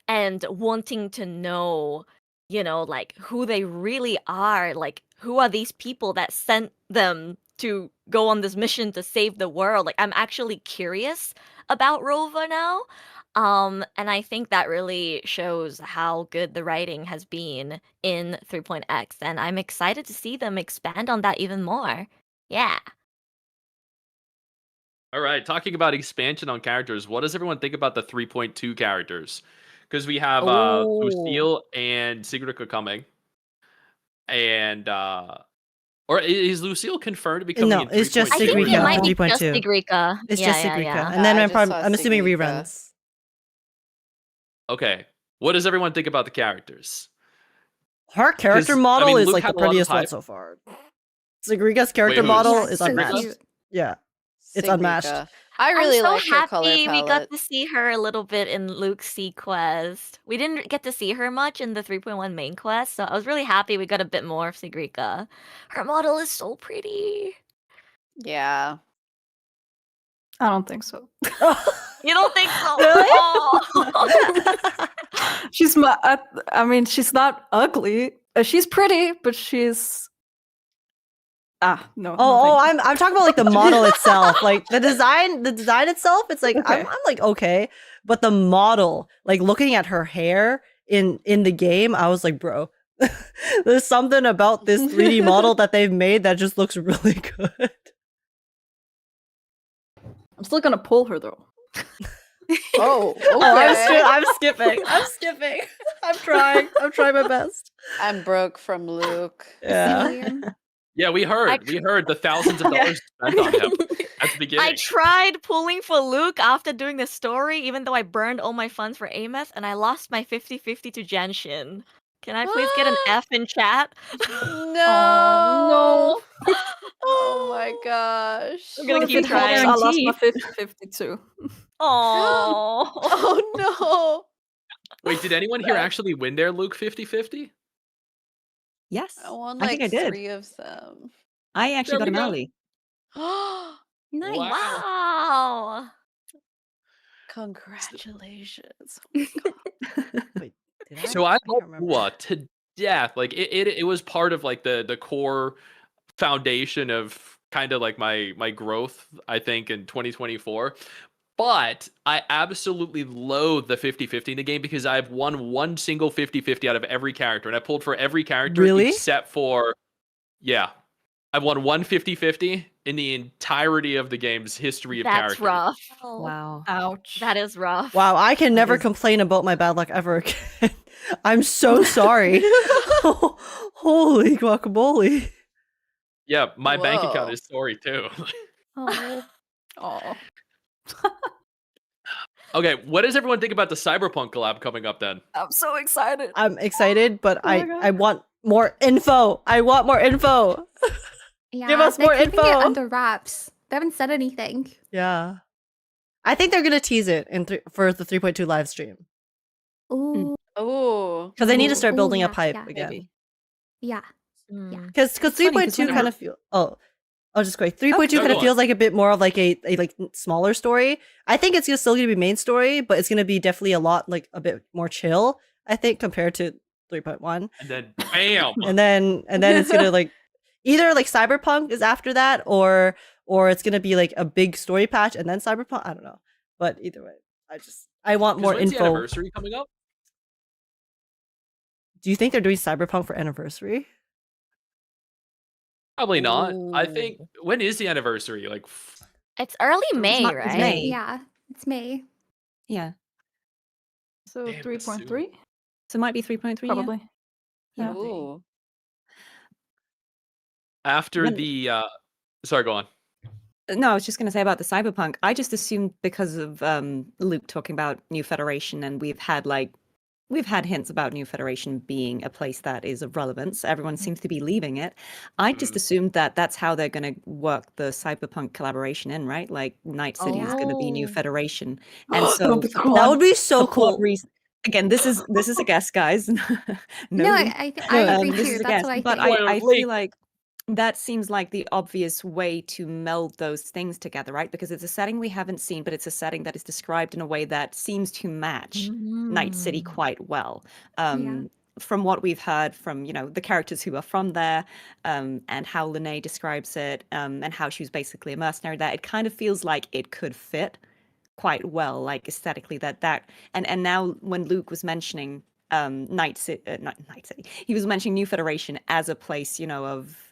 Q: and wanting to know, like who they really are. Like, who are these people that sent them to go on this mission to save the world? Like, I'm actually curious about Rover now. And I think that really shows how good the writing has been in 3.x, and I'm excited to see them expand on that even more. Yeah.
I: All right, talking about expansion on characters, what does everyone think about the 3.2 characters? Because we have Lucille and Sigrika coming. And or is Lucille confirmed to be coming
B: No,
I: in 3.2?
B: it's just
Q: I think it
B: Sigrika
Q: might be
B: 3.2.
Q: just Sigrika.
B: It's
Q: Yeah,
B: just
Q: yeah,
B: Sigrika.
Q: yeah.
B: And then
M: I just saw
B: I'm assuming
M: Sigrika.
B: reruns.
I: Okay. What does everyone think about the characters?
B: Her character
I: 'Cause, I
B: model
I: mean,
B: is
I: Luuk
B: like the
I: had a lot of
B: prettiest one
I: hype.
B: so far. Sigrika's character
I: who's-
B: model is
I: So
B: unmatched.
I: cute.
B: Yeah, it's
M: Sigrika.
B: unmatched.
M: I really
Q: I'm so
M: like her color
Q: happy we got
M: palette.
Q: to see her a little bit in Luke's Sea quest. We didn't get to see her much in the 3.1 main quest, so I was really happy we got a bit more of Sigrika. Her model is so pretty.
M: Yeah.
P: I don't think so.
Q: You don't think so?
B: Really?
Q: Oh.
P: She's I mean, she's not ugly. She's pretty, but she's no.
B: Oh, I'm talking about like the model itself, like the design itself. It's like
P: Okay.
B: I'm like okay, but the model, like looking at her hair in the game, I was like, bro, there's something about this 3D model that they've made that just looks really good.
P: I'm still gonna pull her though.
M: Oh, okay.
B: I'm skipping. I'm trying my best.
M: I'm broke from Luke.
B: Yeah.
I: Yeah, we heard the thousands of dollars spent on him at the beginning.
Q: I tried pulling for Luke after doing the story, even though I burned all my funds for Amos, and I lost my 50-50 to Genshin. Can I please get an F in chat?
M: No. Oh my gosh.
Q: I'm gonna keep trying.
P: I lost my 50-50 too.
Q: Oh.
M: Oh
I: Wait, did anyone here actually win their Luke 50-50?
N: Yes,
M: no. I won
N: I
M: like
N: think I did.
M: 3 of them.
N: I actually got
I: There
N: him
I: we go.
N: early.
Q: Nice.
I: Wow.
Q: Wow.
M: Congratulations. Oh my God.
B: Wait, did I?
I: So I
B: can't
I: love
B: remember.
I: Wuwa to yeah, like it was part of like the core foundation of kind of like my growth, I think, in 2024. But I absolutely loathe the 50-50 in the game because I've won one single 50-50 out of every character, and I pulled for every character
B: Really?
I: except for, yeah, I've won one 50-50 in the entirety of the game's history of
Q: That's
I: characters.
Q: rough.
N: Wow.
P: Ouch.
Q: That is rough.
B: Wow, I can never complain about my bad luck ever again. I'm so sorry. Holy guacamole.
I: Yeah, my bank account
M: Whoa.
I: is sorry too.
P: Oh. Oh.
I: Okay, what does everyone think about the Cyberpunk collab coming up then?
P: I'm so excited.
B: I'm excited, but
P: Oh my God.
B: I want more info. I want more info.
O: Yeah,
B: Give us
O: they're
B: more
O: keeping it
B: info.
O: under wraps. They haven't said anything.
B: Yeah. I think they're gonna tease it for the 3.2 live stream.
O: Ooh.
M: Oh.
B: Because they need to
O: Ooh,
B: start
O: ooh,
B: building
O: yeah,
B: up hype
O: yeah.
B: again.
N: Maybe.
O: Yeah.
B: Because
N: It's funny 'cause
B: 3.2 kind
N: whenever-
B: of feel I'll just go. 3.2
I: no,
B: kind
I: go
B: of
I: on.
B: feels like a bit more of like a like smaller story. I think it's still gonna be main story, but it's gonna be definitely a lot like a bit more chill, I think, compared to 3.1.
I: And then bam!
B: And then it's gonna like either like Cyberpunk is after that or it's gonna be like a big story patch and then Cyberpunk. I don't know. But either way, I want
I: 'Cause
B: more
I: when's the
B: info.
I: anniversary coming up?
B: Do you think they're doing Cyberpunk for anniversary?
I: Probably not. I think, when is the anniversary? Like,
Q: It's early May,
N: not-
Q: right?
N: it's May.
O: Yeah, it's May.
N: Yeah.
P: So
I: Damn,
P: 3.3?
N: So it might be 3.3. yeah.
P: Probably.
N: Yeah.
M: Ooh.
I: after
N: When-
I: the sorry, go on.
N: No, I was just going to say about the Cyberpunk. I just assumed because of Luke talking about New Federation, and we've had hints about New Federation being a place that is of relevance. Everyone seems to be leaving it. I just assumed that that's how they're going to work the Cyberpunk collaboration in, right? Like Night City is going to be New
Q: Oh.
N: Federation, and
P: That
N: so
P: would be
N: for
P: cool.
B: That
N: plot-
B: would be so
N: for plot
B: cool.
N: reason- Again, this is a guess, guys.
O: No,
N: Link.
O: I agree
N: This
O: too.
N: is a
O: That's
N: guess,
O: what I
N: but
O: think.
N: I
I: Link.
N: feel like that seems like the obvious way to meld those things together, right? Because it's a setting we haven't seen, but it's a setting that is described in a way that seems to match Night City quite well. From what we've heard from, the characters who are from there, and how Lene describes it, and how she was basically a mercenary there, it kind of feels like it could fit quite well, like aesthetically and now when Luke was mentioning Night City, he was mentioning New Federation as a place,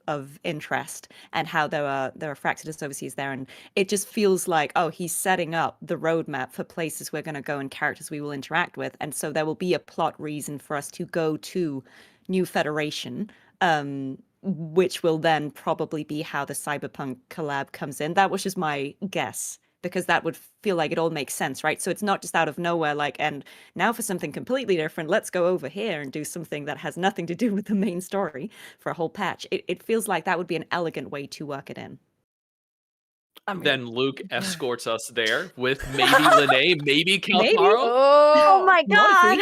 N: of interest, and how there are Fractidus overseas there, and it just feels like, oh, he's setting up the roadmap for places we're going to go and characters we will interact with, and so there will be a plot reason for us to go to New Federation, which will then probably be how the Cyberpunk collab comes in. That was just my guess, because that would feel like it all makes sense, right? So it's not just out of nowhere, like, and now for something completely different, let's go over here and do something that has nothing to do with the main story for a whole patch. It feels like that would be an elegant way to work it in.
I: Then Luke escorts us there with maybe Lene, maybe Kalparo.
Q: Oh my god.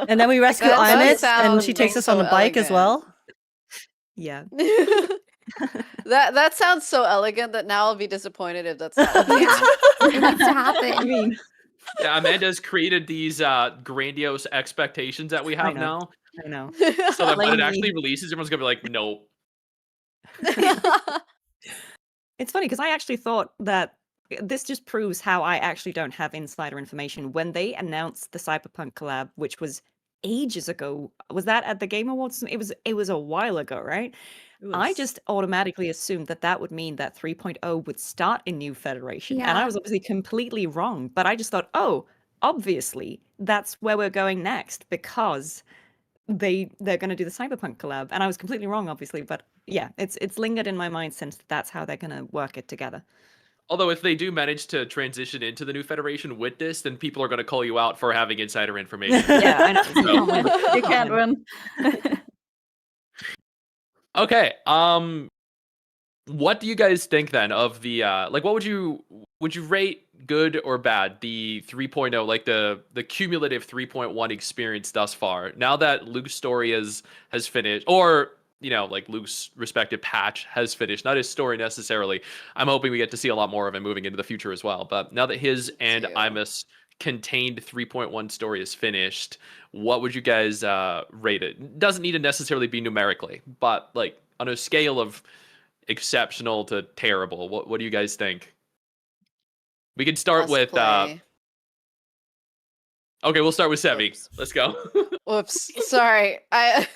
B: And then we rescue
M: That does
B: Imet, and she
M: sound
B: takes us on
M: so
B: a bike as
M: elegant.
B: well.
N: Yeah.
M: That sounds so elegant that now I'll be disappointed if that's not.
O: It needs to happen.
N: I mean,
I: Yeah, Amanda's created these grandiose expectations that we have now.
N: I know.
I: So that when it
N: Lady.
I: actually releases, everyone's gonna be like, nope.
N: It's funny because I actually thought that this just proves how I actually don't have insider information. When they announced the Cyberpunk collab, which was ages ago, was that at the Game Awards? It was a while ago, right? I just automatically assumed that would mean that 3.0 would start in New Federation. And I
O: Yeah.
N: was obviously completely wrong. But I just thought, oh, obviously that's where we're going next, because they're going to do the Cyberpunk collab. And I was completely wrong, obviously. But yeah, it's lingered in my mind since that's how they're going to work it together.
I: Although if they do manage to transition into the New Federation with this, then people are going to call you out for having insider information.
N: Yeah, I know.
I: So-
N: You can't win.
P: You can't win.
I: Okay. What do you guys think then of the like? What would you rate good or bad the 3.0, like the cumulative 3.1 experience thus far? Now that Luke's story has finished, or like Luke's respective patch has finished, not his story necessarily. I'm hoping we get to see a lot more of him moving into the future as well. But now that his and
M: too.
I: Imus contained 3.1 story is finished, what would you guys rate it? Doesn't need to necessarily be numerically, but like on a scale of exceptional to terrible, what do you guys think? We can start
M: Must
I: with
M: play.
I: okay, we'll start with Sevi. Let's go.
M: Whoops, sorry. I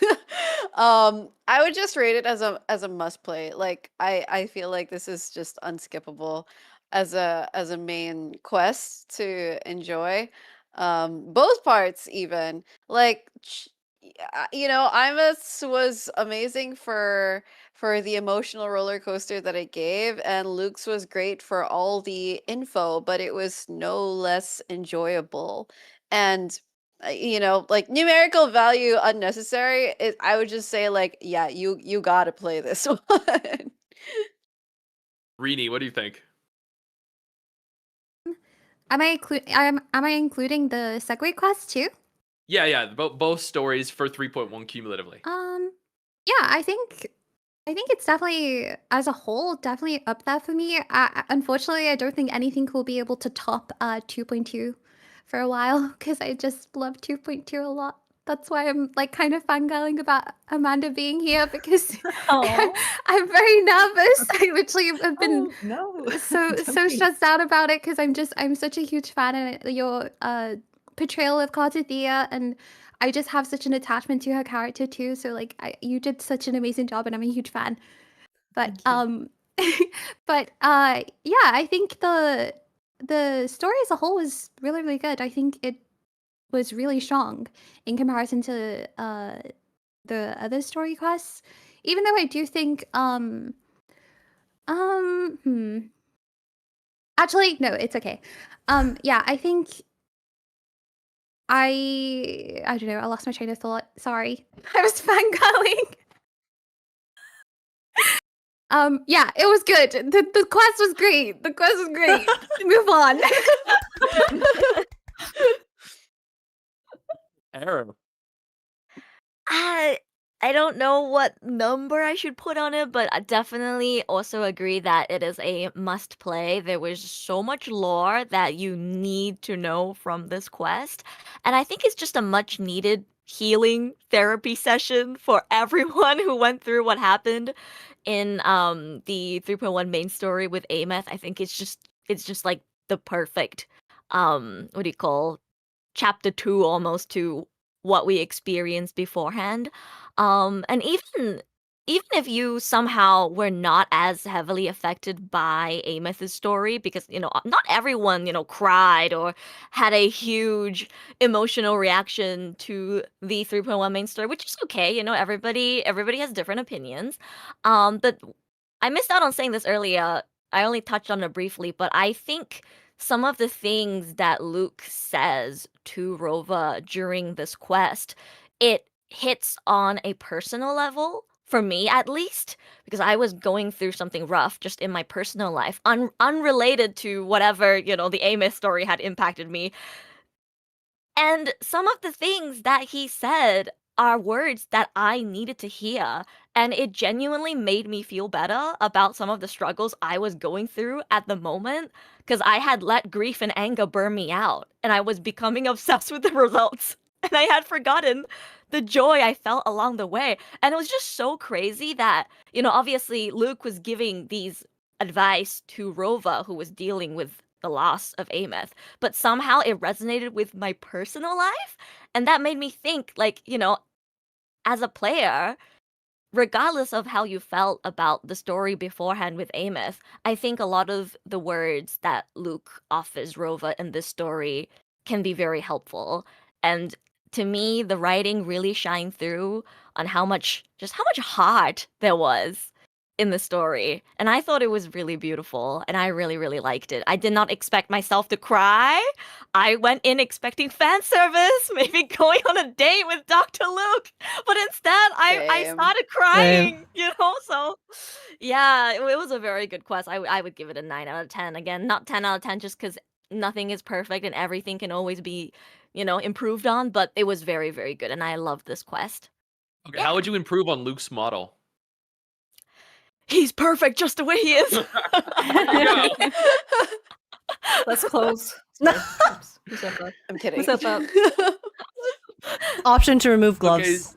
M: would just rate it as a must play. Like I feel like this is just unskippable as a main quest to enjoy. Both parts even. Like you know, Imus was amazing for the emotional roller coaster that it gave, and Luke's was great for all the info, but it was no less enjoyable. And you know, like numerical value unnecessary. I would just say like, yeah, you gotta play this one.
I: Rini, what do you think?
O: Am I including the Segway quest too?
I: Yeah, both stories for 3.1 cumulatively.
O: Yeah, I think it's definitely, as a whole, definitely up there for me. Unfortunately, I don't think anything will be able to top 2.2 for a while because I just love 2.2 a lot. That's why I'm like kind of fangirling about Amanda being here because I'm very nervous. I literally have been so stressed out about it because I'm such a huge fan of your portrayal of Cartathea, and I just have such an attachment to her character too. So like you did such an amazing job, and I'm a huge fan. But but yeah, I think the story as a whole was really, really good. I think it was really strong in comparison to the other story quests. Even though I do think actually no, it's okay. Yeah, I think I don't know, I lost my train of thought. Sorry. I was fangirling. Yeah, it was good. The quest was great. The quest was great. Move on.
I: Aria.
Q: I don't know what number I should put on it, but I definitely also agree that it is a must play. There was so much lore that you need to know from this quest. And I think it's just a much needed healing therapy session for everyone who went through what happened in the 3.1 main story with Ameth. I think it's just like the perfect what do you call, chapter 2 almost to what we experienced beforehand. And even if you somehow were not as heavily affected by Ameth's story, because not everyone cried or had a huge emotional reaction to the 3.1 main story, which is okay. Everybody has different opinions. But I missed out on saying this earlier. I only touched on it briefly, but I think some of the things that Luuk says to Rova during this quest, it hits on a personal level, for me at least, because I was going through something rough just in my personal life, unrelated to whatever, the Ameth story had impacted me. And some of the things that he said are words that I needed to hear. And it genuinely made me feel better about some of the struggles I was going through at the moment, because I had let grief and anger burn me out, and I was becoming obsessed with the results. And I had forgotten the joy I felt along the way. And it was just so crazy that, obviously Luuk was giving these advice to Rova, who was dealing with the loss of Ameth, but somehow it resonated with my personal life. And that made me think, like, as a player, regardless of how you felt about the story beforehand with Ameth, I think a lot of the words that Luuk offers Rova in this story can be very helpful. And to me, the writing really shined through on how much heart there was in the story. And I thought it was really beautiful, and I really, really liked it. I did not expect myself to cry. I went in expecting fan service, maybe going on a date with Dr. Luuk, but instead I started crying, so yeah, it was a very good quest. I would give it a 9 out of 10. Again, not 10 out of 10 just because nothing is perfect and everything can always be, improved on, but it was very, very good, and I loved this quest.
I: Okay, how would you improve on Luke's model?
Q: He's perfect just the way he is.
P: Let's close. Sorry. Oops. Who said that?
M: I'm kidding.
P: Who said that?
B: Option to remove gloves.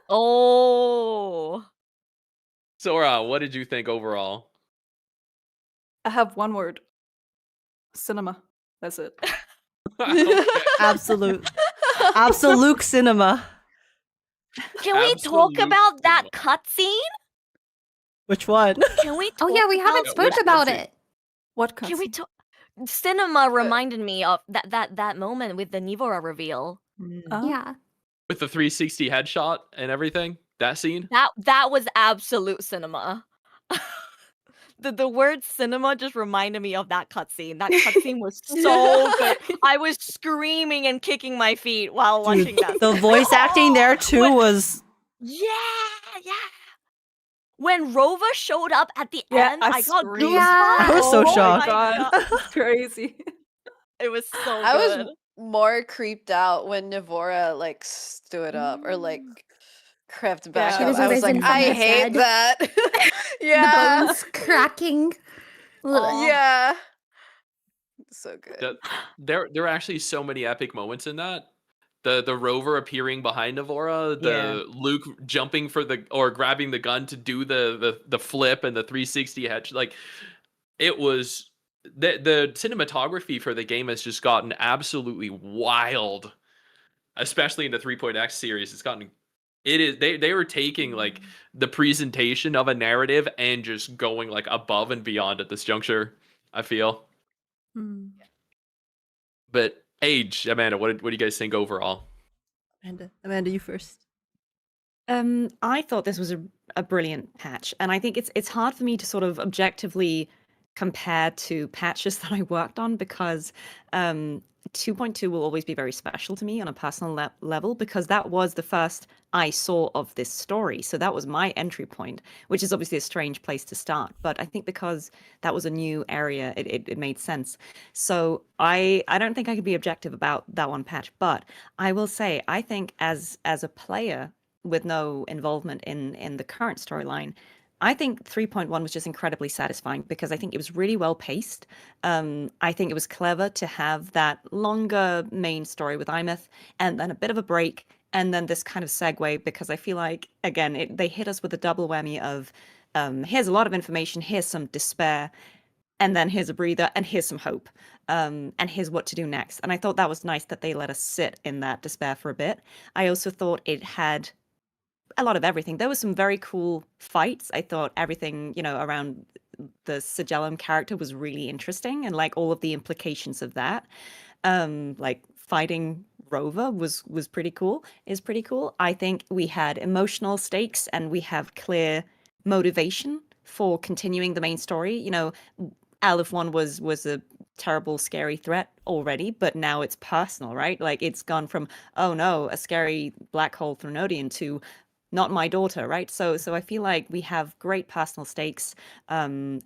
Q: Oh.
I: Sora, what did you think overall?
P: I have one word. Cinema. That's it.
B: Absolute cinema.
Q: Can we talk about that cutscene?
B: Which one?
Q: Can we?
O: Oh yeah, we haven't spoke about it.
P: What
Q: Can we
P: cutscene?
Q: talk? Cinema reminded me of that moment with the Nivora reveal.
O: Yeah.
I: With the 360 headshot and everything? That scene?
Q: That was absolute cinema. The word cinema just reminded me of that cutscene. That cutscene was so good. I was screaming and kicking my feet while watching that.
B: The voice acting there too was
Q: Yeah. When Rova showed up at the end, I got
P: screamed.
Q: goosebumps.
B: I was so
Q: Oh my
B: shocked.
P: God.
Q: God.
P: It's crazy.
Q: It was so
M: I
Q: good.
M: was more creeped out when Nivora like stood up or like crept back
P: She
M: up.
O: was
M: I was
O: arisen
M: like,
O: from
M: I
O: the
M: hate
O: dead.
M: that.
O: The
M: Yeah.
O: bones cracking. Ugh.
M: Yeah. So good.
I: There are actually so many epic moments in that. The rover appearing behind Navora, the Luke jumping or grabbing the gun to do the flip and the 360 hedge. Like, it was the cinematography for the game has just gotten absolutely wild, especially in the 3.x series. They were taking like the presentation of a narrative and just going like above and beyond at this juncture, I feel. But Amanda, what do you guys think overall?
B: Amanda, you first.
N: I thought this was a brilliant patch, and I think it's hard for me to sort of objectively compare to patches that I worked on because 2.2 will always be very special to me on a personal level because that was the first I saw of this story. So that was my entry point, which is obviously a strange place to start. But I think because that was a new area, it made sense. So I don't think I could be objective about that one patch. But I will say, I think as a player with no involvement in the current storyline, I think 3.1 was just incredibly satisfying because I think it was really well paced. I think it was clever to have that longer main story with Imeth and then a bit of a break and then this kind of segue because I feel like, again, they hit us with a double whammy of here's a lot of information, here's some despair, and then here's a breather and here's some hope. And here's what to do next. And I thought that was nice that they let us sit in that despair for a bit. I also thought it had a lot of everything. There were some very cool fights. I thought everything, around the Sigellum character was really interesting and like all of the implications of that. Like fighting Rova was pretty cool, is pretty cool. I think we had emotional stakes and we have clear motivation for continuing the main story. Aleph 1 was a terrible, scary threat already, but now it's personal, right? Like it's gone from, oh no, a scary black hole Threnodian to not my daughter, right? So I feel like we have great personal stakes, and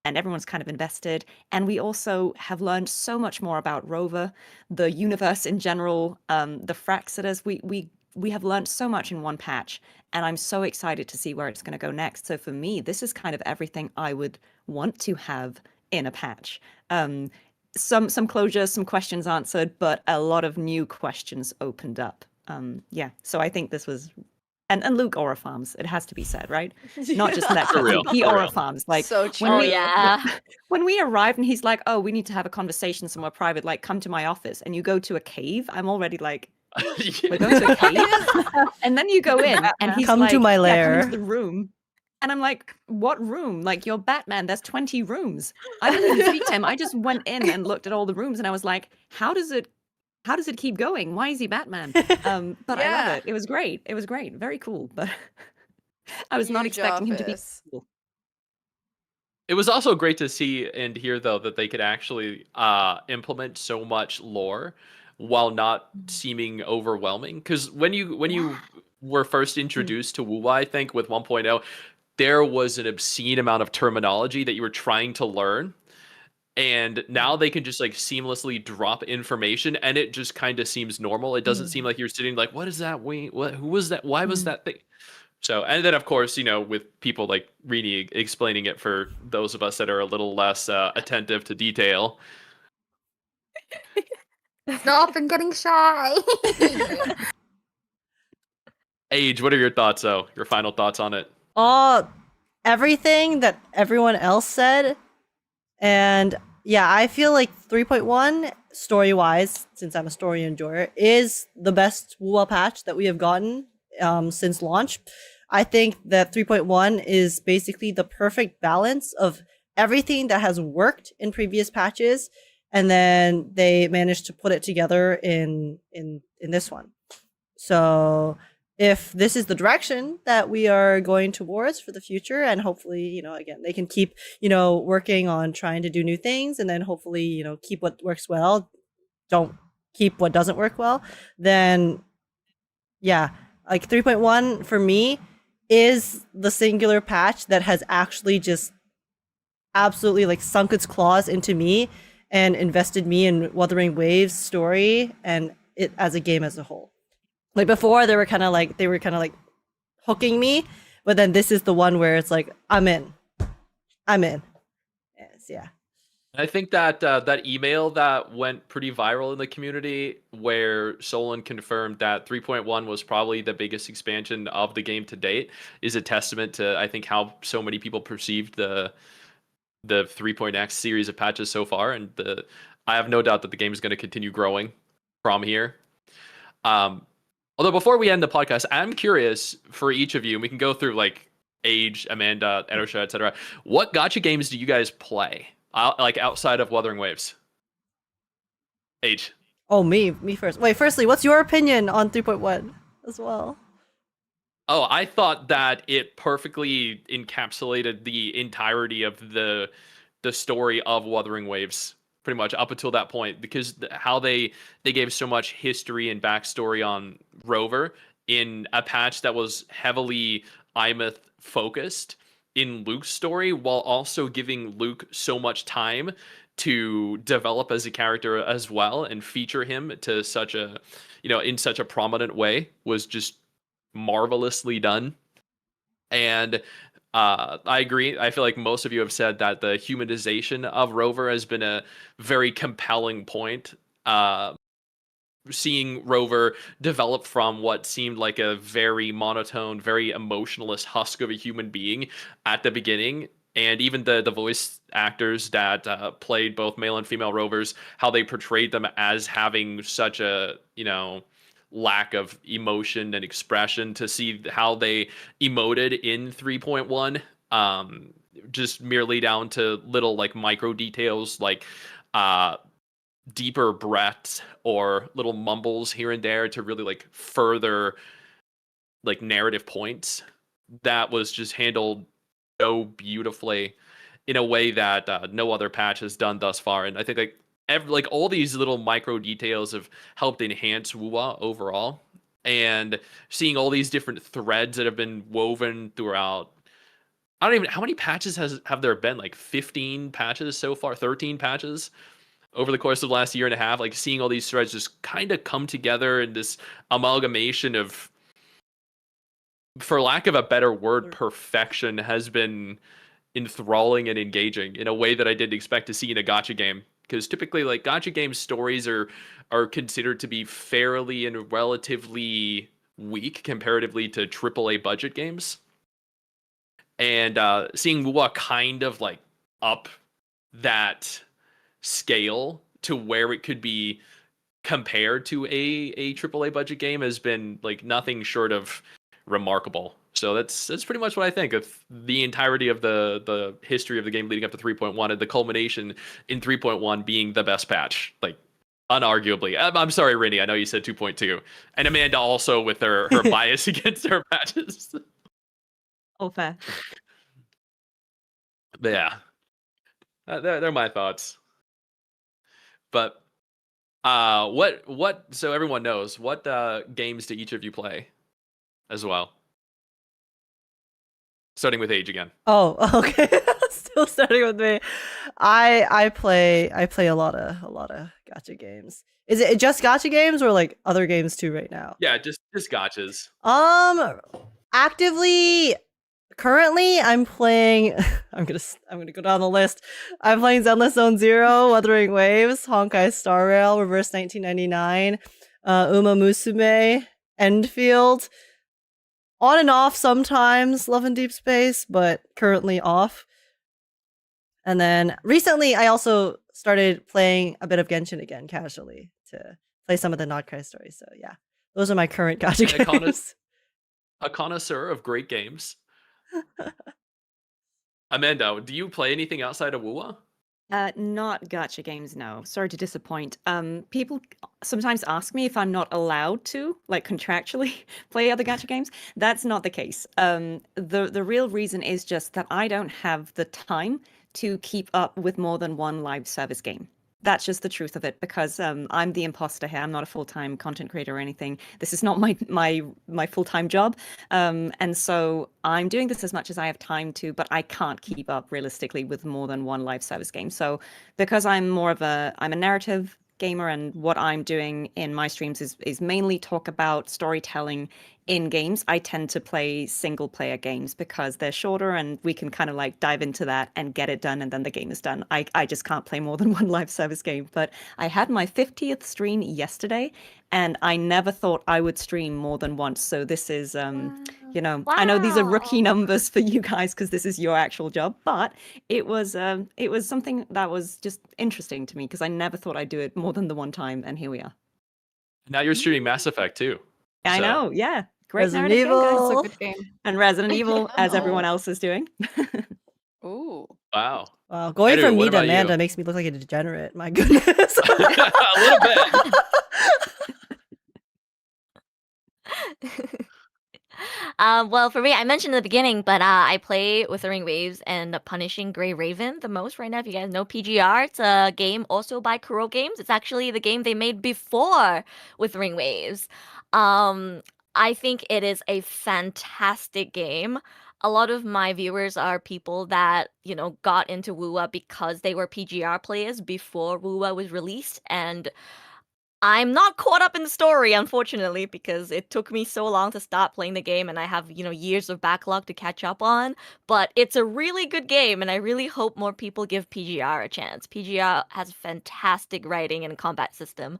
N: everyone's kind of invested. And we also have learned so much more about Rover, the universe in general, the Fraxidus. We have learned so much in one patch, and I'm so excited to see where it's going to go next. So for me, this is kind of everything I would want to have in a patch. Some closure, some questions answered, but a lot of new questions opened up. So I think this was. And Luuk aura farms, it has to be said, right? Not just that.
I: For real,
N: He
I: for
N: aura
I: real.
N: farms. Like
M: So
N: when
M: true.
N: when we arrived and he's like, oh, we need to have a conversation somewhere private, like come to my office, and you go to a cave, I'm already like, we're going to a cave? And then you go in and he's
B: Come
N: like,
B: to my
N: "Yeah, come
B: lair."
N: into the room. And I'm like, what room? Like, you're Batman, there's 20 rooms. I didn't even speak to him. I just went in and looked at all the rooms and I was like, how does it keep going? Why is he Batman? But I love
M: Yeah.
N: it. It was great. It was great. Very cool. But I was not
M: Huge
N: expecting him to be
M: office.
N: cool.
I: It was also great to see and hear though that they could actually implement so much lore while not seeming overwhelming. Because when you were first introduced to Wuwa, I think with 1.0, there was an obscene amount of terminology that you were trying to learn. And now they can just like seamlessly drop information and it just kind of seems normal. It doesn't seem like you're sitting like, what is that? Wait, what? Who was that? Why was that thing? So, and then of course, with people like Rini explaining it for those of us that are a little less attentive to detail,
O: Stop, I'm getting shy.
I: Age, what are your thoughts, though? Your final thoughts on it?
B: Everything that everyone else said. And yeah, I feel like 3.1, story-wise, since I'm a story enjoyer, is the best Wuwa patch that we have gotten since launch. I think that 3.1 is basically the perfect balance of everything that has worked in previous patches, and then they managed to put it together in this one. So if this is the direction that we are going towards for the future, and hopefully, you know, again, they can keep, you know, working on trying to do new things, and then hopefully, you know, keep what works well, don't keep what doesn't work well, then yeah, like 3.1 for me is the singular patch that has actually just absolutely like sunk its claws into me and invested me in Wuthering Waves story and it as a game as a whole. Like before, they were kind of like hooking me, but then this is the one where it's like I'm in. Yes, yeah.
I: I think that that email that went pretty viral in the community, where Solon confirmed that 3.1 was probably the biggest expansion of the game to date, is a testament to I think how so many people perceived the 3.x series of patches so far, and I have no doubt that the game is going to continue growing from here. Although before we end the podcast, I'm curious for each of you, and we can go through like Age, Amanda, Erosha, etc. What gacha games do you guys play? Like outside of Wuthering Waves? Age.
B: Oh, me first. Wait, firstly, what's your opinion on 3.1 as well?
I: Oh, I thought that it perfectly encapsulated the entirety of the story of Wuthering Waves, pretty much up until that point, because how they gave so much history and backstory on Rover in a patch that was heavily Imeth focused in Luke's story, while also giving Luke so much time to develop as a character as well and feature him to such a, you know, in such a prominent way, was just marvelously done. And I agree. I feel like most of you have said that the humanization of Rover has been a very compelling point. Seeing Rover develop from what seemed like a very monotone, very emotionless husk of a human being at the beginning, and even the voice actors that played both male and female Rovers, how they portrayed them as having such a, you know, lack of emotion and expression, to see how they emoted in 3.1, just merely down to little like micro details like deeper breaths or little mumbles here and there to really like further like narrative points. That was just handled so beautifully in a way that no other patch has done thus far. And I think like all these little micro details have helped enhance Wuwa overall. And seeing all these different threads that have been woven throughout, I don't even, how many patches have there been? Like 15 patches so far, 13 patches over the course of the last year and a half. Like seeing all these threads just kind of come together in this amalgamation of, for lack of a better word, perfection, has been enthralling and engaging in a way that I didn't expect to see in a gacha game. Because typically, like, gacha game stories are considered to be fairly and relatively weak comparatively to AAA budget games. And seeing Wuwa kind of like up that scale to where it could be compared to a AAA budget game has been like nothing short of remarkable. So that's pretty much what I think of the entirety of the history of the game leading up to 3.1, and the culmination in 3.1 being the best patch, like unarguably. I'm sorry, Rini, I know you said 2.2, and Amanda also with her bias against her patches.
B: Oh, fair.
I: But yeah, they're my thoughts. But what? So everyone knows, what games do each of you play as well? Starting with Age again.
B: Oh, okay. Still starting with me. I play a lot of gacha games. Is it just gacha games or like other games too right now?
I: Yeah, just gachas.
B: Actively currently I'm playing. I'm gonna go down the list. I'm playing Zenless Zone Zero, Wuthering Waves, Honkai Star Rail, Reverse 1999, Uma Musume, Endfield. On and off sometimes, Love and Deep Space, but currently off. And then recently, I also started playing a bit of Genshin again, casually, to play some of the Nodkai stories. So yeah, those are my current gacha games.
I: A connoisseur of great games. Amanda, do you play anything outside of Wuwa?
N: Not gacha games, no. Sorry to disappoint. People sometimes ask me if I'm not allowed to, like contractually, play other gacha games. That's not the case. The real reason is just that I don't have the time to keep up with more than one live service game. That's just the truth of it, because I'm the imposter here. I'm not a full-time content creator or anything. This is not my full-time job. And so I'm doing this as much as I have time to, but I can't keep up realistically with more than one live service game. So because I'm a narrative gamer, and what I'm doing in my streams is mainly talk about storytelling in games, I tend to play single player games because they're shorter and we can kind of like dive into that and get it done, and then the game is done. I just can't play more than one live service game. But I had my 50th stream yesterday, and I never thought I would stream more than once. So this is you know, I know these are rookie numbers for you guys because this is your actual job, but it was something that was just interesting to me because I never thought I'd do it more than the one time, and here we are.
I: Now you're streaming Mass Effect too.
N: I
I: So-
N: know, yeah. Great
B: Resident
N: narrative game, guys.
B: Evil.
P: It's a good game.
N: And Resident Evil, as
M: know.
N: everyone else is doing.
M: Ooh.
I: Wow.
B: Wow, going
I: Edu,
B: from
I: what
B: me to
I: about you?
B: Amanda makes me look like a degenerate. My goodness.
I: A little bit.
Q: Well, for me, I mentioned in the beginning, but I play Wuthering Waves and Punishing Grey Raven the most right now. If you guys know PGR, it's a game also by Kuro Games. It's actually the game they made before Wuthering Waves. I think it is a fantastic game. A lot of my viewers are people that, you know, got into Wuwa because they were PGR players before Wuwa was released, and I'm not caught up in the story, unfortunately, because it took me so long to start playing the game, and I have, you know, years of backlog to catch up on. But it's a really good game, and I really hope more people give PGR a chance. PGR has fantastic writing and combat system.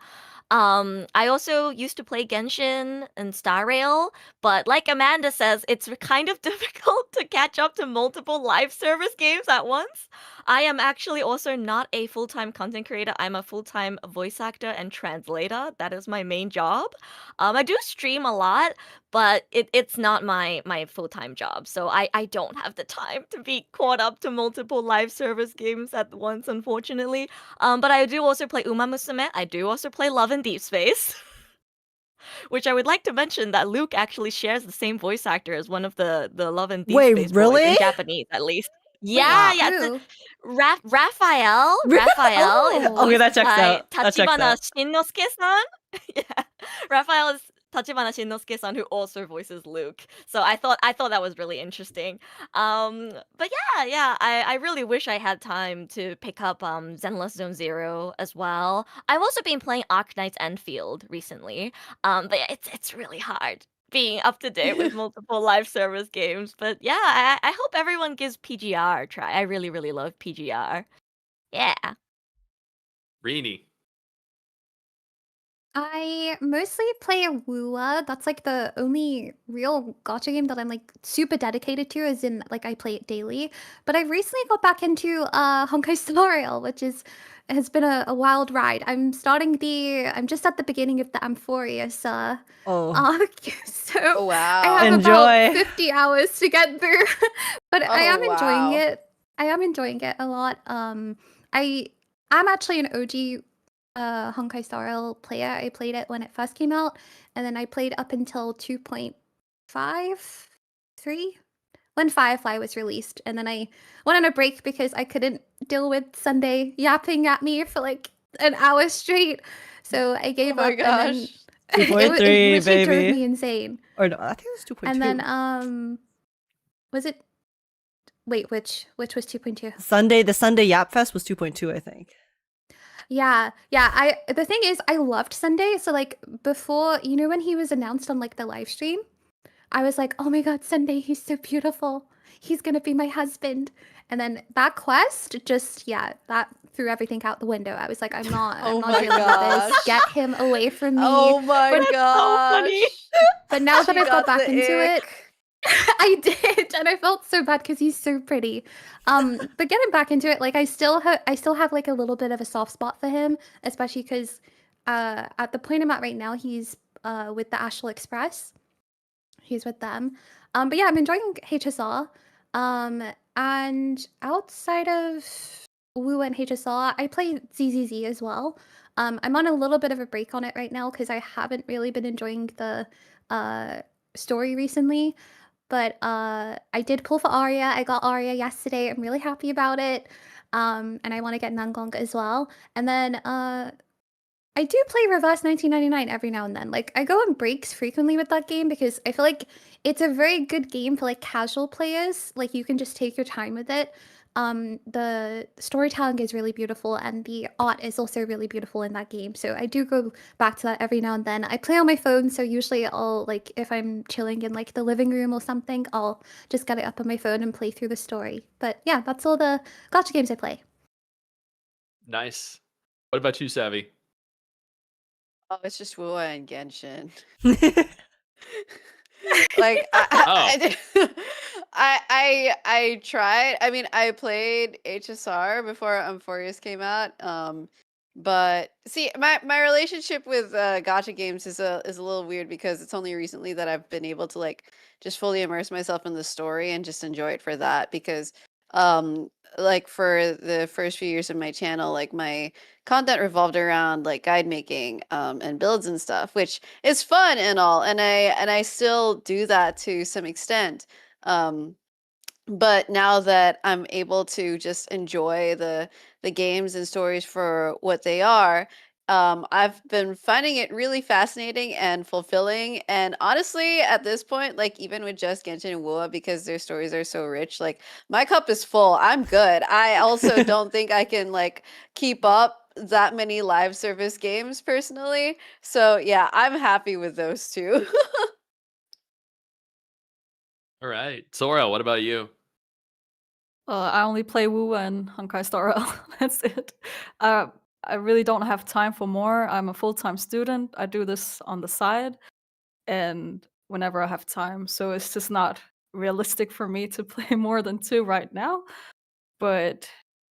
Q: I also used to play Genshin and Star Rail, but like Amanda says, it's kind of difficult to catch up to multiple live service games at once. I am actually also not a full-time content creator. I'm a full-time voice actor and translator. That is my main job. I do stream a lot, but it's not my full-time job. So I don't have the time to be caught up to multiple live service games at once, unfortunately. But I do also play Uma Musume. I do also play Love and Deep Space. Which I would like to mention that Luuk actually shares the same voice actor as one of the Love and Deep
B: Wait,
Q: Space boys,
B: really?
Q: in Japanese at least. Yeah, yeah.
O: Who?
Q: Raphael.
O: Oh.
B: Okay, that checks
Q: by
B: out. That checks
Q: Tachibana
B: out.
Q: Shinnosuke-san. Yeah, Raphael is Tachibana Shinnosuke-san, who also voices Luuk. So I thought that was really interesting. But yeah, I really wish I had time to pick up Zenless Zone Zero as well. I've also been playing Arknight's Enfield recently. But yeah, it's really hard being up to date with multiple live service games. But yeah, I hope everyone gives PGR a try. I really, really love PGR. Yeah.
I: Rini.
O: I mostly play Wuwa. That's like the only real gacha game that I'm like super dedicated to, as in like I play it daily. But I recently got back into Honkai Star Rail, which has been a wild ride. I'm just at the beginning of the Amphorius arc. So
M: Oh, wow.
O: I have
B: Enjoy.
O: about 50 hours to get through. But I am
M: Oh,
O: enjoying
M: wow.
O: it. I am enjoying it a lot. I'm actually an OG Honkai Star Rail player. I played it when it first came out, and then I played up until 2.53 when Firefly was released, and then I went on a break because I couldn't deal with Sunday yapping at me for like an hour straight. So I gave
M: my
O: up. And then
M: gosh.
B: 2.3,
O: it literally drove
B: baby.
O: me insane.
B: Or no, I think it was 2.2.
O: And then was it? Wait, which was 2.2?
B: The Sunday Yap Fest was 2.2, I think.
O: Yeah. The thing is, I loved Sunday. So like before, you know, when he was announced on like the live stream, I was like, oh my god, Sunday, he's so beautiful. he's gonna be my husband. And then that quest just, yeah, that threw everything out the window. I was like, I'm not
M: Oh
O: dealing
M: my
O: with this.
M: gosh.
O: Get him away from me.
M: Oh my
O: But-
M: gosh.
O: But now that
M: She
O: I've got
M: got
O: back
M: the
O: into it,
M: ick.
O: I did, and I felt so bad because he's so pretty. But getting back into it, like I still have like a little bit of a soft spot for him, especially because at the point I'm at right now, he's with the Astral Express. He's with them. But yeah, I'm enjoying HSR. And outside of Wuwa and HSR, I play ZZZ as well. I'm on a little bit of a break on it right now because I haven't really been enjoying the story recently. But I did pull for Aria. I got Aria yesterday. I'm really happy about it. And I want to get Nangong as well. And then I do play Reverse 1999 every now and then. Like, I go on breaks frequently with that game because I feel like it's a very good game for like casual players. Like, you can just take your time with it. The storytelling is really beautiful and the art is also really beautiful in that game. So I do go back to that every now and then. I play on my phone, so usually I'll like if I'm chilling in like the living room or something, I'll just get it up on my phone and play through the story. But yeah, that's all the gacha games I play.
I: Nice. What about you, Savvy?
M: Oh, it's just Wuwa and Genshin. Like I tried. I mean, I played HSR before Euphorius came out. But see, my relationship with gacha games is a little weird because it's only recently that I've been able to like just fully immerse myself in the story and just enjoy it for that because like for the first few years of my channel, like my content revolved around like guide making and builds and stuff, which is fun and all, and I still do that to some extent. But now that I'm able to just enjoy the games and stories for what they are, I've been finding it really fascinating and fulfilling. And honestly, at this point, like even with just Genshin and Wuwa, because their stories are so rich, like my cup is full. I'm good. I also don't think I can like keep up that many live service games personally. So yeah, I'm happy with those two.
I: All right. Sora, what about you?
P: I only play Wuwa and Honkai Star Rail. That's it. I really don't have time for more. I'm a full-time student. I do this on the side and whenever I have time. So it's just not realistic for me to play more than 2 right now. But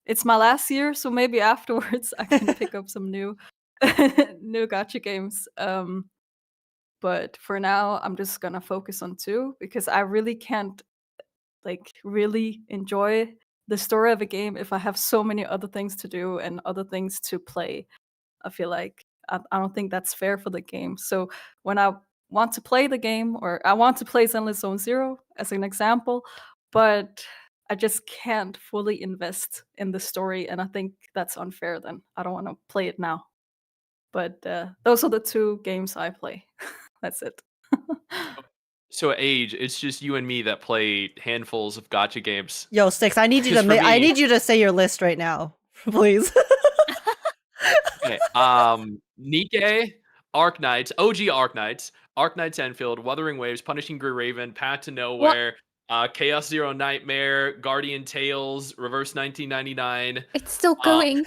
P: it's my last year, so maybe afterwards I can pick up some new new gacha games. But for now, I'm just gonna focus on 2 because I really can't like really enjoy the story of a game if I have so many other things to do and other things to play. I feel like I don't think that's fair for the game. So when I want to play the game, or I want to play Zenless Zone Zero as an example, but I just can't fully invest in the story, and I think that's unfair. Then I don't want to play it now. But those are the 2 games I play. That's it.
I: So Age, it's just you and me that play handfuls of gacha games.
B: Yo, Sticks, I need you
I: Just
B: to
I: for
B: I
I: me-
B: need you to say your list right now, please.
I: Okay. Nikke, Arc Knights, OG Arc Knights, Arc Knights Enfield, Wuthering Waves, Punishing Grey Raven, Path to Nowhere, Chaos Zero Nightmare, Guardian Tales, Reverse 1999.
O: It's still going.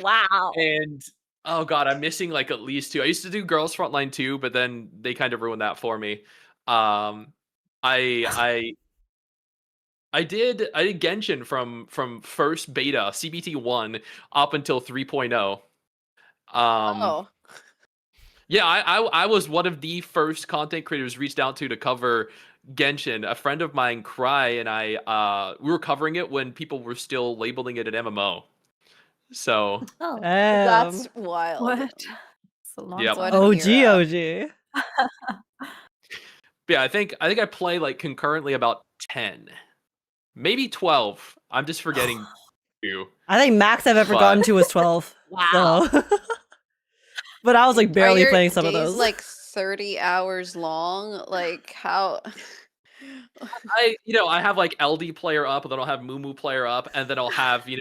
Q: Wow.
I: And oh god, I'm missing like at least 2. I used to do Girls Frontline 2, but then they kind of ruined that for me. I did Genshin from first beta CBT 1 up until 3.0.
M: Oh.
I: Yeah, I was one of the first content creators reached out to cover Genshin. A friend of mine, Cry, and I we were covering it when people were still labeling it an MMO. So
O: Oh,
M: that's wild.
P: What? It's a long
I: Yep.
P: time.
B: OG, OG.
I: Yeah, I think I play like concurrently about 10, maybe 12. I'm just forgetting 2.
B: I think max I've ever
I: But-
B: gotten to was 12.
Q: Wow.
B: So. But I was like barely
M: Are your
B: playing some of
M: days,
B: those.
M: like 30 hours long? Like how?
I: I have like LD player up, and then I'll have Mumu player up, and then I'll have the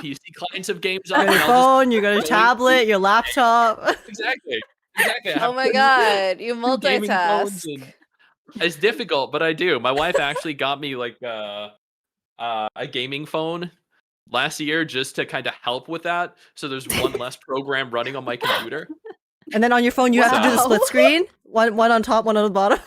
I: PC clients of games
B: You
I: up.
B: got your
I: and I'll
B: phone, you got your
I: just-
B: tablet, your laptop.
I: Exactly. I
M: Oh
I: have
M: my god, you
I: two gaming phones
M: multitask.
I: and- It's difficult, but I do. My wife actually got me like a gaming phone last year just to kind of help with that. So there's one less program running on my computer.
B: And then on your phone, you have to do the split screen. One on top, one on the bottom.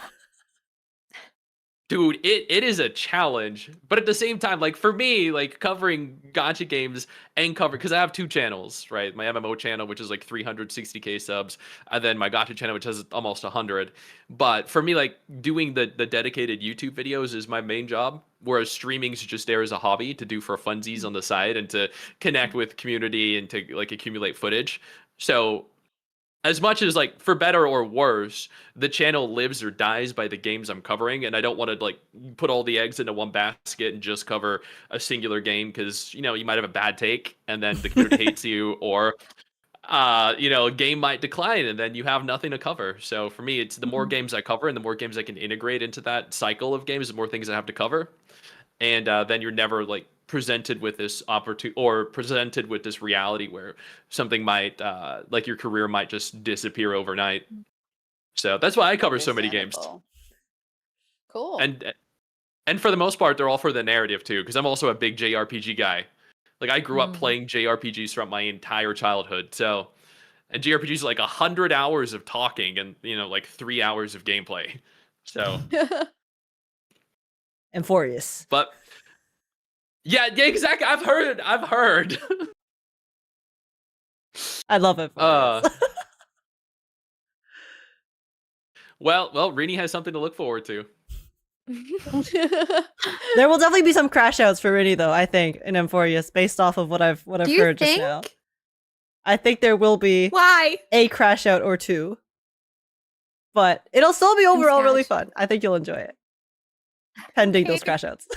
I: Dude, it is a challenge, but at the same time, like for me, like covering gacha games and because I have two channels, right? My MMO channel, which is like 360k subs, and then my gacha channel, which has almost 100. But for me, like doing the dedicated YouTube videos is my main job, whereas streaming's just there as a hobby to do for funsies on the side and to connect with community and to like accumulate footage. So as much as like for better or worse, the channel lives or dies by the games I'm covering, and I don't want to like put all the eggs into one basket and just cover a singular game because you might have a bad take and then the community hates you, or a game might decline and then you have nothing to cover. So for me, it's the more games I cover and the more games I can integrate into that cycle of games, the more things I have to cover, and then you're never like presented with this opportunity or presented with this reality where something might like your career might just disappear overnight. So that's why I cover so many games.
M: Cool.
I: And for the most part, they're all for the narrative too, because I'm also a big JRPG guy. Like I grew up playing JRPGs throughout my entire childhood. So, and JRPGs are like 100 hours of talking and like 3 hours of gameplay. So
B: And Furious.
I: But yeah, exactly. I've heard.
B: I love it.
I: Well, Rini has something to look forward to.
B: There will definitely be some crash outs for Rini, though. I think in Amphorius, based off of what I've heard just now. I think there will be a crash out or two, but it'll still be overall really fun. I think you'll enjoy it, pending those crash outs.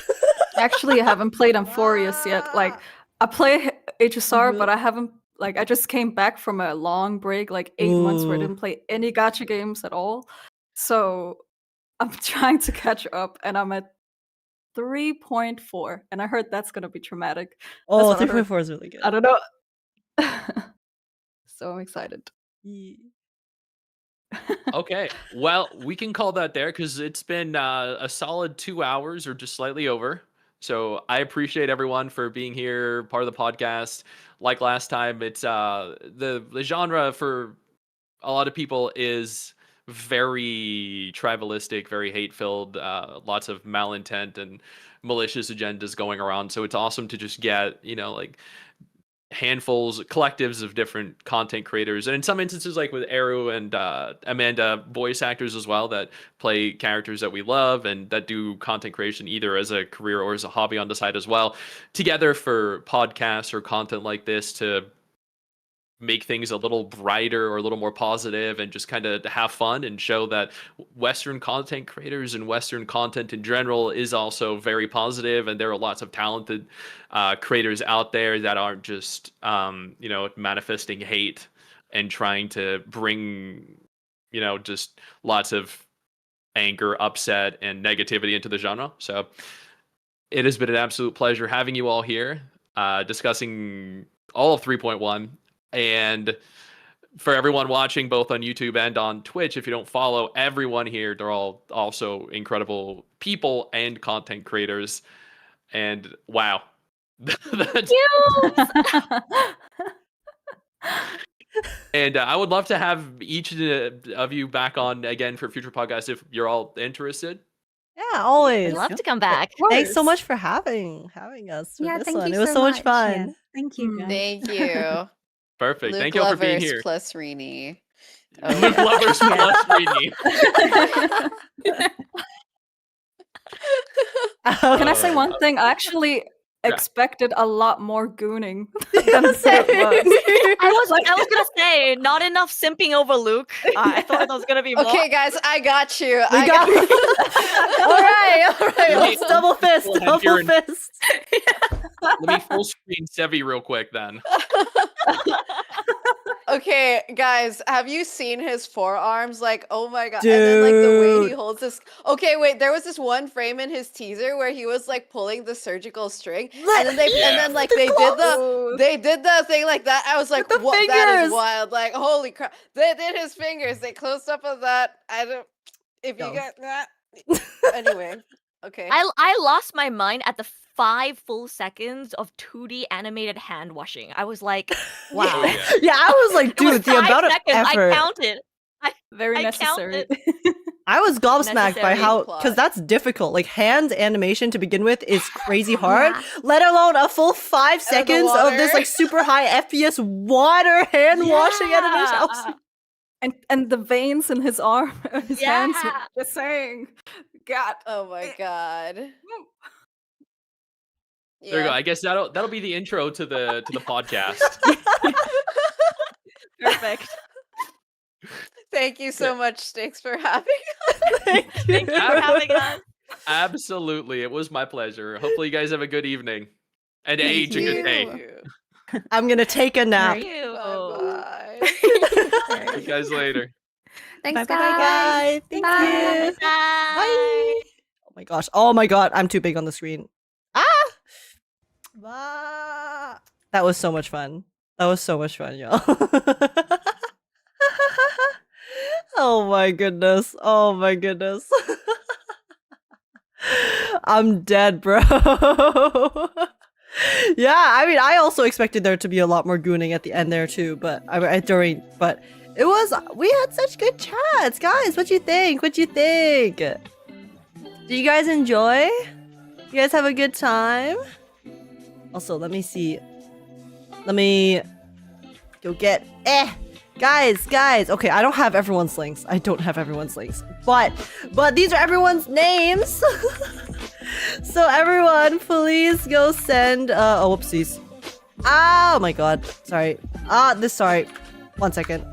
P: Actually, I haven't played Amphorius yet. Like, I play HSR, but I haven't. Like, I just came back from a long break, like 8 months, where I didn't play any gacha games at all. So I'm trying to catch up, and I'm at 3.4, and I heard that's gonna be traumatic.
B: Oh, 3.4 is really good.
P: I don't know. So I'm excited.
I: Okay, well, we can call that there because it's been a solid 2 hours or just slightly over. So I appreciate everyone for being here, part of the podcast. Like last time, it's the genre for a lot of people is very tribalistic, very hate-filled, lots of malintent and malicious agendas going around. So it's awesome to just get, like handfuls, collectives of different content creators, and in some instances, like with Eru and Amanda, voice actors as well that play characters that we love and that do content creation either as a career or as a hobby on the side as well, together for podcasts or content like this to make things a little brighter or a little more positive and just kind of have fun and show that Western content creators and Western content in general is also very positive, and there are lots of talented creators out there that aren't just manifesting hate and trying to bring just lots of anger, upset, and negativity into the genre. So it has been an absolute pleasure having you all here discussing all of 3.1. And for everyone watching both on YouTube and on Twitch, if you don't follow everyone here, they're all also incredible people and content creators. And wow. And I would love to have each of you back on again for future podcasts if you're all interested.
B: Yeah, always.
Q: I'd love to come back.
B: Thanks so much for having us for
O: Yeah,
B: this
O: thank
B: one.
O: you
B: It was
O: so
B: so much
O: much.
B: fun.
N: Yeah, thank you. Guys.
M: Thank you.
I: Perfect.
M: Luke
I: Thank you all for being
M: lovers
I: here.
M: plus Rini.
I: Luke lovers plus Rini.
P: Can I say one thing? I actually expected a lot more gooning than it was.
Q: I was gonna say not enough simping over Luke. I thought there was gonna be more.
M: Okay, guys, I got you.
B: All right. Let's double fist.
I: Let me full screen Sevi real quick then.
M: Okay, guys, have you seen his forearms? Like, oh my god. And then like the way he holds this. Okay, wait, there was this one frame in his teaser where he was like pulling the surgical string. And then they did the thing like that. I was like, what, that is wild. Like, holy crap. They did his fingers. They closed up on that. If you get that. Anyway, okay.
Q: I lost my mind at the 5 full seconds of 2D animated hand washing. I was like, wow.
I: Oh, yeah.
B: Yeah, I was like,
Q: It was
B: dude, the
Q: 5
B: amount of
Q: seconds.
B: effort.
Q: I counted.
P: Very
Q: I
P: necessary.
Q: counted.
B: I was gobsmacked by
Q: Necessary
B: how,
M: plot.
B: because that's difficult. Like, hand animation to begin with is crazy hard, let alone a full 5 seconds of this, like, super high FPS water hand washing animation. I was like,
P: And the veins in his arm, his hands,
Q: Yeah.
P: just saying, God.
M: Oh my god.
I: There you go. I guess that'll be the intro to the podcast.
Q: Perfect.
M: Thank you so much, Sticks, for having
Q: Thank you for having us.
I: Absolutely. It was my pleasure. Hopefully you guys have a good evening. And age a good day.
B: I'm gonna take a nap.
Q: Thank you.
M: Bye.
I: See you guys later.
O: Thanks,
B: Bye,
O: guys.
B: guys. Thank you. Bye. Oh my gosh. Oh my god. I'm too big on the screen. Ah! That was so much fun. That was so much fun, y'all. Oh my goodness. Oh my goodness. I'm dead, bro. Yeah, I mean, I also expected there to be a lot more gooning at the end there too, but but it was, we had such good chats, guys. What you think? What you think? Did you guys enjoy? You guys have a good time? Also, let me see. Let me go get guys. Okay, I don't have everyone's links. I don't have everyone's links. But these are everyone's names. So everyone, please go send oh whoopsies. Oh my god. Sorry. Sorry. 1 second.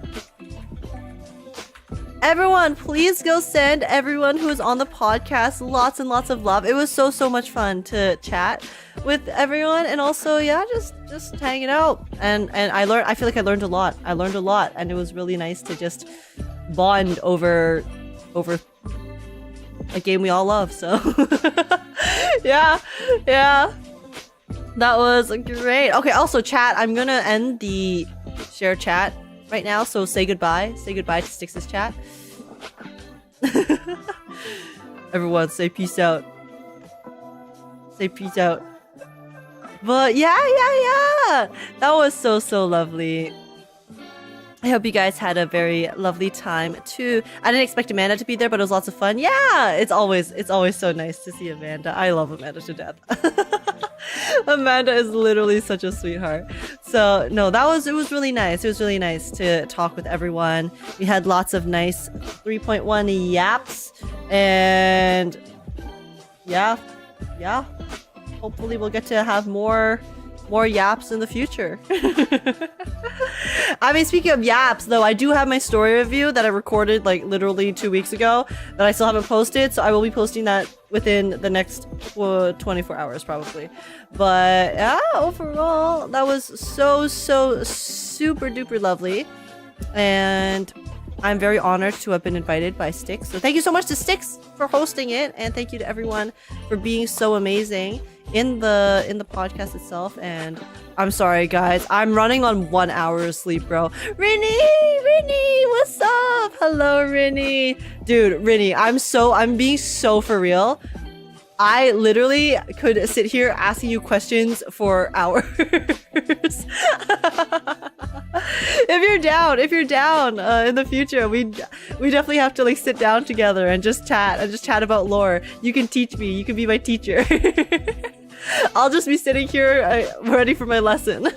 B: Everyone, please go send everyone who is on the podcast lots and lots of love. It was so much fun to chat with everyone, and also just hanging out. And I feel like I learned a lot. And it was really nice to just bond over a game we all love. So yeah. That was great. Okay, also chat, I'm gonna end the share chat right now, so say goodbye. Say goodbye to Styx's chat. Everyone say peace out. Say peace out. But yeah. That was so lovely. I hope you guys had a very lovely time too. I didn't expect Amanda to be there, but it was lots of fun. Yeah, it's always so nice to see Amanda. I love Amanda to death. Amanda is literally such a sweetheart. So no, it was really nice. It was really nice to talk with everyone. We had lots of nice 3.1 yaps, and yeah. Hopefully we'll get to have more yaps in the future. I mean, speaking of yaps, though, I do have my story review that I recorded like literally 2 weeks ago that I still haven't posted, so I will be posting that within the next 24 hours probably. But yeah, overall, that was so super duper lovely, and I'm very honored to have been invited by Styx. So thank you so much to Styx for hosting it, and thank you to everyone for being so amazing in the podcast itself. And I'm sorry guys, I'm running on 1 hour of sleep, bro. Rinny, what's up? Hello, Rinny. Dude, Rinny, I'm being so for real. I literally could sit here asking you questions for hours. If you're down in the future, we definitely have to like sit down together and just chat about lore. You can teach me. You can be my teacher. I'll just be sitting here ready for my lesson.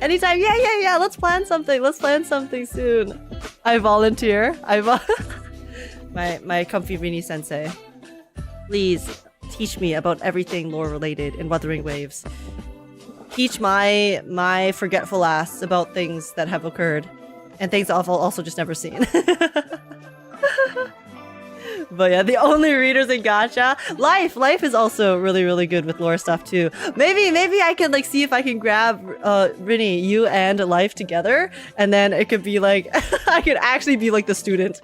B: Anytime. Yeah. Let's plan something soon. I volunteer. My comfy Rini sensei. Please teach me about everything lore related in Wuthering Waves. Teach my forgetful ass about things that have occurred and things I've also just never seen. But yeah, the only readers in gacha. Life is also really good with lore stuff too. Maybe I can like see if I can grab Rini, you and Life together, and then it could be like I could actually be like the student.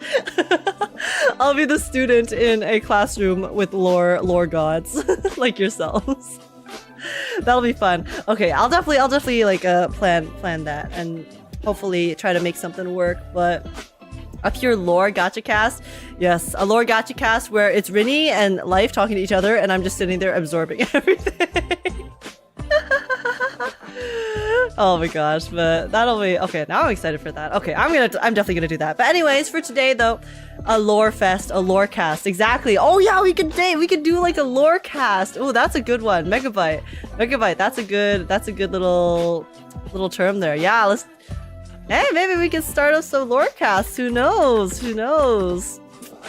B: I'll be the student in a classroom with lore gods like yourselves. That'll be fun. Okay, I'll definitely like plan that and hopefully try to make something work. But A pure lore gacha cast. Yes, a lore gacha cast where it's Rini and Life talking to each other, and I'm just sitting there absorbing everything. Oh my gosh, but that'll be okay. Now I'm excited for that. Okay, I'm definitely gonna do that. But anyways, for today though, a lore fest, a lore cast. Exactly. Oh yeah, we could do like a lore cast. Oh, that's a good one. Megabyte. That's a good little term there. Yeah, let's. Hey, maybe we can start up some lore casts. Who knows?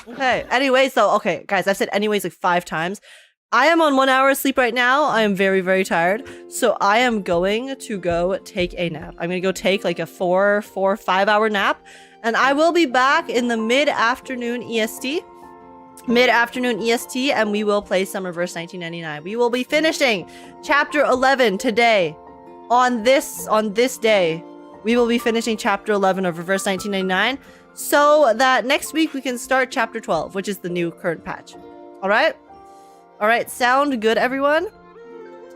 B: Okay. Anyways, so okay, guys, I've said anyways like 5 times. I am on 1 hour of sleep right now. I am very, very tired. So I am going to go take a nap. I'm going to go take like a 5 hour nap. And I will be back in the mid-afternoon EST. And we will play some Reverse 1999. We will be finishing Chapter 11 today. On this day, we will be finishing Chapter 11 of Reverse 1999. So that next week we can start Chapter 12, which is the new current patch. Alright, sound good, everyone?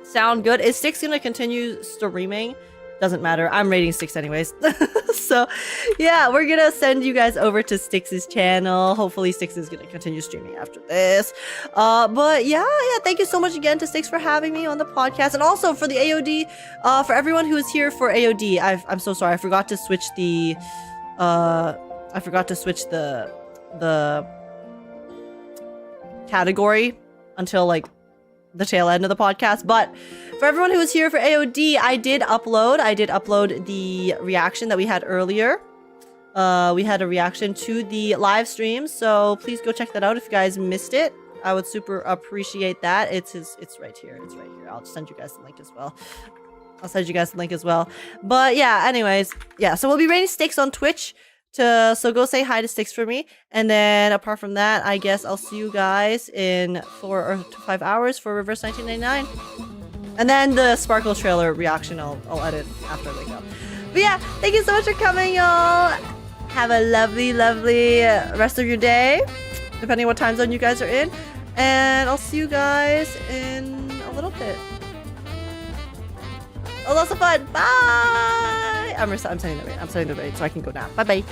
B: Sound good? Is Styx gonna continue streaming? Doesn't matter. I'm rating Styx anyways. So, yeah, we're gonna send you guys over to Styx's channel. Hopefully, Styx is gonna continue streaming after this. But yeah, thank you so much again to Styx for having me on the podcast. And also for the AOD, for everyone who is here for AOD, I'm so sorry. I forgot to switch the category until like the tail end of the podcast. But for everyone who is here for AOD, I did upload the reaction that we had earlier. We had a reaction to the live stream, so please go check that out if you guys missed it. I would super appreciate that. It's right here. I'll send you guys the link as well. But yeah, anyways, yeah, so we'll be rating Styx on Twitch. So go say hi to Styx for me, and then apart from that, I guess I'll see you guys in 4 or 5 hours for Reverse 1999, and then the Sparkle trailer reaction I'll edit after I wake up. But yeah, thank you so much for coming, y'all. Have a lovely rest of your day, depending on what time zone you guys are in, and I'll see you guys in a little bit. Lots of fun. Bye. I'm setting the rate so I can go now. Bye bye.